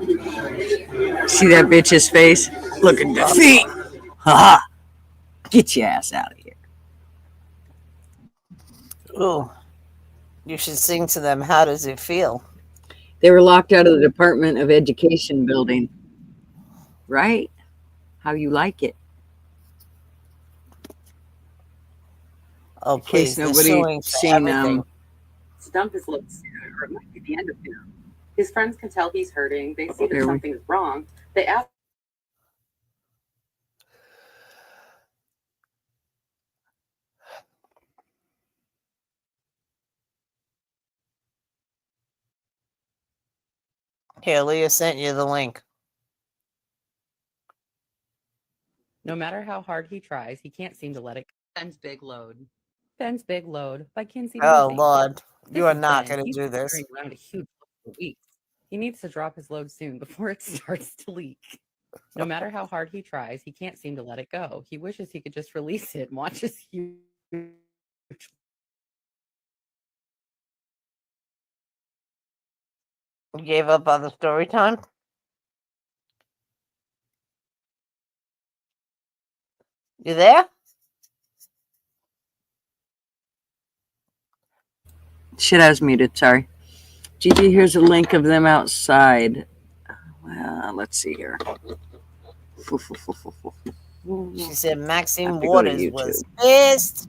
Speaker 3: that bitch's face? Look at the feet. Ha ha. Get your ass out of here.
Speaker 5: Ooh, you should sing to them. How does it feel?
Speaker 3: They were locked out of the Department of Education building. Right? How you like it?
Speaker 5: Oh,
Speaker 3: In case
Speaker 5: please. They're
Speaker 3: nobody
Speaker 5: suing for
Speaker 3: seen
Speaker 5: everything.
Speaker 14: Stump his lips, or it might be the end of him. His friends can tell he's hurting. They see that
Speaker 3: There we-
Speaker 14: something's wrong. They ask.
Speaker 5: Here, Leah sent you the link.
Speaker 14: No matter how hard he tries, he can't seem to let it go. Ben's big load. Ben's big load by Kinsey
Speaker 5: Oh,
Speaker 14: Lindsay.
Speaker 5: Lord.
Speaker 14: This
Speaker 5: You are
Speaker 14: is
Speaker 5: not
Speaker 14: Ben.
Speaker 5: going to
Speaker 14: He's
Speaker 5: do
Speaker 14: been
Speaker 5: this.
Speaker 14: carrying around a huge load for weeks. He needs to drop his load soon before it starts to leak. No matter how hard he tries, he can't seem to let it go. He wishes he could just release it and watch his huge.
Speaker 5: You gave up on the story time? You there?
Speaker 3: Shit, I was muted. Sorry. Gigi, here's a link of them outside. Well, let's see here.
Speaker 5: She said Maxine
Speaker 3: Have to go to
Speaker 5: Waters was
Speaker 3: YouTube.
Speaker 5: pissed.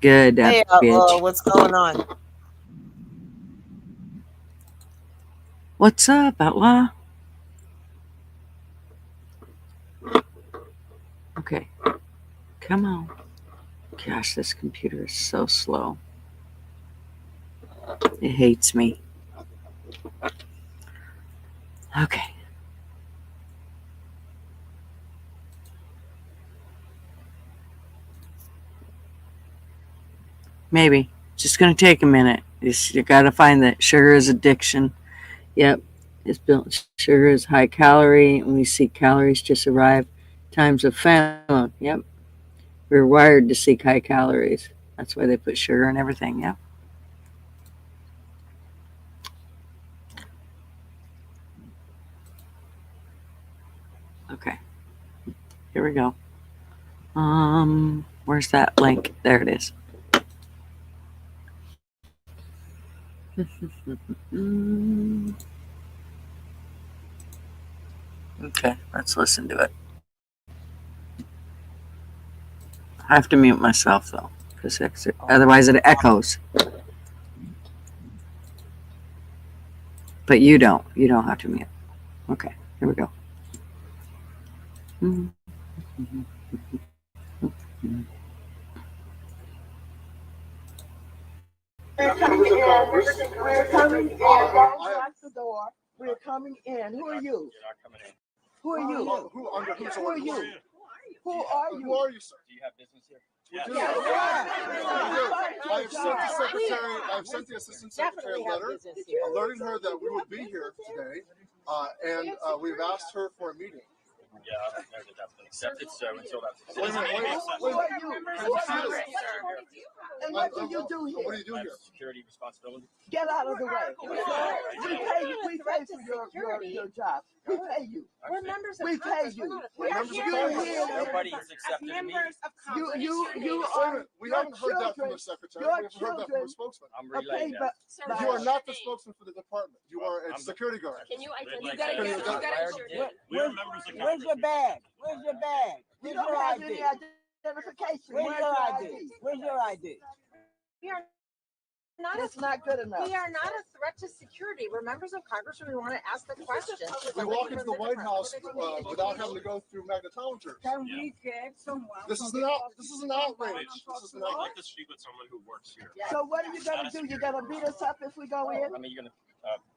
Speaker 3: Good, that
Speaker 5: Hey, outlaw,
Speaker 3: bitch.
Speaker 5: what's going on?
Speaker 3: What's up, outlaw? Okay. Come on. Gosh, this computer is so slow. It hates me. Okay. Maybe. Just going to take a minute. You got to find that sugar is addiction. Yep. It's built. Sugar is high calorie, and we seek calories to survive times of famine. Yep. We're wired to seek high calories. That's why they put sugar in everything. Yep. Okay. Here we go. Where's that link? There it is. Okay, let's listen to it. I have to mute myself though, because otherwise it echoes. But you don't. You don't have to mute. Okay, here we go.
Speaker 15: We're coming in. We're coming in. Don't lock the door. We're coming in. Who are you? Who are you?
Speaker 7: Who are you?
Speaker 15: Who are you? Who are you?
Speaker 7: Who are you, sir?
Speaker 1: Do you have business here?
Speaker 7: Yeah.
Speaker 15: Yeah.
Speaker 7: I've sent the secretary, I've sent the assistant secretary a letter alerting her that we would be here today, and we've asked her for a meeting.
Speaker 1: Yeah, I don't know that that's been accepted, so until that's
Speaker 7: Wait a minute,
Speaker 15: Who are you? Who are you? And what do you do here?
Speaker 7: What do you do here?
Speaker 1: Security responsibility.
Speaker 15: Get out of the way. We pay you. We pay for your job. We pay you.
Speaker 16: We're members of
Speaker 15: We pay
Speaker 16: Congress.
Speaker 15: you.
Speaker 16: We're not
Speaker 15: You
Speaker 16: here
Speaker 15: here.
Speaker 1: Nobody has accepted a meeting.
Speaker 16: members of Congress.
Speaker 15: You
Speaker 7: Wait a
Speaker 15: are.
Speaker 7: minute, we haven't heard that from the secretary, we haven't heard that from the spokesman.
Speaker 1: I'm
Speaker 15: Okay,
Speaker 1: relaying that.
Speaker 15: but
Speaker 7: You are not the spokesman for the department, you are a security guard.
Speaker 16: Can you
Speaker 1: You
Speaker 16: gotta
Speaker 1: gotta
Speaker 16: get, you
Speaker 1: get-
Speaker 16: gotta
Speaker 1: We are members of
Speaker 15: where's your bag? Where's your bag? You don't have any identification. Where's your ID? Where's your ID?
Speaker 16: We are not
Speaker 15: It's not good enough.
Speaker 16: We are not a threat to security. We're members of Congress and we want to ask the question.
Speaker 7: We walk into the White House without having to go through magnetometers.
Speaker 15: Can we get someone?
Speaker 7: This is an outrage. This is an outrage.
Speaker 1: I'd like to speak with someone who works here.
Speaker 15: So what are you gonna do? You're gonna beat us up if we go in?
Speaker 1: I mean, you're gonna,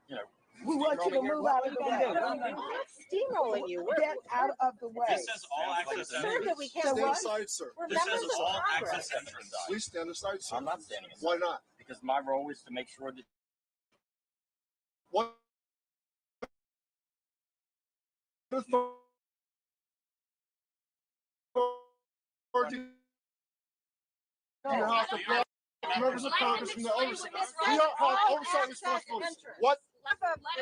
Speaker 1: you know.
Speaker 15: We want you to move out of the way.
Speaker 16: We're not steamrolling you.
Speaker 15: Get out of the way.
Speaker 1: This says all access
Speaker 16: concerned that we can't
Speaker 7: Stand
Speaker 16: what?
Speaker 7: aside, sir.
Speaker 16: We're
Speaker 1: This
Speaker 16: members
Speaker 1: says
Speaker 16: of
Speaker 1: all
Speaker 16: Congress.
Speaker 1: access entrance.
Speaker 7: Please stand aside, sir.
Speaker 1: I'm not standing aside.
Speaker 7: Why not?
Speaker 1: Because my role is to make sure that
Speaker 17: What authority do you have to block members of Congress from the oversight? We don't have oversight responsibilities. What?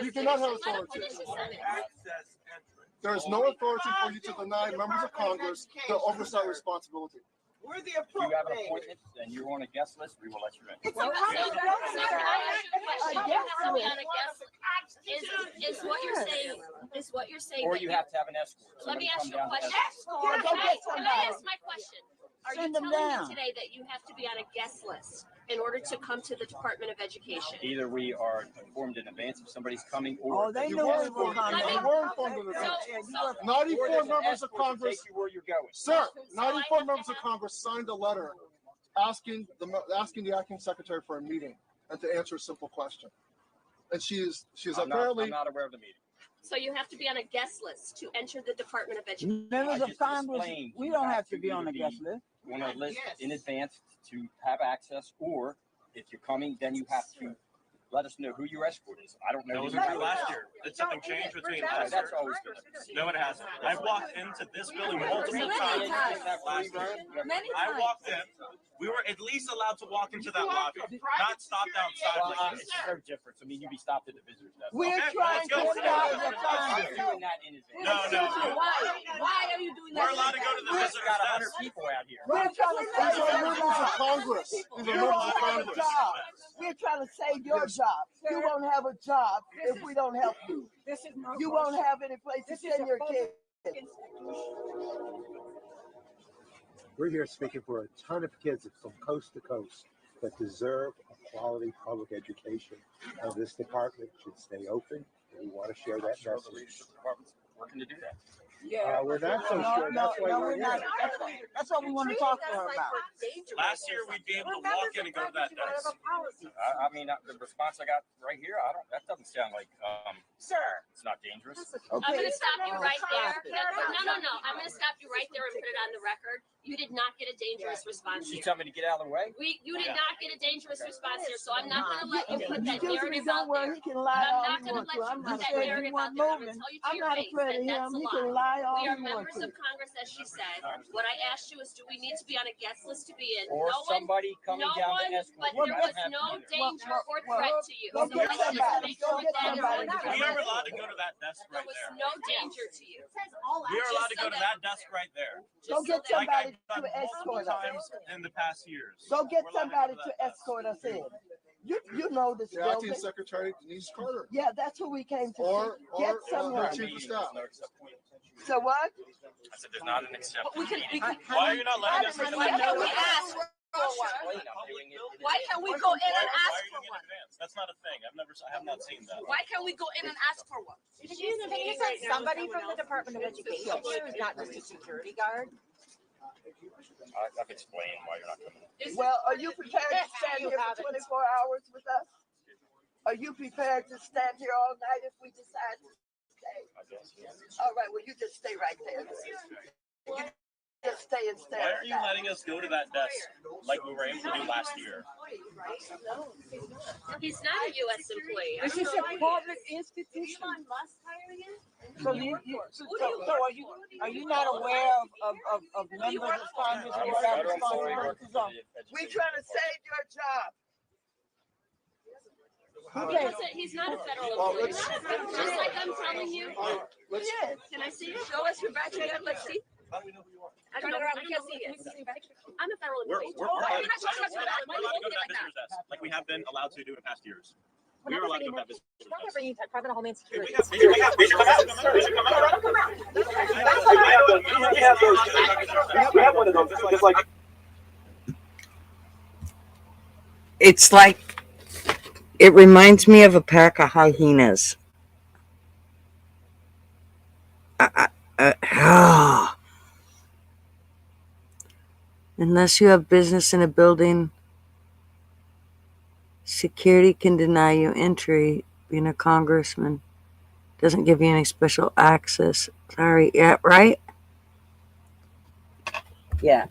Speaker 17: You do not have authority. There is no authority for you to deny members of Congress their oversight responsibility.
Speaker 15: We're the
Speaker 1: If you
Speaker 15: appropriate.
Speaker 1: have an appointment and you're on a guest list, we will let you in.
Speaker 15: It's
Speaker 10: So,
Speaker 15: a
Speaker 10: so, so can I ask you a question?
Speaker 15: A
Speaker 10: You
Speaker 15: guest
Speaker 10: have to be on
Speaker 15: list.
Speaker 10: a guest. Is what you're saying? Is what you're saying?
Speaker 1: Or
Speaker 10: that
Speaker 1: you have to have an escort.
Speaker 10: Let me
Speaker 1: Somebody
Speaker 10: ask you
Speaker 1: come
Speaker 10: a
Speaker 1: down to
Speaker 10: question.
Speaker 1: escort.
Speaker 15: Go get
Speaker 10: Can I
Speaker 15: somebody.
Speaker 10: ask my question? Are
Speaker 15: Send
Speaker 10: you
Speaker 15: them
Speaker 10: telling
Speaker 15: down.
Speaker 10: me today that you have to be on a guest list in order to come to the Department of Education?
Speaker 1: Either we are informed in advance if somebody's coming,
Speaker 15: Oh,
Speaker 1: or
Speaker 15: they
Speaker 17: You
Speaker 15: knew
Speaker 17: were
Speaker 15: we were
Speaker 17: informed.
Speaker 15: coming.
Speaker 17: You were informed in advance. Not informed members of Congress.
Speaker 1: take you where you're going.
Speaker 17: Sir, not informed members of Congress signed a letter asking the acting secretary for a meeting and to answer a simple question. And she's
Speaker 1: I'm
Speaker 17: apparently
Speaker 1: not aware of the meeting.
Speaker 10: So you have to be on a guest list to enter the Department of Education.
Speaker 15: Members
Speaker 1: I
Speaker 15: of
Speaker 1: just
Speaker 15: Congress,
Speaker 1: explained
Speaker 15: we
Speaker 1: you
Speaker 15: don't
Speaker 1: have
Speaker 15: have to
Speaker 1: to
Speaker 15: be on a
Speaker 1: either
Speaker 15: guest
Speaker 1: be-
Speaker 15: list.
Speaker 1: on a list in advance to have access, or if you're coming, then you have to let us know who your escort is. I don't know.
Speaker 18: That was
Speaker 1: who
Speaker 18: true
Speaker 1: your
Speaker 18: last
Speaker 1: escort
Speaker 18: year. Did something change between
Speaker 1: is.
Speaker 18: last
Speaker 1: That's
Speaker 18: year?
Speaker 1: always been the case.
Speaker 18: No, it hasn't. I've walked into this building multiple
Speaker 1: Many
Speaker 18: times
Speaker 1: times.
Speaker 18: last year.
Speaker 1: Many
Speaker 18: I walked in. We were at least allowed to walk into that lobby, not stopped outside
Speaker 1: Well,
Speaker 18: like
Speaker 1: it's
Speaker 18: this.
Speaker 1: no difference. I mean, you'd be stopped at the visitors desk.
Speaker 15: We're
Speaker 18: Okay,
Speaker 15: trying
Speaker 18: well,
Speaker 15: to
Speaker 18: let's go.
Speaker 15: stop the
Speaker 1: I'm
Speaker 15: Congress.
Speaker 1: doing that in advance.
Speaker 18: No.
Speaker 15: Why are you doing
Speaker 18: We're allowed to go to the
Speaker 1: We
Speaker 18: visitors
Speaker 1: got 100
Speaker 18: desk.
Speaker 1: people out here.
Speaker 15: We're trying to
Speaker 17: these
Speaker 15: save
Speaker 17: are
Speaker 15: your
Speaker 17: members of
Speaker 15: job.
Speaker 17: Congress. These are
Speaker 15: You
Speaker 17: members
Speaker 15: won't
Speaker 17: of
Speaker 15: have a
Speaker 17: Congress.
Speaker 15: job. We're trying to save your job. You won't have a job if we don't help you. You won't have any place to send your kids.
Speaker 12: We're here speaking for a ton of kids from coast to coast that deserve a quality public education. And this department should stay open. And we want to share that message.
Speaker 1: Department's working to do that.
Speaker 12: We're not so sure. That's why we're
Speaker 15: we're not.
Speaker 12: here.
Speaker 15: That's what we want to talk to her about.
Speaker 18: Last year, we'd be able to walk in and go to that desk.
Speaker 1: I mean, the response I got right here, that doesn't sound like,
Speaker 10: Sir.
Speaker 1: it's not dangerous.
Speaker 10: I'm going to stop you right there. No. I'm going to stop you right there and put it on the record. You did not get a dangerous response
Speaker 1: You
Speaker 10: here.
Speaker 1: tell me to get out of the way?
Speaker 10: You did not get a dangerous response here, so I'm not going to let you put that
Speaker 15: Excuse me,
Speaker 10: narrative
Speaker 15: don't
Speaker 10: out
Speaker 15: worry.
Speaker 10: there.
Speaker 15: He can lie all
Speaker 10: I'm
Speaker 15: he
Speaker 10: not
Speaker 15: wants
Speaker 10: going
Speaker 15: to.
Speaker 10: to let
Speaker 15: I'm
Speaker 10: you
Speaker 15: not
Speaker 10: put that
Speaker 15: afraid he
Speaker 10: narrative out
Speaker 15: won't
Speaker 10: there. I'm
Speaker 15: move.
Speaker 10: going to tell you to
Speaker 15: I'm
Speaker 10: your
Speaker 15: not
Speaker 10: face
Speaker 15: afraid
Speaker 10: that
Speaker 15: of him.
Speaker 10: that's a
Speaker 15: He
Speaker 10: lie.
Speaker 15: can lie all
Speaker 10: We
Speaker 15: he
Speaker 10: are
Speaker 15: wants
Speaker 10: members
Speaker 15: to.
Speaker 10: of Congress, as she said. What I asked you is, do we need to be on a guest list to be in?
Speaker 1: Or somebody coming down to escort
Speaker 10: but
Speaker 1: you.
Speaker 10: there
Speaker 1: I
Speaker 10: was
Speaker 1: don't have
Speaker 10: no
Speaker 1: to either.
Speaker 10: danger or threat to you.
Speaker 15: Go
Speaker 10: So
Speaker 15: get
Speaker 10: let's just
Speaker 15: somebody.
Speaker 10: make
Speaker 15: Go
Speaker 10: sure
Speaker 15: get
Speaker 10: that
Speaker 15: somebody.
Speaker 18: We are allowed to go to that desk
Speaker 10: there
Speaker 18: right
Speaker 10: was
Speaker 18: there.
Speaker 10: no danger to you.
Speaker 18: We are allowed to go to that desk right there.
Speaker 15: Go get
Speaker 18: Like
Speaker 15: somebody
Speaker 18: I've done
Speaker 15: to escort
Speaker 18: multiple
Speaker 15: us.
Speaker 18: times in the past years.
Speaker 15: Go get
Speaker 18: We're allowed
Speaker 15: somebody
Speaker 18: go
Speaker 15: to
Speaker 18: that desk.
Speaker 15: escort us in. You know this
Speaker 17: The acting
Speaker 15: building.
Speaker 17: secretary, Denise Carter.
Speaker 15: Yeah, that's who we came to
Speaker 17: Or
Speaker 15: see. Get
Speaker 17: her
Speaker 15: someone.
Speaker 17: chief of staff.
Speaker 15: So what?
Speaker 18: I said there's not an acceptance.
Speaker 10: We can
Speaker 18: Why are you not letting us?
Speaker 10: Why can't we ask for one? Why can't we go in and ask for one?
Speaker 18: That's not a thing. I have not seen that.
Speaker 10: Why can't we go in and ask for one?
Speaker 16: Can you send somebody from the Department of Education here, not just a security guard?
Speaker 1: I've explained why you're not coming.
Speaker 15: Well, are you prepared to stand here for 24 hours with us? Are you prepared to stand here all night if we decide to stay?
Speaker 1: I guess, yes.
Speaker 15: All right, well, you just stay right there. You just stay and stand.
Speaker 18: Why aren't you letting us go to that desk like we were able to do last year?
Speaker 10: He's not a U.S. employee.
Speaker 15: This is a public institution. So are you not aware of members of Congress who have responsibilities on? We're trying to save your job.
Speaker 10: He's not a federal employee. Just like I'm telling you.
Speaker 15: Yes.
Speaker 10: Can I see it? Show us your badge again. Let's see.
Speaker 18: How do we know who you are?
Speaker 10: I don't know. I can't see it. I'm a federal
Speaker 18: We're
Speaker 10: employee.
Speaker 18: allowed
Speaker 10: You're not supposed to do that. Why do you
Speaker 18: to
Speaker 10: hold
Speaker 18: go
Speaker 10: it
Speaker 18: to that
Speaker 10: like that?
Speaker 18: visitor's desk like we have been allowed to do in past years.
Speaker 16: We're
Speaker 18: We were
Speaker 16: not
Speaker 18: allowed to go
Speaker 16: bringing
Speaker 18: to that visitor's
Speaker 16: we're not
Speaker 18: desk.
Speaker 16: bringing private Homeland Security.
Speaker 18: We should come out. We should come out.
Speaker 1: We have one of those. Just like
Speaker 3: It's like, it reminds me of a pack of hyenas. Unless you have business in a building, security can deny you entry. Being a congressman doesn't give you any special access. Sorry, yeah, right? Yeah,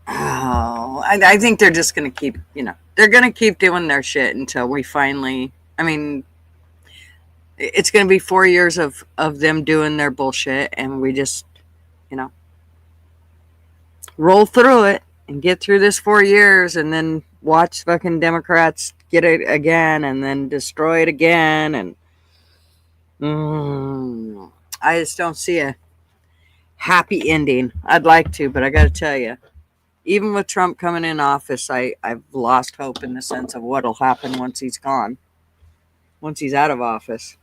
Speaker 3: Oh, I think they're just going to keep, they're going to keep doing their shit until we finally, I mean, it's going to be 4 years of them doing their bullshit, and we just, roll through it and get through this 4 years, and then watch fucking Democrats get it again and then destroy it again. And I just don't see a happy ending. I'd like to, but I got to tell you, even with Trump coming in office, I've lost hope in the sense of what'll happen once he's gone, once he's out of office.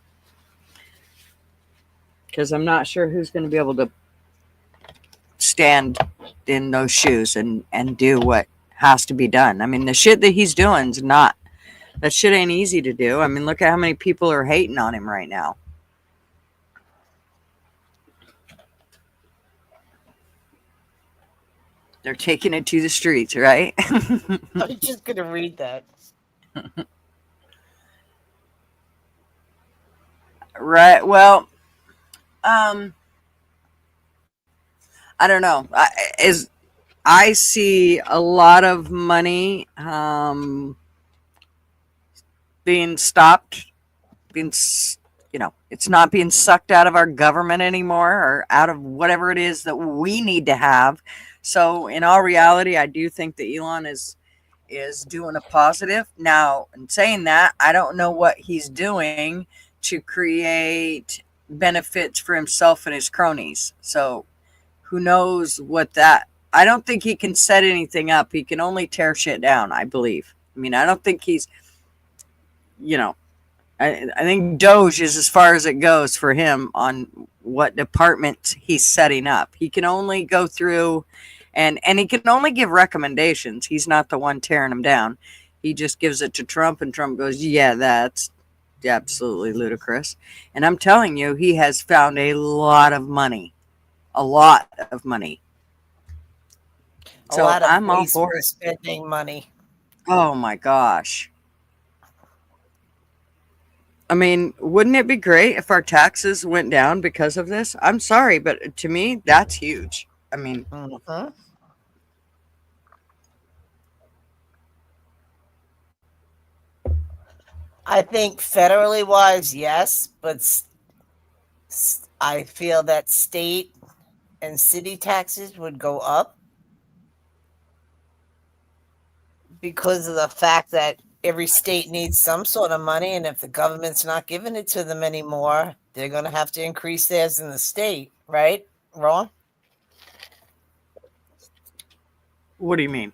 Speaker 3: Because I'm not sure who's going to be able to stand in those shoes and do what has to be done. I mean, the shit that he's doing is not, that shit ain't easy to do. I mean, look at how many people are hating on him right now. They're taking it to the streets, right?
Speaker 5: I'm just going to read that.
Speaker 3: Right. Well, I don't know. I see a lot of money being stopped, it's not being sucked out of our government anymore, or out of whatever it is that we need to have. So in all reality, I do think that Elon is doing a positive. Now, in saying that, I don't know what he's doing to create benefits for himself and his cronies. So who knows what that, I don't think he can set anything up. He can only tear shit down, I believe. I mean, I don't think he's, I think Doge is as far as it goes for him on what department he's setting up. He can only go through and he can only give recommendations. He's not the one tearing them down. He just gives it to Trump, and Trump goes, yeah, that's absolutely ludicrous. And I'm telling you, he has found a lot of money. A lot of money.
Speaker 5: A lot of I'm all for it. Spending money.
Speaker 3: Oh my gosh. I mean, wouldn't it be great if our taxes went down because of this? I'm sorry, but to me, that's huge. I mean,
Speaker 5: I think federally wise, yes, but I feel that state and city taxes would go up because of the fact that every state needs some sort of money, and if the government's not giving it to them anymore, they're going to have to increase theirs in the state, right? Wrong?
Speaker 3: What do you mean?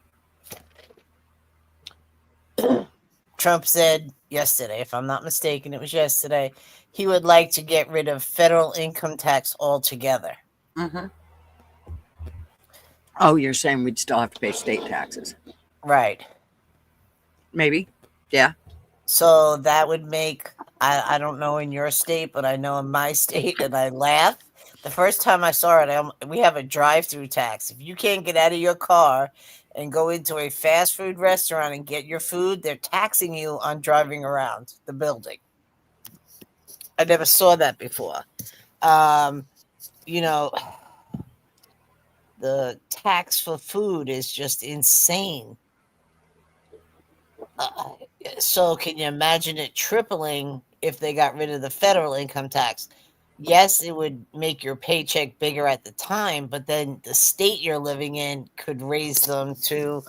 Speaker 5: Trump said yesterday, if I'm not mistaken, it was yesterday, he would like to get rid of federal income tax altogether.
Speaker 3: Mm-hmm. Oh, you're saying we'd still have to pay state taxes?
Speaker 5: Right.
Speaker 3: Maybe. Yeah.
Speaker 5: So that would make, I don't know in your state, but I know in my state, and I laugh. The first time I saw it, we have a drive-through tax. If you can't get out of your car and go into a fast food restaurant and get your food, they're taxing you on driving around the building. I never saw that before. The tax for food is just insane. So can you imagine it tripling if they got rid of the federal income tax? Yes, it would make your paycheck bigger at the time, but then the state you're living in could raise them to,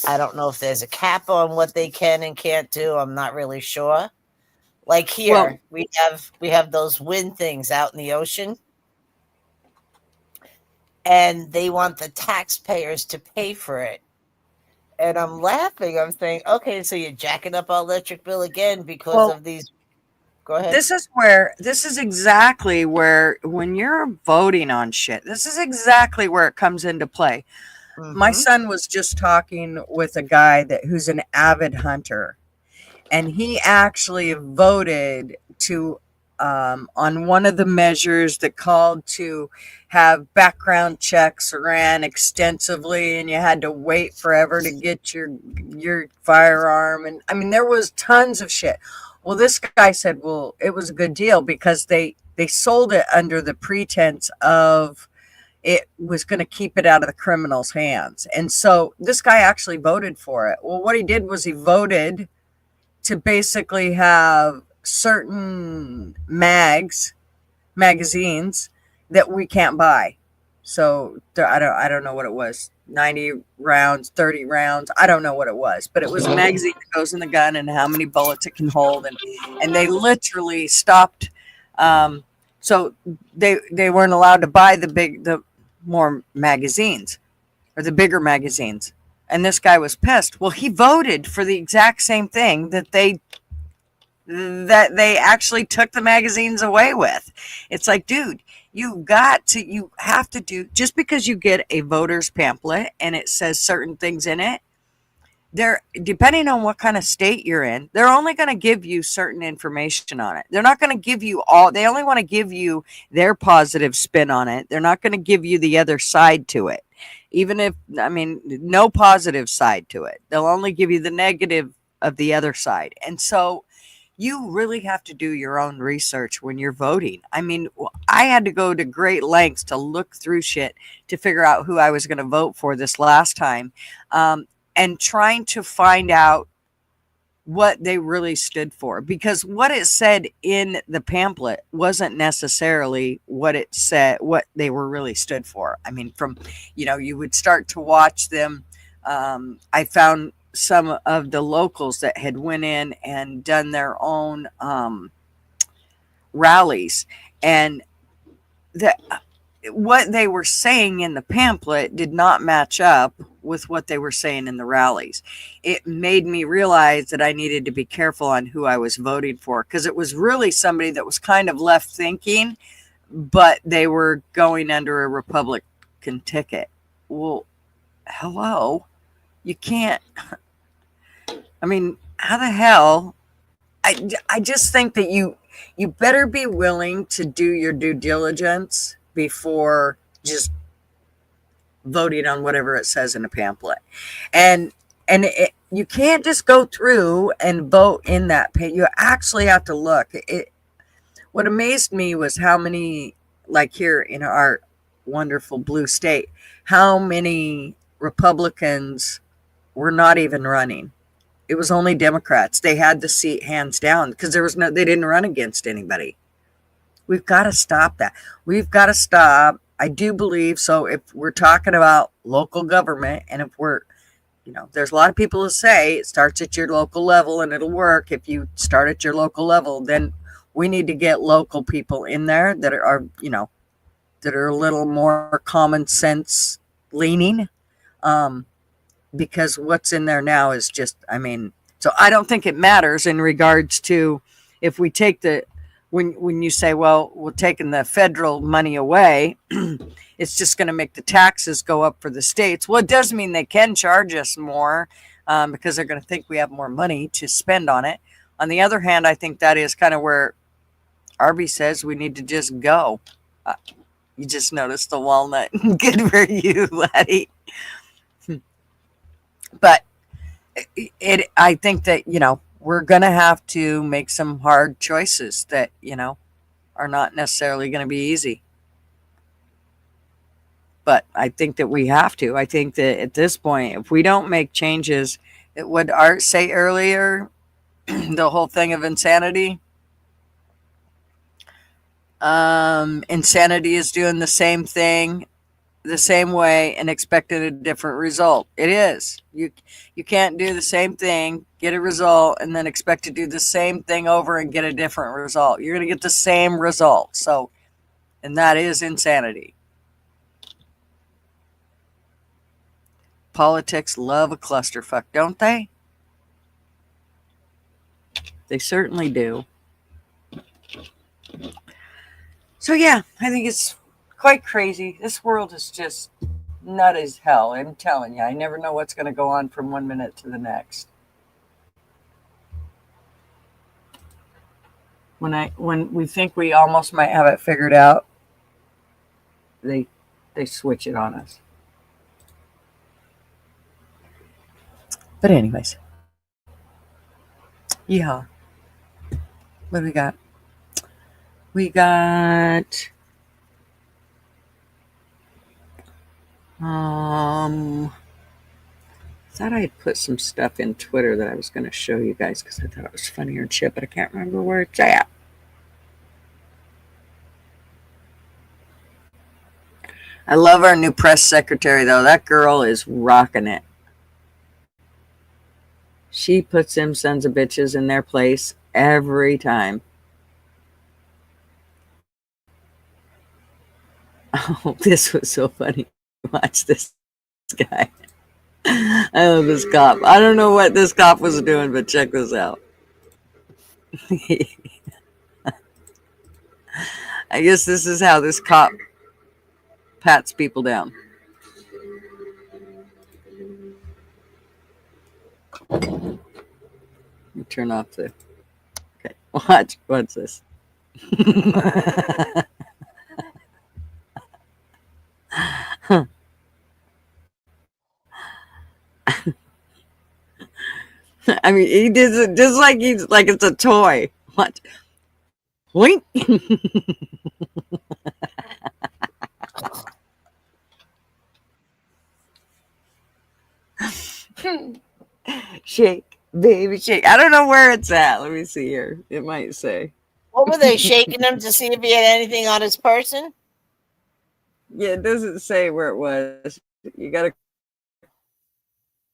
Speaker 5: I don't know if there's a cap on what they can and can't do. I'm not really sure. Like here, we have those wind things out in the ocean, and they want the taxpayers to pay for it. And I'm laughing. I'm saying, okay, so you're jacking up our electric bill again because of these. Go ahead.
Speaker 3: This is exactly where, when you're voting on shit, this is exactly where it comes into play. Mm-hmm. My son was just talking with a guy who's an avid hunter, and he actually voted to on one of the measures that called to have background checks ran extensively, and you had to wait forever to get your firearm. And I mean, there was tons of shit. Well, this guy said, well, it was a good deal because they sold it under the pretense of it was going to keep it out of the criminals' hands. And so this guy actually voted for it. Well, what he did was he voted to basically have certain magazines that we can't buy. So I don't know what it was, 90 rounds, 30 rounds. I don't know what it was, but it was a magazine that goes in the gun and how many bullets it can hold. And they literally stopped. So they weren't allowed to buy the more magazines or the bigger magazines. And this guy was pissed. Well, he voted for the exact same thing that they actually took the magazines away with. It's like, dude, you have to do, just because you get a voter's pamphlet and it says certain things in it, they're, depending on what kind of state you're in, they're only going to give you certain information on it. They're not going to give you all, they only want to give you their positive spin on it. They're not going to give you the other side to it. Even if, I mean, no positive side to it. They'll only give you the negative of the other side. And so you really have to do your own research when you're voting. I mean, I had to go to great lengths to look through shit to figure out who I was going to vote for this last time. And trying to find out what they really stood for, because what it said in the pamphlet wasn't necessarily what it said, what they were really stood for. I mean, from, you would start to watch them. I found some of the locals that had went in and done their own rallies, and what they were saying in the pamphlet did not match up with what they were saying in the rallies. It made me realize that I needed to be careful on who I was voting for, because it was really somebody that was kind of left thinking, but they were going under a Republican ticket. Well, hello, you can't. I mean, how the hell? I just think that you better be willing to do your due diligence before just voting on whatever it says in a pamphlet. And you can't just go through and vote in that you actually have to look. What amazed me was how many, like here in our wonderful blue state, how many Republicans were not even running. It was only Democrats. They had the seat hands down because they didn't run against anybody. We've got to stop that. We've got to stop. I do believe so. If we're talking about local government, and if we're, there's a lot of people who say it starts at your local level and it'll work. If you start at your local level, then we need to get local people in there that are, that are a little more common sense leaning. Because what's in there now is just, so I don't think it matters in regards to if we take when you say, well, we're taking the federal money away, it's just going to make the taxes go up for the states. Well, it does mean they can charge us more because they're going to think we have more money to spend on it. On the other hand, I think that is kind of where Arby says we need to just go. You just noticed the walnut. Good for you, laddie. But I think that, we're going to have to make some hard choices that, are not necessarily going to be easy. But I think that we have to. I think that at this point, if we don't make changes, what Art say earlier, the whole thing of insanity, insanity is doing the same thing the same way and expecting a different result. It is. You can't do the same thing, get a result, and then expect to do the same thing over and get a different result. You're going to get the same result. So, and that is insanity. Politics love a clusterfuck, don't they? They certainly do. So yeah, I think it's quite crazy. This world is just nut as hell. I'm telling you, I never know what's going to go on from one minute to the next. When we think we almost might have it figured out, they switch it on us. But anyways, yeah. What do we got? We got Thought I had put some stuff in Twitter that I was going to show you guys because I thought it was funny and shit, but I can't remember where it's at. I love our new press secretary, though. That girl is rocking it. She puts them sons of bitches in their place every time. Oh, this was so funny. Watch this guy. I love this cop. I don't know what this cop was doing, but check this out. I guess this is how this cop pats people down. Let me turn off the... Okay, watch. What's this? I mean, he does it just like he's like it's a toy. What? Wink. Shake, baby, shake. I don't know where it's at. Let me see here. It might say.
Speaker 5: What were they shaking him to see if he had anything on his person?
Speaker 3: Yeah, it doesn't say where it was. You got to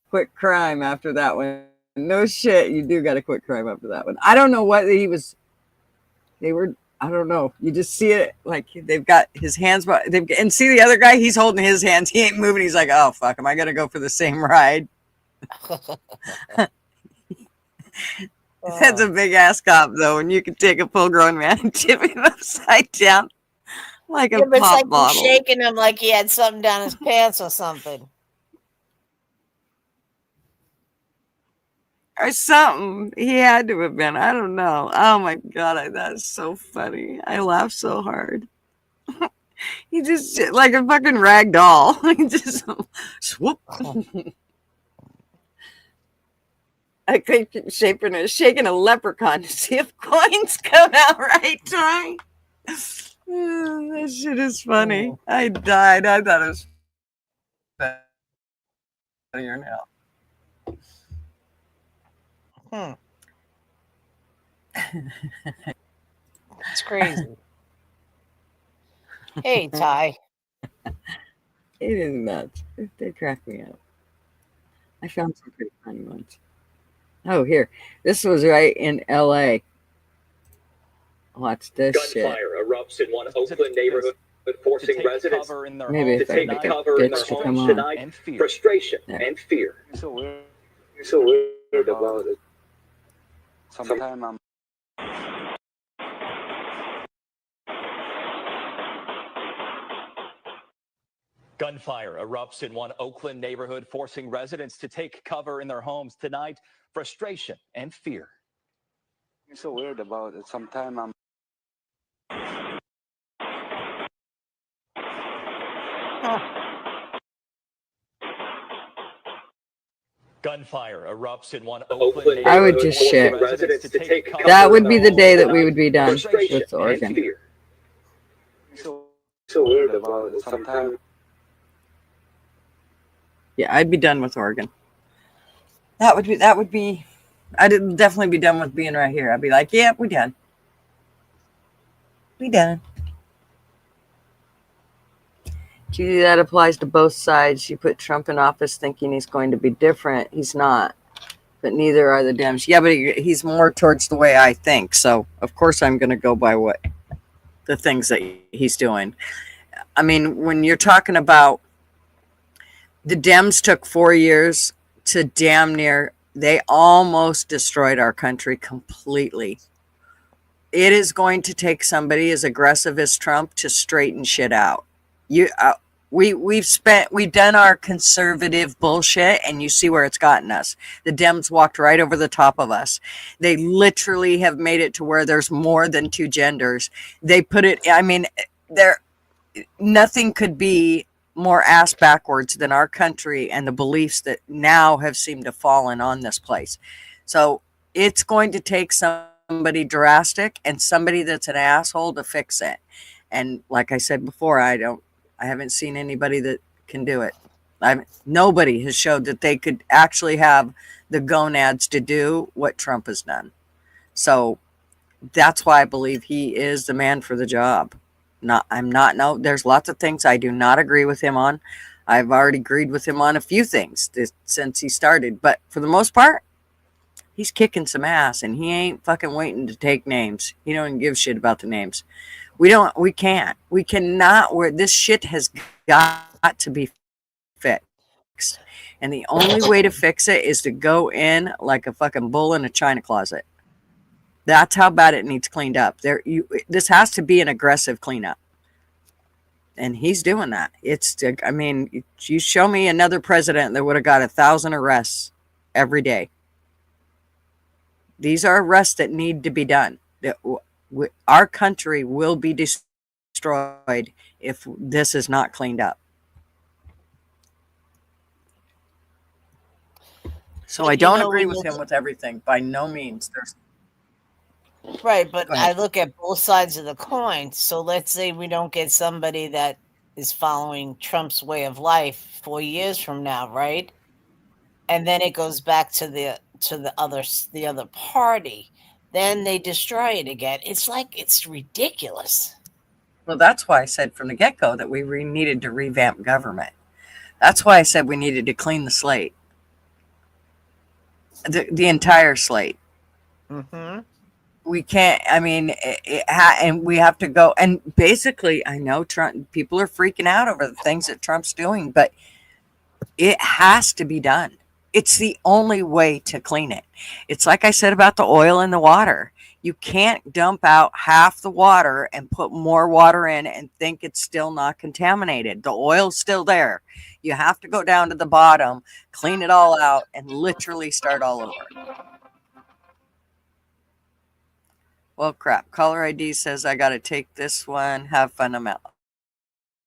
Speaker 3: quit crime after that one. No shit, you do got to quit crime after that one. I don't know what he was. They were. I don't know. You just see it like they've got his hands, and see the other guy. He's holding his hands. He ain't moving. He's like, oh fuck, am I gonna go for the same ride? That's a big ass cop though, and you can take a full grown man and tip him upside down like a
Speaker 5: Yeah, but it's
Speaker 3: pop
Speaker 5: like
Speaker 3: bottle.
Speaker 5: he's shaking him like he had something down his pants or something.
Speaker 3: Or something. He had to have been. I don't know. Oh my god, that's so funny. I laughed so hard. He just like a fucking rag doll. He just swoop. I keep shaking a leprechaun to see if coins come out right time. Oh, that shit is funny. I died. I thought it was funnier now.
Speaker 5: It's crazy. Hey, Ty.
Speaker 3: It is nuts. They crack me up. I found some pretty funny ones. Oh, here. This was right in LA. Watch this shit.
Speaker 19: Gunfire erupts in one Oakland neighborhood, forcing residents
Speaker 3: Maybe
Speaker 19: to
Speaker 3: if I
Speaker 19: take
Speaker 3: could get
Speaker 19: cover in their
Speaker 3: bitch to come
Speaker 19: homes
Speaker 3: on.
Speaker 19: tonight. Frustration and fear.
Speaker 20: So weird.
Speaker 19: You're so weird about it.
Speaker 20: Sometimes I'm.
Speaker 19: Gunfire erupts in one Oakland neighborhood, forcing residents to take cover in their homes tonight. Frustration and fear.
Speaker 20: You're so weird about it. Sometimes I'm.
Speaker 19: Gunfire erupts in one Oakland
Speaker 3: I would
Speaker 19: neighborhood,
Speaker 3: just
Speaker 19: forcing
Speaker 3: shit.
Speaker 19: residents to take cover
Speaker 3: That
Speaker 19: in
Speaker 3: would
Speaker 19: their
Speaker 3: be the
Speaker 19: homes
Speaker 3: day that
Speaker 19: tonight.
Speaker 3: we would be done
Speaker 19: Frustration
Speaker 3: with Oregon.
Speaker 19: and fear.
Speaker 20: You're so weird about it. Sometimes.
Speaker 3: Yeah, I'd be done with Oregon. That would be I'd definitely be done with being right here. I'd be like, yeah, we done. We done. Gee, that applies to both sides. You put Trump in office thinking he's going to be different. He's not. But neither are the Dems. Yeah, but he's more towards the way I think. So, of course, I'm going to go by what the things that he's doing. I mean, when you're talking about the Dems took 4 years to damn near, they almost destroyed our country completely. It is going to take somebody as aggressive as Trump to straighten shit out. We've done our conservative bullshit, and you see where it's gotten us. The Dems walked right over the top of us. They literally have made it to where there's more than two genders. They put it, I mean, nothing could be more ass backwards than our country and the beliefs that now have seemed to fallen on this place. So it's going to take somebody drastic and somebody that's an asshole to fix it. And like I said before, I haven't seen anybody that can do it. Nobody has showed that they could actually have the gonads to do what Trump has done. So that's why I believe he is the man for the job. There's lots of things I do not agree with him on. I've already agreed with him on a few things since he started, but for the most part, he's kicking some ass, and he ain't fucking waiting to take names. He don't even give shit about the names. We cannot, where this shit has got to be fixed. And the only way to fix it is to go in like a fucking bull in a china closet. That's how bad it needs cleaned up. This has to be an aggressive cleanup. And he's doing that. You show me another president that would have got 1,000 arrests every day. These are arrests that need to be done. Our country will be destroyed if this is not cleaned up. So I don't agree with him with everything. By no means.
Speaker 5: Right, but I look at both sides of the coin. So let's say we don't get somebody that is following Trump's way of life 4 years from now, right? And then it goes back to the other party. Then they destroy it again. It's ridiculous.
Speaker 3: Well, that's why I said from the get-go that we needed to revamp government. That's why I said we needed to clean the slate. The entire slate.
Speaker 5: Mm-hmm.
Speaker 3: We can't, and we have to go. And basically, I know people are freaking out over the things that Trump's doing, but it has to be done. It's the only way to clean it. It's like I said about the oil and the water. You can't dump out half the water and put more water in and think it's still not contaminated. The oil's still there. You have to go down to the bottom, clean it all out, and literally start all over. Well, crap. Caller ID says I got to take this one. Have fun. I'm out.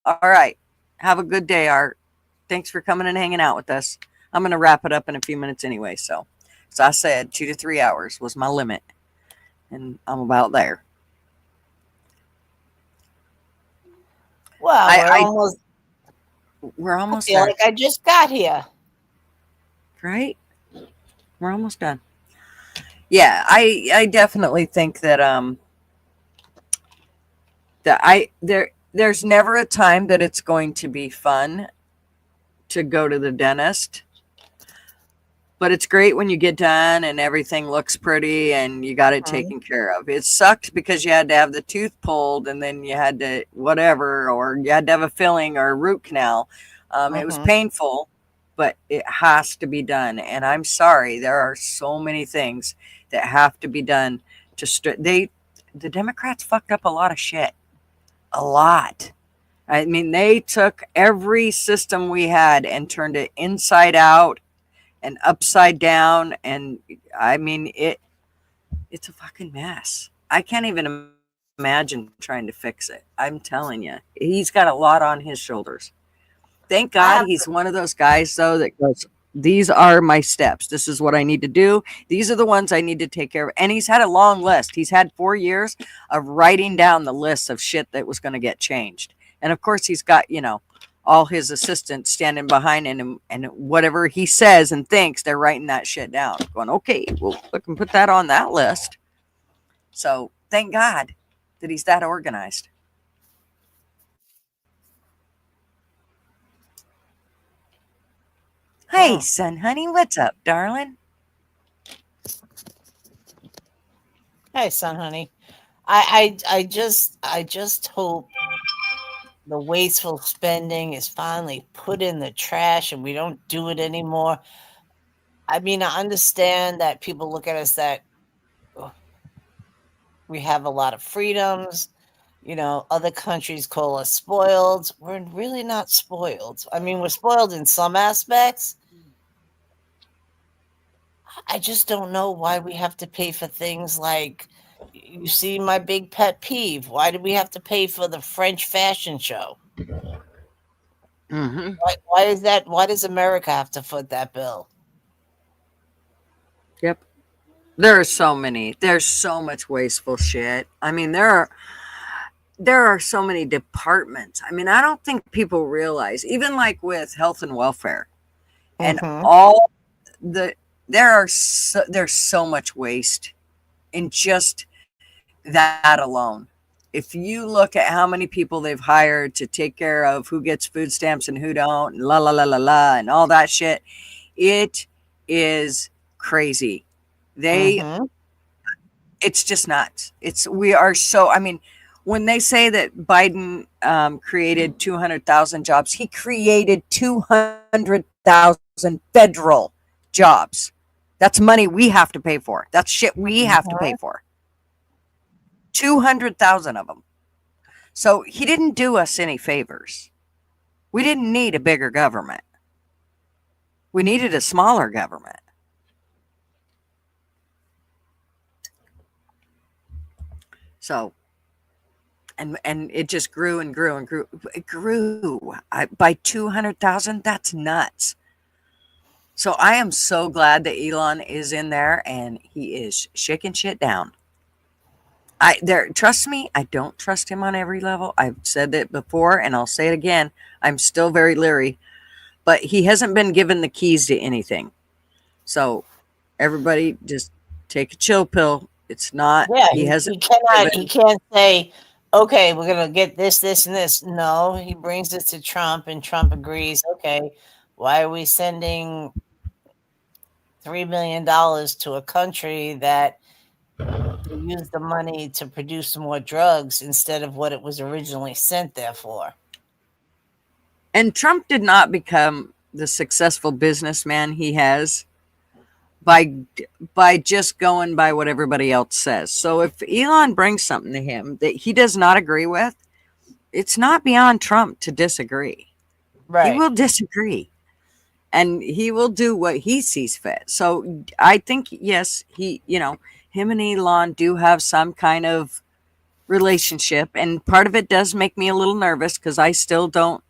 Speaker 3: All right. Have a good day, Art. Thanks for coming and hanging out with us. I'm going to wrap it up in a few minutes anyway. So, as I said, 2 to 3 hours was my limit. And I'm about there.
Speaker 5: Well,
Speaker 3: we're almost
Speaker 5: I feel
Speaker 3: there.
Speaker 5: like I just got here.
Speaker 3: Right? We're almost done. Yeah, I definitely think that there's never a time that it's going to be fun to go to the dentist. But it's great when you get done and everything looks pretty and you got it taken care of. It sucked because you had to have the tooth pulled and then you had to whatever, or you had to have a filling or a root canal. It was painful, but it has to be done. And I'm sorry, there are so many things that have to be done the Democrats fucked up a lot of shit. A lot. I mean, they took every system we had and turned it inside out and upside down, and I mean it's a fucking mess. I can't even imagine trying to fix it. I'm telling you, he's got a lot on his shoulders. Thank God he's one of those guys though that goes, these are my steps, this is what I need to do, these are the ones I need to take care of. And he's had a long list. He's had 4 years of writing down the list of shit that was going to get changed. And of course he's got, all his assistants standing behind him, and whatever he says and thinks, they're writing that shit down, going, okay, well, we can put that on that list. So thank God that he's that organized. Hey, son, honey, what's up, darling?
Speaker 5: Hey, son, honey. I just hope the wasteful spending is finally put in the trash and we don't do it anymore. I mean, I understand that people look at us that we have a lot of freedoms. Other countries call us spoiled. We're really not spoiled. I mean, we're spoiled in some aspects. I just don't know why we have to pay for things like, you see my big pet peeve. Why do we have to pay for the French fashion show?
Speaker 3: Mm-hmm.
Speaker 5: Why is that? Why does America have to foot that bill?
Speaker 3: Yep. There's so much wasteful shit. I mean, there are so many departments. I mean, I don't think people realize, even like with health and welfare and all the, there's so much waste in just that alone. If you look at how many people they've hired to take care of who gets food stamps and who don't, and la la la la la, and all that shit, it is crazy. They, it's just nuts. We are so, I mean, when they say that Biden created 200,000 jobs, he created 200,000 federal jobs. That's money we have to pay for. That's shit we have to pay for. 200,000 of them. So he didn't do us any favors. We didn't need a bigger government. We needed a smaller government. So, and it just grew and grew and grew. It grew by 200,000. That's nuts. So I am so glad that Elon is in there and he is shaking shit down. Trust me, I don't trust him on every level. I've said that before and I'll say it again. I'm still very leery, but he hasn't been given the keys to anything. So everybody just take a chill pill. It's not, he
Speaker 5: can't say, okay, we're going to get this, this, and this. No, he brings it to Trump and Trump agrees. Okay, why are we sending $3 million to a country that use the money to produce more drugs instead of what it was originally sent there for?
Speaker 3: And Trump did not become the successful businessman he has by just going by what everybody else says. So if Elon brings something to him that he does not agree with, it's not beyond Trump to disagree. Right. He will disagree. And he will do what he sees fit. So I think, yes, him and Elon do have some kind of relationship. And part of it does make me a little nervous because I still don't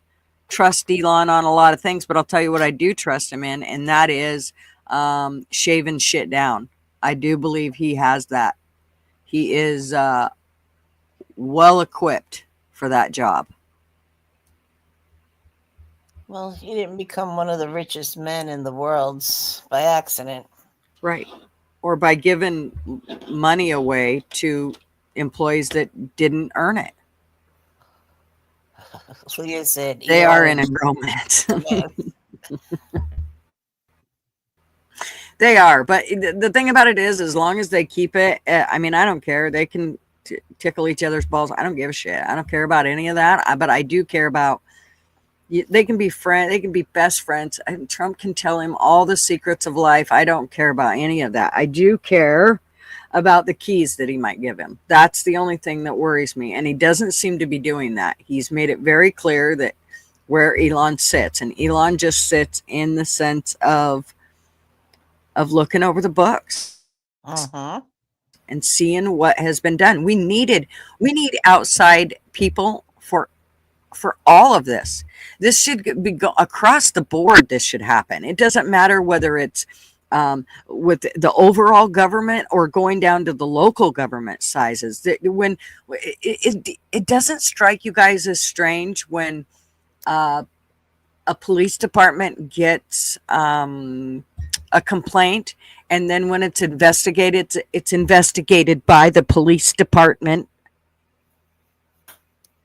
Speaker 3: trust Elon on a lot of things. But I'll tell you what I do trust him in, and that is shaving shit down. I do believe he has that. He is well equipped for that job.
Speaker 5: Well, he didn't become one of the richest men in the world by accident.
Speaker 3: Right. Or by giving money away to employees that didn't earn it.
Speaker 5: Leah said
Speaker 3: they are in a romance. They are. But the thing about it is, as long as they keep it, I mean, I don't care. They can tickle each other's balls. I don't give a shit. I don't care about any of that. But I do care about, they can be friends. They can be best friends. And Trump can tell him all the secrets of life. I don't care about any of that. I do care about the keys that he might give him. That's the only thing that worries me. And he doesn't seem to be doing that. He's made it very clear that where Elon sits, and Elon just sits in the sense of looking over the books and seeing what has been done. We need outside people for all of this. This should be across the board. This should happen. It doesn't matter whether it's with the overall government or going down to the local government sizes. When it doesn't strike you guys as strange when a police department gets a complaint, and then when it's investigated, it's investigated by the police department.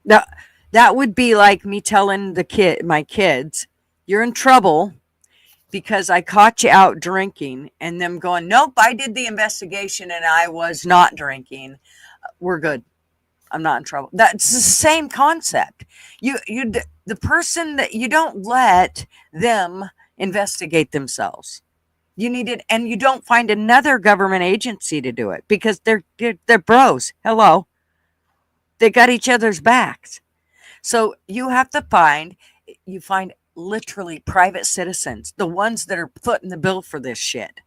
Speaker 3: Now, that would be like me telling my kids, you're in trouble because I caught you out drinking, and them going, nope, I did the investigation and I was not drinking. We're good. I'm not in trouble. That's the same concept. The person that you don't let them investigate themselves. You need it, and you don't find another government agency to do it because they're bros. Hello. They got each other's backs. So you have to find literally private citizens, the ones that are footing the bill for this shit.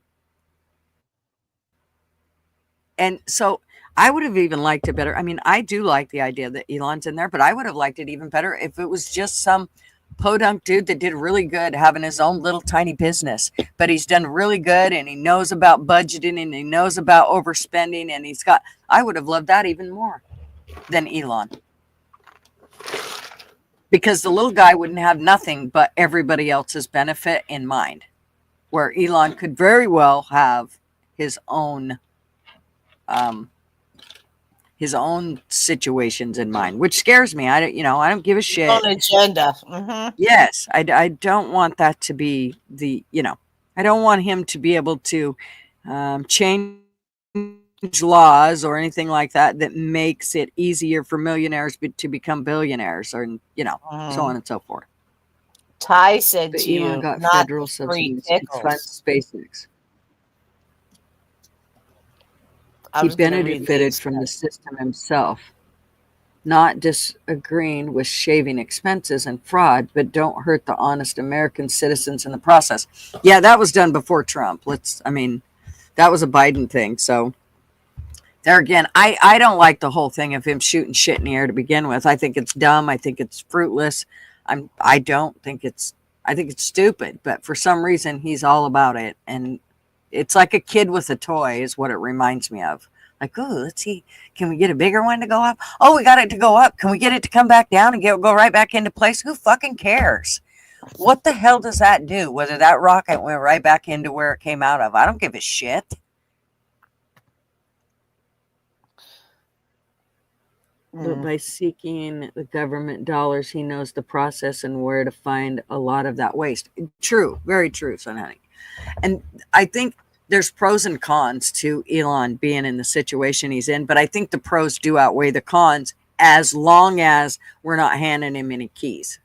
Speaker 3: And so I would have even liked it better. I mean, I do like the idea that Elon's in there, but I would have liked it even better if it was just some podunk dude that did really good having his own little tiny business, but he's done really good and he knows about budgeting and he knows about overspending, and I would have loved that even more than Elon. because the little guy wouldn't have nothing but everybody else's benefit in mind, where Elon could very well have his own situations in mind, which scares me. I don't give a shit.
Speaker 5: Own agenda.
Speaker 3: Yes, I don't want that to be I don't want him to be able to change laws or anything like that makes it easier for millionaires to become billionaires, or so on and so forth.
Speaker 5: Ty said
Speaker 3: But
Speaker 5: to
Speaker 3: Elon
Speaker 5: you,
Speaker 3: got
Speaker 5: not
Speaker 3: federal
Speaker 5: free
Speaker 3: subsidies to fund
Speaker 5: pickles.
Speaker 3: SpaceX.
Speaker 5: I
Speaker 3: He
Speaker 5: was gonna read
Speaker 3: benefited from the system himself, not disagreeing with shaving expenses and fraud, but don't hurt the honest American citizens in the process. Yeah, that was done before Trump. That was a Biden thing. So there again, I don't like the whole thing of him shooting shit in the air to begin with. I think it's dumb. I think it's fruitless. I think it's stupid, but for some reason he's all about it. And it's like a kid with a toy is what it reminds me of. Like, oh, let's see. Can we get a bigger one to go up? Oh, we got it to go up. Can we get it to come back down and go right back into place? Who fucking cares? What the hell does that do? Whether that rocket went right back into where it came out of. I don't give a shit. But by seeking the government dollars, he knows the process and where to find a lot of that waste. True. Very true, son, honey. And I think there's pros and cons to Elon being in the situation he's in, but I think the pros do outweigh the cons as long as we're not handing him any keys.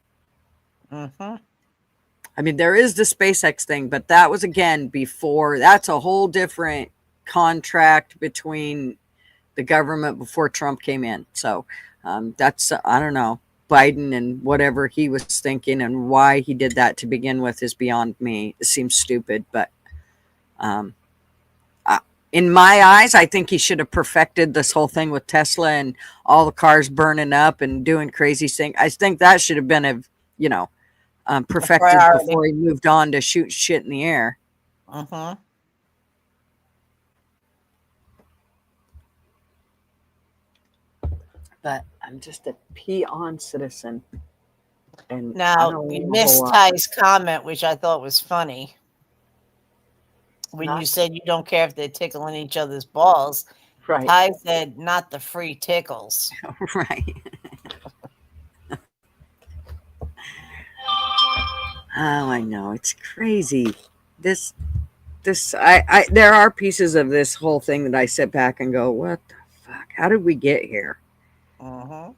Speaker 3: I mean, there is the SpaceX thing, but that was, again, before. That's a whole different contract between the government before Trump came in. So that's, I don't know, Biden and whatever he was thinking and why he did that to begin with is beyond me. It seems stupid, but in my eyes, I think he should have perfected this whole thing with Tesla and all the cars burning up and doing crazy things. I think that should have been perfected before he moved on to shoot shit in the air. But I'm just a peon citizen. And
Speaker 5: now you missed Ty's comment, which I thought was funny. When you said you don't care if they're tickling each other's balls,
Speaker 3: right?
Speaker 5: Ty said, "Not the free tickles."
Speaker 3: Right. Oh, I know, it's crazy. There are pieces of this whole thing that I sit back and go, "What the fuck? How did we get here?" And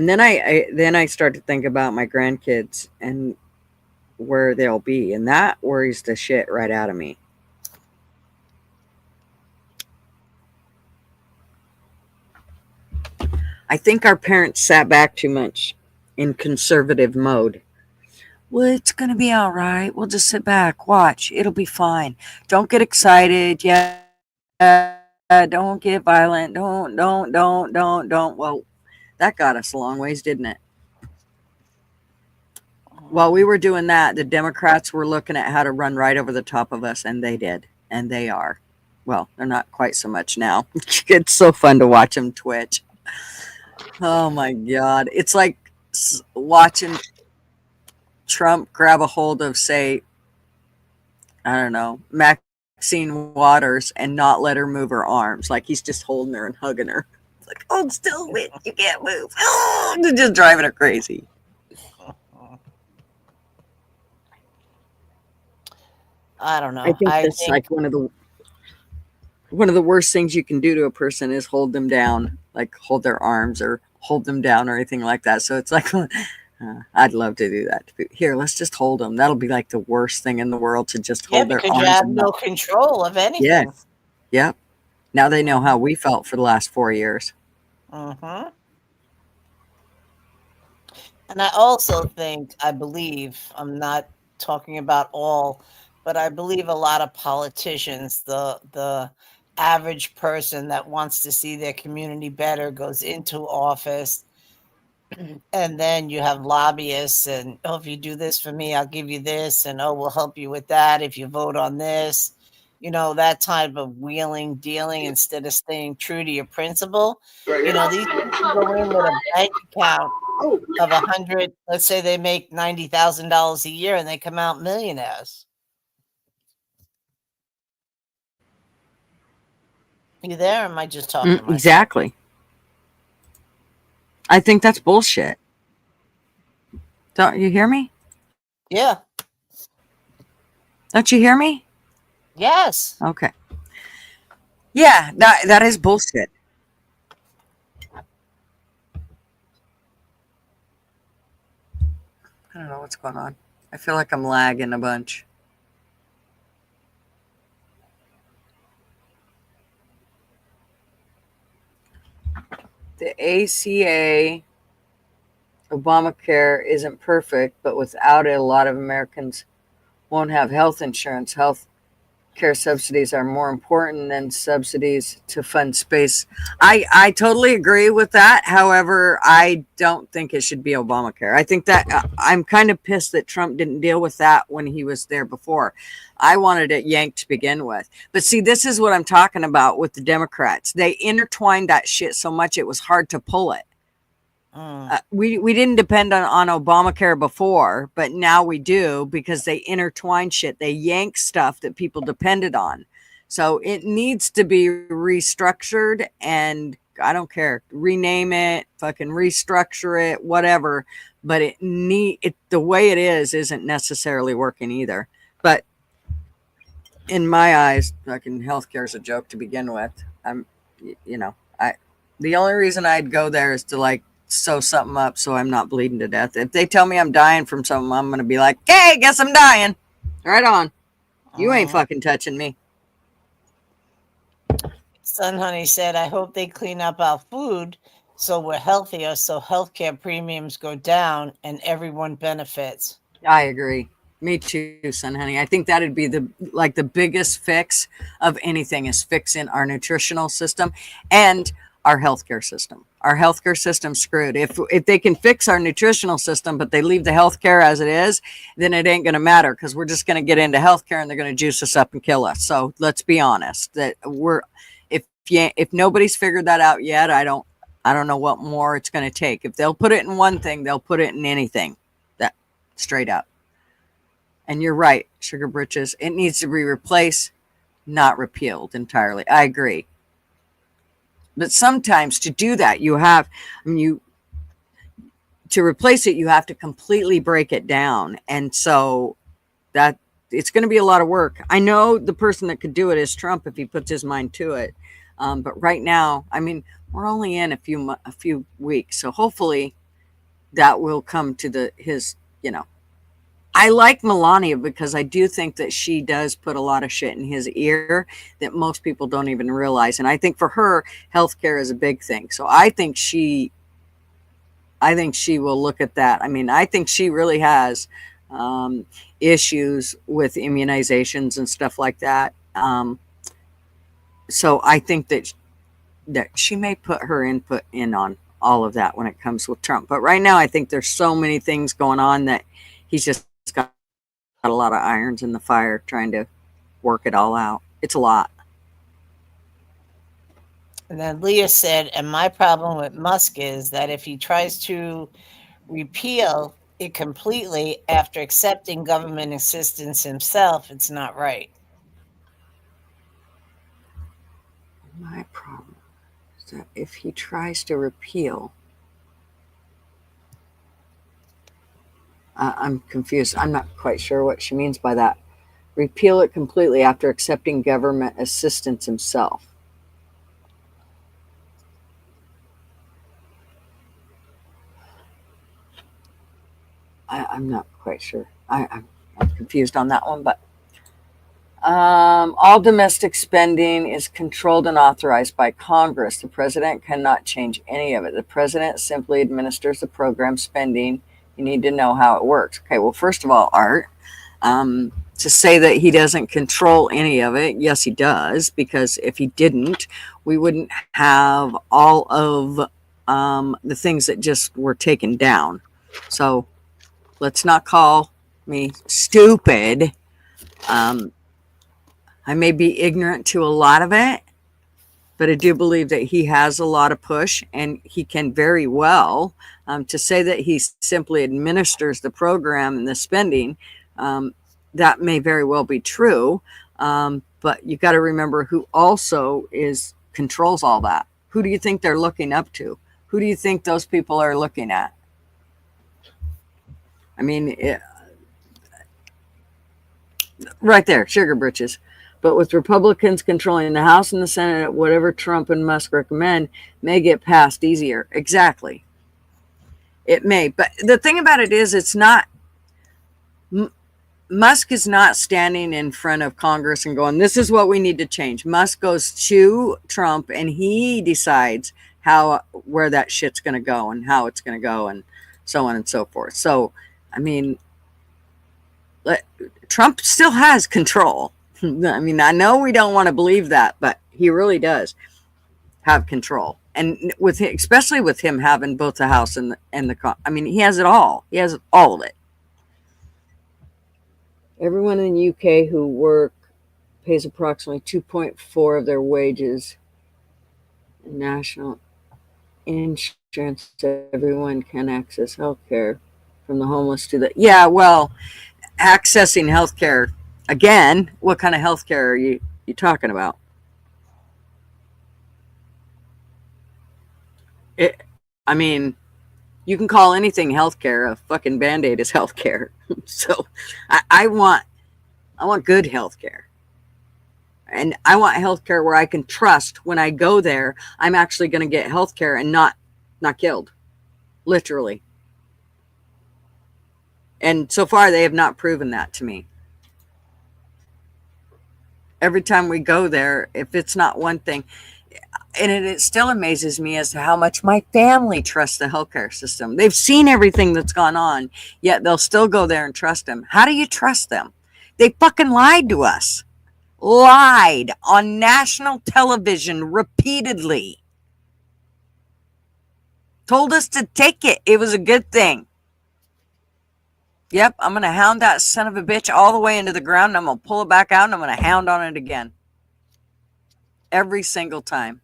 Speaker 3: then I start to think about my grandkids and where they'll be, and that worries the shit right out of me. I think our parents sat back too much in conservative mode. Well, it's going to be all right. We'll just sit back, watch. It'll be fine. Don't get excited. Yeah. Don't get violent. Don't. Well, that got us a long ways, didn't it? While we were doing that, the Democrats were looking at how to run right over the top of us, and they did. And they are. Well, they're not quite so much now. It's so fun to watch them twitch. Oh, my God. It's like watching Trump grab a hold of, say, I don't know, Maxine Waters and not let her move her arms. Like he's just holding her and hugging her. It's like, hold still, bitch. You can't move. Oh, just driving her crazy.
Speaker 5: I don't know.
Speaker 3: I think that's like one of the worst things you can do to a person is hold them down, like hold their arms or hold them down or anything like that. So it's like, I'd love to do that. Here, let's just hold them. That'll be like the worst thing in the world to just hold their arms.
Speaker 5: Because you have no control of anything.
Speaker 3: Yes. Yep. Now they know how we felt for the last 4 years.
Speaker 5: And I also believe, I'm not talking about all, but I believe a lot of politicians, the average person that wants to see their community better goes into office, and then you have lobbyists and, oh, if you do this for me, I'll give you this, and, oh, we'll help you with that if you vote on this. You know, that type of wheeling, dealing instead of staying true to your principle. You know, these people go in with a bank account of 100, let's say they make $90,000 a year and they come out millionaires. You there? Or am I just talking to myself?
Speaker 3: Exactly. I think that's bullshit. Don't you hear me?
Speaker 5: Yeah.
Speaker 3: Don't you hear me?
Speaker 5: Yes.
Speaker 3: Okay. Yeah, that is bullshit. I don't know what's going on. I feel like I'm lagging a bunch. The ACA, Obamacare, isn't perfect, but without it, a lot of Americans won't have health insurance. Health care subsidies are more important than subsidies to fund space. I totally agree with that. However, I don't think it should be Obamacare. I think that I'm kind of pissed that Trump didn't deal with that when he was there before. I wanted it yanked to begin with. But see, this is what I'm talking about with the Democrats. They intertwined that shit so much it was hard to pull it. We didn't depend on Obamacare before, but now we do because they intertwine shit. They yank stuff that people depended on. So it needs to be restructured, and I don't care. Rename it, fucking restructure it, whatever. But the way it is isn't necessarily working either. But in my eyes, fucking healthcare is a joke to begin with. The only reason I'd go there is to sew something up so I'm not bleeding to death. If they tell me I'm dying from something, I'm going to be like, okay, guess I'm dying. Right on. You ain't fucking touching me.
Speaker 5: Son Honey said, I hope they clean up our food so we're healthier, so healthcare premiums go down and everyone benefits.
Speaker 3: I agree. Me too, Son Honey. I think that'd be the biggest fix of anything is fixing our nutritional system and our healthcare system. Our healthcare system's screwed. If they can fix our nutritional system, but they leave the healthcare as it is, then it ain't going to matter because we're just going to get into healthcare and they're going to juice us up and kill us. So let's be honest that if nobody's figured that out yet, I don't know what more it's going to take. If they'll put it in one thing, they'll put it in anything. That straight up. And you're right, Sugar Britches. It needs to be replaced, not repealed entirely. I agree. But sometimes to do that, to replace it, you have to completely break it down. And so that it's going to be a lot of work. I know the person that could do it is Trump if he puts his mind to it. But right now, we're only in a few weeks. So hopefully that will come to his. I like Melania because I do think that she does put a lot of shit in his ear that most people don't even realize. And I think for her, healthcare is a big thing. So I think she will look at that. I think she really has issues with immunizations and stuff like that. So I think that she may put her input in on all of that when it comes with Trump. But right now, I think there's so many things going on that he's just got a lot of irons in the fire trying to work it all out. It's a lot.
Speaker 5: And then Leah said, and my problem with Musk is that if he tries to repeal it completely after accepting government assistance himself, it's not right.
Speaker 3: My problem is that if he tries to repeal, I'm confused. I'm not quite sure what she means by that. Repeal it completely after accepting government assistance himself. I'm not quite sure. I'm confused on that one, but all domestic spending is controlled and authorized by Congress. The president cannot change any of it. The president simply administers the program spending. You need to know how it works. Okay, well, first of all, Art, to say that he doesn't control any of it, yes, he does, because if he didn't, we wouldn't have all of the things that just were taken down. So let's not call me stupid. I may be ignorant to a lot of it, but I do believe that he has a lot of push, and he can very well. To say that he simply administers the program and the spending, that may very well be true. But you got to remember who also controls all that. Who do you think they're looking up to? Who do you think those people are looking at? I mean, right there, sugar britches. But with Republicans controlling the House and the Senate, whatever Trump and Musk recommend may get passed easier. Exactly. It may. But the thing about it is, it's not, Musk is not standing in front of Congress and going, this is what we need to change. Musk goes to Trump and he decides where that shit's going to go and how it's going to go and so on and so forth. So, I mean, Trump still has control. I mean, I know we don't want to believe that, but he really does have control. And especially with him having both the House and the I mean, he has it all. He has all of it. Everyone in the UK who work pays approximately 2.4 of their wages in national insurance. Everyone can access health care, from the homeless to the... Yeah, well, accessing health care, again, what kind of health care are you talking about? I mean, you can call anything healthcare. A fucking Band-Aid is healthcare. So I want good healthcare. And I want healthcare where I can trust when I go there, I'm actually going to get healthcare and not killed. Literally. And so far, they have not proven that to me. Every time we go there, if it's not one thing, and it still amazes me as to how much my family trusts the healthcare system. They've seen everything that's gone on, yet they'll still go there and trust them. How do you trust them? They fucking lied to us. Lied on national television repeatedly. Told us to take it. It was a good thing. Yep, I'm going to hound that son of a bitch all the way into the ground, and I'm going to pull it back out, and I'm going to hound on it again. Every single time.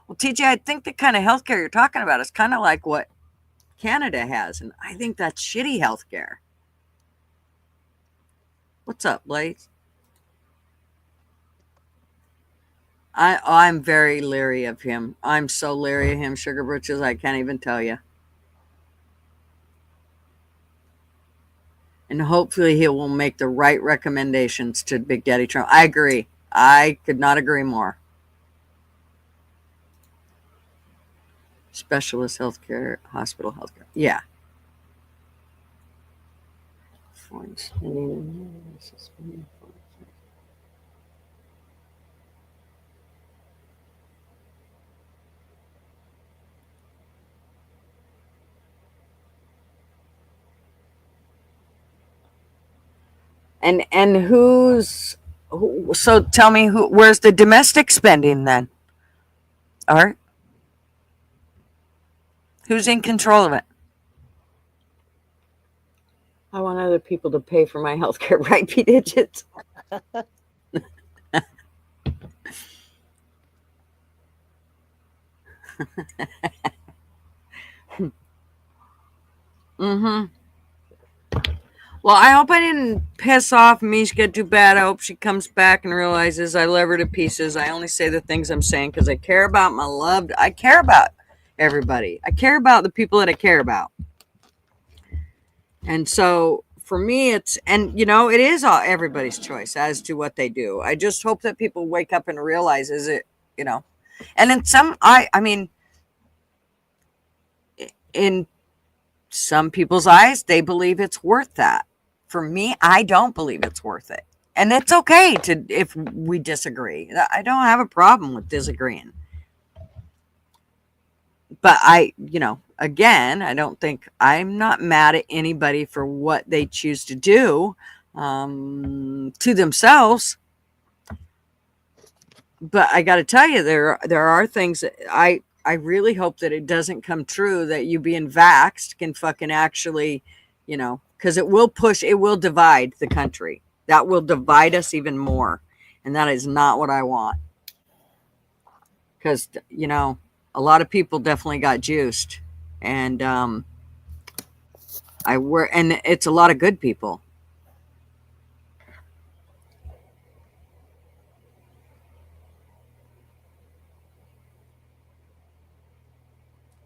Speaker 3: Well, TJ, I think the kind of healthcare you're talking about is kind of like what Canada has, and I think that's shitty healthcare. What's up, Blaze? I'm very leery of him. I'm so leery of him, Sugar Britches, I can't even tell you. And hopefully he will make the right recommendations to Big Daddy Trump. I agree. I could not agree more. Specialist healthcare, hospital healthcare. Yeah. And so tell me where's the domestic spending then? All right. Who's in control of it? I want other people to pay for my health care, right, P-Digits? Mm-hmm. Well, I hope I didn't piss off Mishka too bad. I hope she comes back and realizes I love her to pieces. I only say the things I'm saying because I care about my loved. I care about everybody. I care about the people that I care about. And so for me, it is everybody's choice as to what they do. I just hope that people wake up and realize and in in some people's eyes, they believe it's worth that. For me, I don't believe it's worth it. And it's okay if we disagree. I don't have a problem with disagreeing. But again, I'm not mad at anybody for what they choose to do to themselves. But I got to tell you, there are things that I really hope that it doesn't come true that you being vaxxed can fucking actually, because it will divide the country. That will divide us even more. And that is not what I want. because, you know, a lot of people definitely got juiced. And and it's a lot of good people.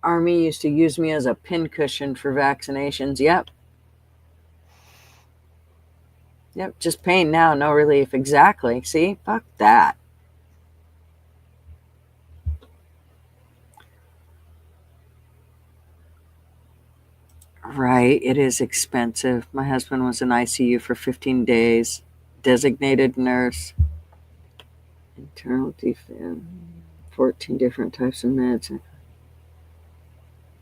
Speaker 3: Army used to use me as a pincushion for vaccinations. Yep. Yep, just pain now, no relief. Exactly. See? Fuck that. Right, it is expensive. My husband was in ICU for 15 days. Designated nurse. Internal defense. 14 different types of meds.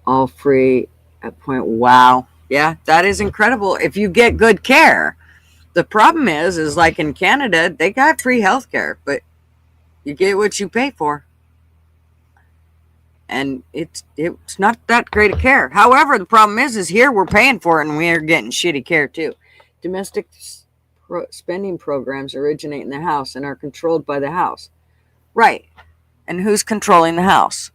Speaker 3: All free at point. Wow. Yeah, that is incredible if you get good care. The problem is like in Canada, they got free health care, but you get what you pay for. And it's not that great a care. However, the problem is here we're paying for it and we're getting shitty care too. Domestic spending programs originate in the house and are controlled by the house. Right. And who's controlling the house?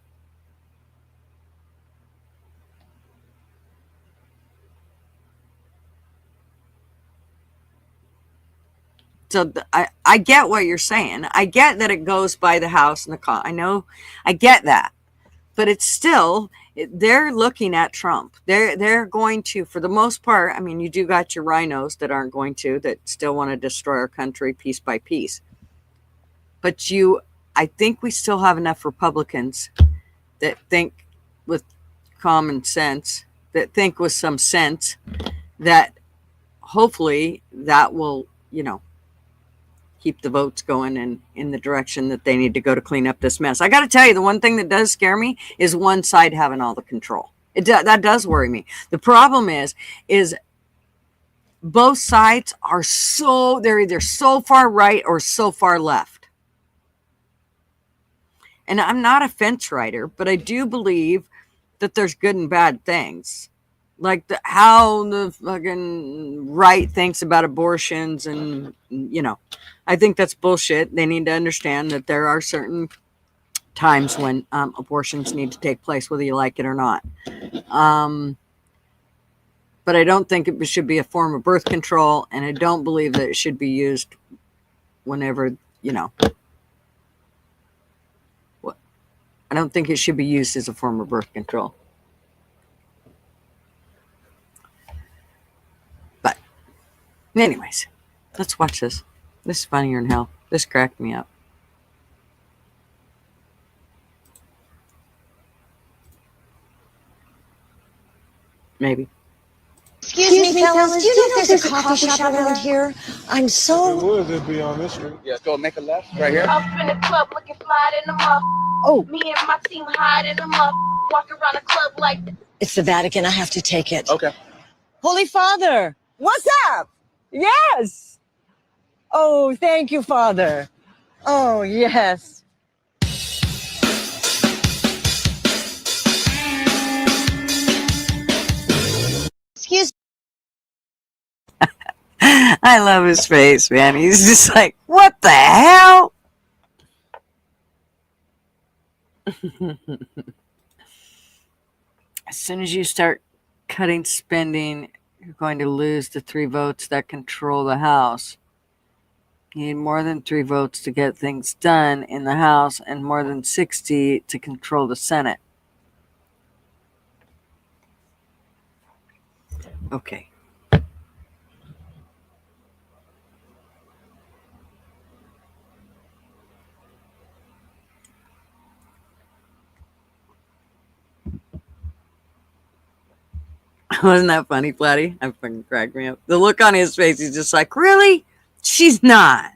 Speaker 3: So I get what you're saying. I get that it goes by the house and the car. I know, I get that, but it's still, they're looking at Trump. They're going to, for the most part. I mean, you do got your rhinos that aren't going to, that still want to destroy our country piece by piece. But I think we still have enough Republicans that think with common sense, that think with some sense, that hopefully that will, keep the votes going in the direction that they need to go to clean up this mess. I got to tell you, the one thing that does scare me is one side having all the control. That does worry me. The problem is both sides are they're either so far right or so far left. And I'm not a fence rider, but I do believe that there's good and bad things. Like how the fucking right thinks about abortions, and I think that's bullshit. They need to understand that there are certain times when abortions need to take place, whether you like it or not. But I don't think it should be a form of birth control, and I don't believe that it should be used whenever, I don't think it should be used as a form of birth control. But anyways, let's watch this. This is funnier than hell. This cracked me up. Maybe.
Speaker 16: Excuse me, fellas. Do you know if there's a coffee shop around here? I'm so.
Speaker 17: It would, it'd be on this street.
Speaker 1: Yeah, go make a left right here.
Speaker 21: Up in the club looking fly in the mug.
Speaker 16: Oh.
Speaker 21: Me and my team hide in the mug. Walk around the club like this.
Speaker 16: It's the Vatican. I have to take it.
Speaker 1: Okay.
Speaker 16: Holy Father. What's up? Yes. Oh, thank you, Father. Oh, yes. Excuse me.
Speaker 3: I love his face, man. He's just like, what the hell? As soon as you start cutting spending, you're going to lose the 3 votes that control the House. You need more than 3 votes to get things done in the House and more than 60 to control the Senate. Okay. Wasn't that funny, Platty? I fucking cracked me up. The look on his face, he's just like, really? She's not.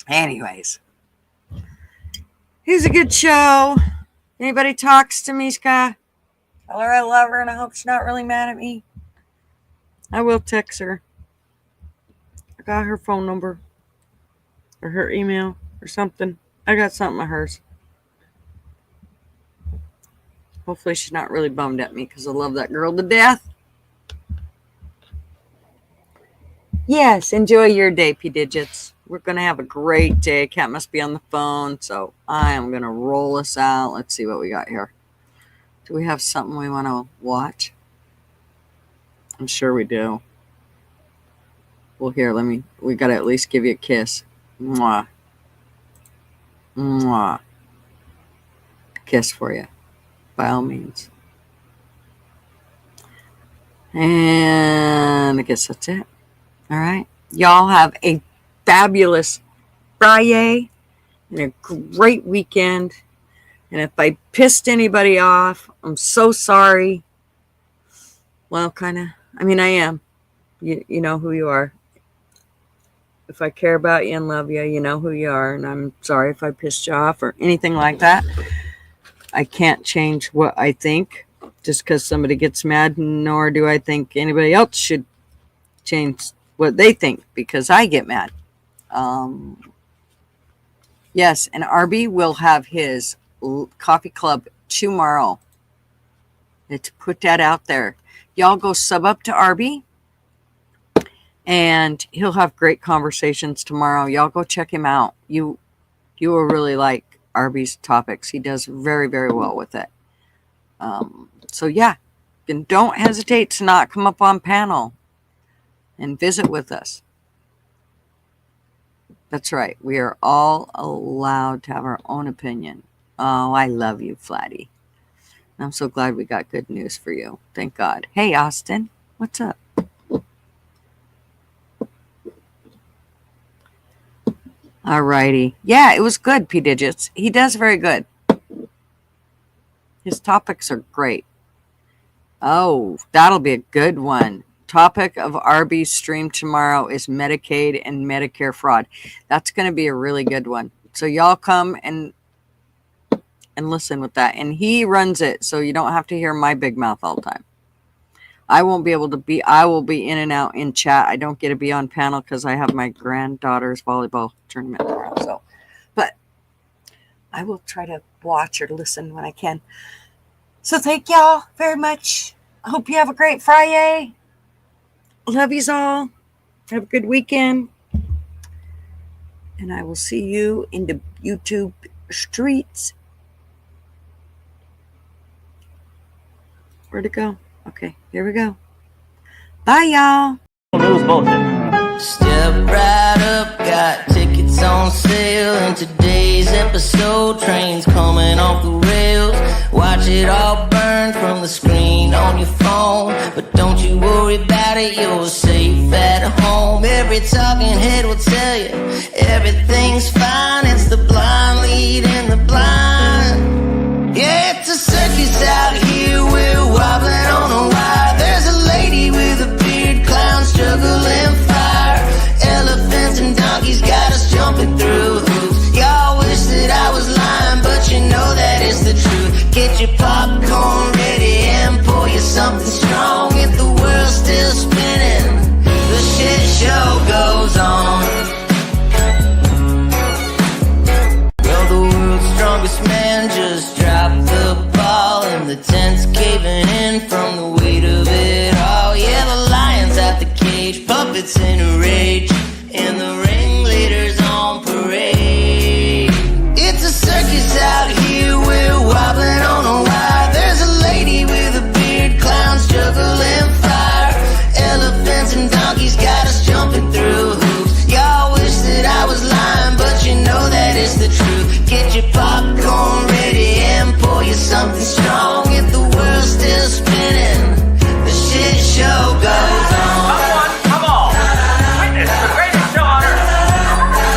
Speaker 3: Anyways. Here's a good show. Anybody talks to Mishka, tell her I love her and I hope she's not really mad at me. I will text her. I got her phone number. Or her email. Or something. I got something of hers. Hopefully she's not really bummed at me because I love that girl to death. Yes, enjoy your day, P Digits. We're going to have a great day. Cat must be on the phone, so I am going to roll us out. Let's see what we got here. Do we have something we want to watch? I'm sure we do. Well, here, we got to at least give you a kiss. Mwah. Mwah. A kiss for you, by all means. And I guess that's it. All right. Y'all have a fabulous FriYay and a great weekend. And if I pissed anybody off, I'm so sorry. Well, kind of. I mean, I am. You know who you are. If I care about you and love you, you know who you are. And I'm sorry if I pissed you off or anything like that. I can't change what I think just because somebody gets mad, nor do I think anybody else should change what they think because I get mad. Yes, and Arby will have his coffee club tomorrow. Let's put that out there. Y'all go sub up to Arby, and he'll have great conversations tomorrow. Y'all go check him out. You will really like Arby's topics. He does very, very well with it. So yeah, and don't hesitate to not come up on panel and visit with us. That's right. We are all allowed to have our own opinion. Oh, I love you, Flatty. I'm so glad we got good news for you. Thank God. Hey, Austin, what's up? All righty. Yeah, it was good, P Digits. He does very good. His topics are great. Oh, that'll be a good one. Topic of Arby's stream tomorrow is Medicaid and Medicare fraud. That's going to be a really good one. So y'all come and listen with that. And he runs it, so you don't have to hear my big mouth all the time. I won't be able to be, I will be in and out in chat. I don't get to be on panel because I have my granddaughter's volleyball tournament tomorrow. So, but I will try to watch or listen when I can. So thank y'all very much. I hope you have a great FriYay. Love yous all. Have a good weekend. And I will see you in the YouTube streets. Where'd it go? Okay, here we go. Bye, y'all.
Speaker 4: News bulletin. Step right up, got tickets on sale. In today's episode, trains coming off the rails. Watch it all burn from the screen on your phone. But don't you worry about it, you're safe at home. Every talking head will tell you everything's fine. It's the blind leading the blind. Yeah, it's a circus out here, we're wobbling on a wire. There's a lady with a beard, clowns juggling fire. Elephants and donkeys got us jumping through hoops. Y'all wish that I was lying, but you know that it's the truth. Get your popcorn ready and pour you something strong. If the world's still spinning, the shit show goes on. Well, the world's strongest man just dropped the ball, and the tent's caving in from the weight of it all. Yeah, the lion's at the cage, puppets in a rage, and the ringleader's on parade. It's a circus out here, we're wobbling on a wire. There's a lady with a beard, clowns juggling fire. Elephants and donkeys got us jumping through hoops. Y'all wish that I was lying, but you know that it's the truth. Get your popcorn ready and pour you something strong. If the world's still spinning, the shit show goes on.
Speaker 18: Come on! Witness the greatest show on earth!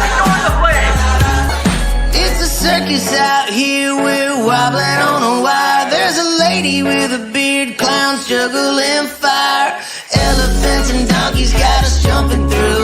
Speaker 18: Enjoy the flames!
Speaker 4: It's a circus out here, we're wobbling on a wire. There's a lady with a beard, clowns juggling fire. Elephants and donkeys got us jumping through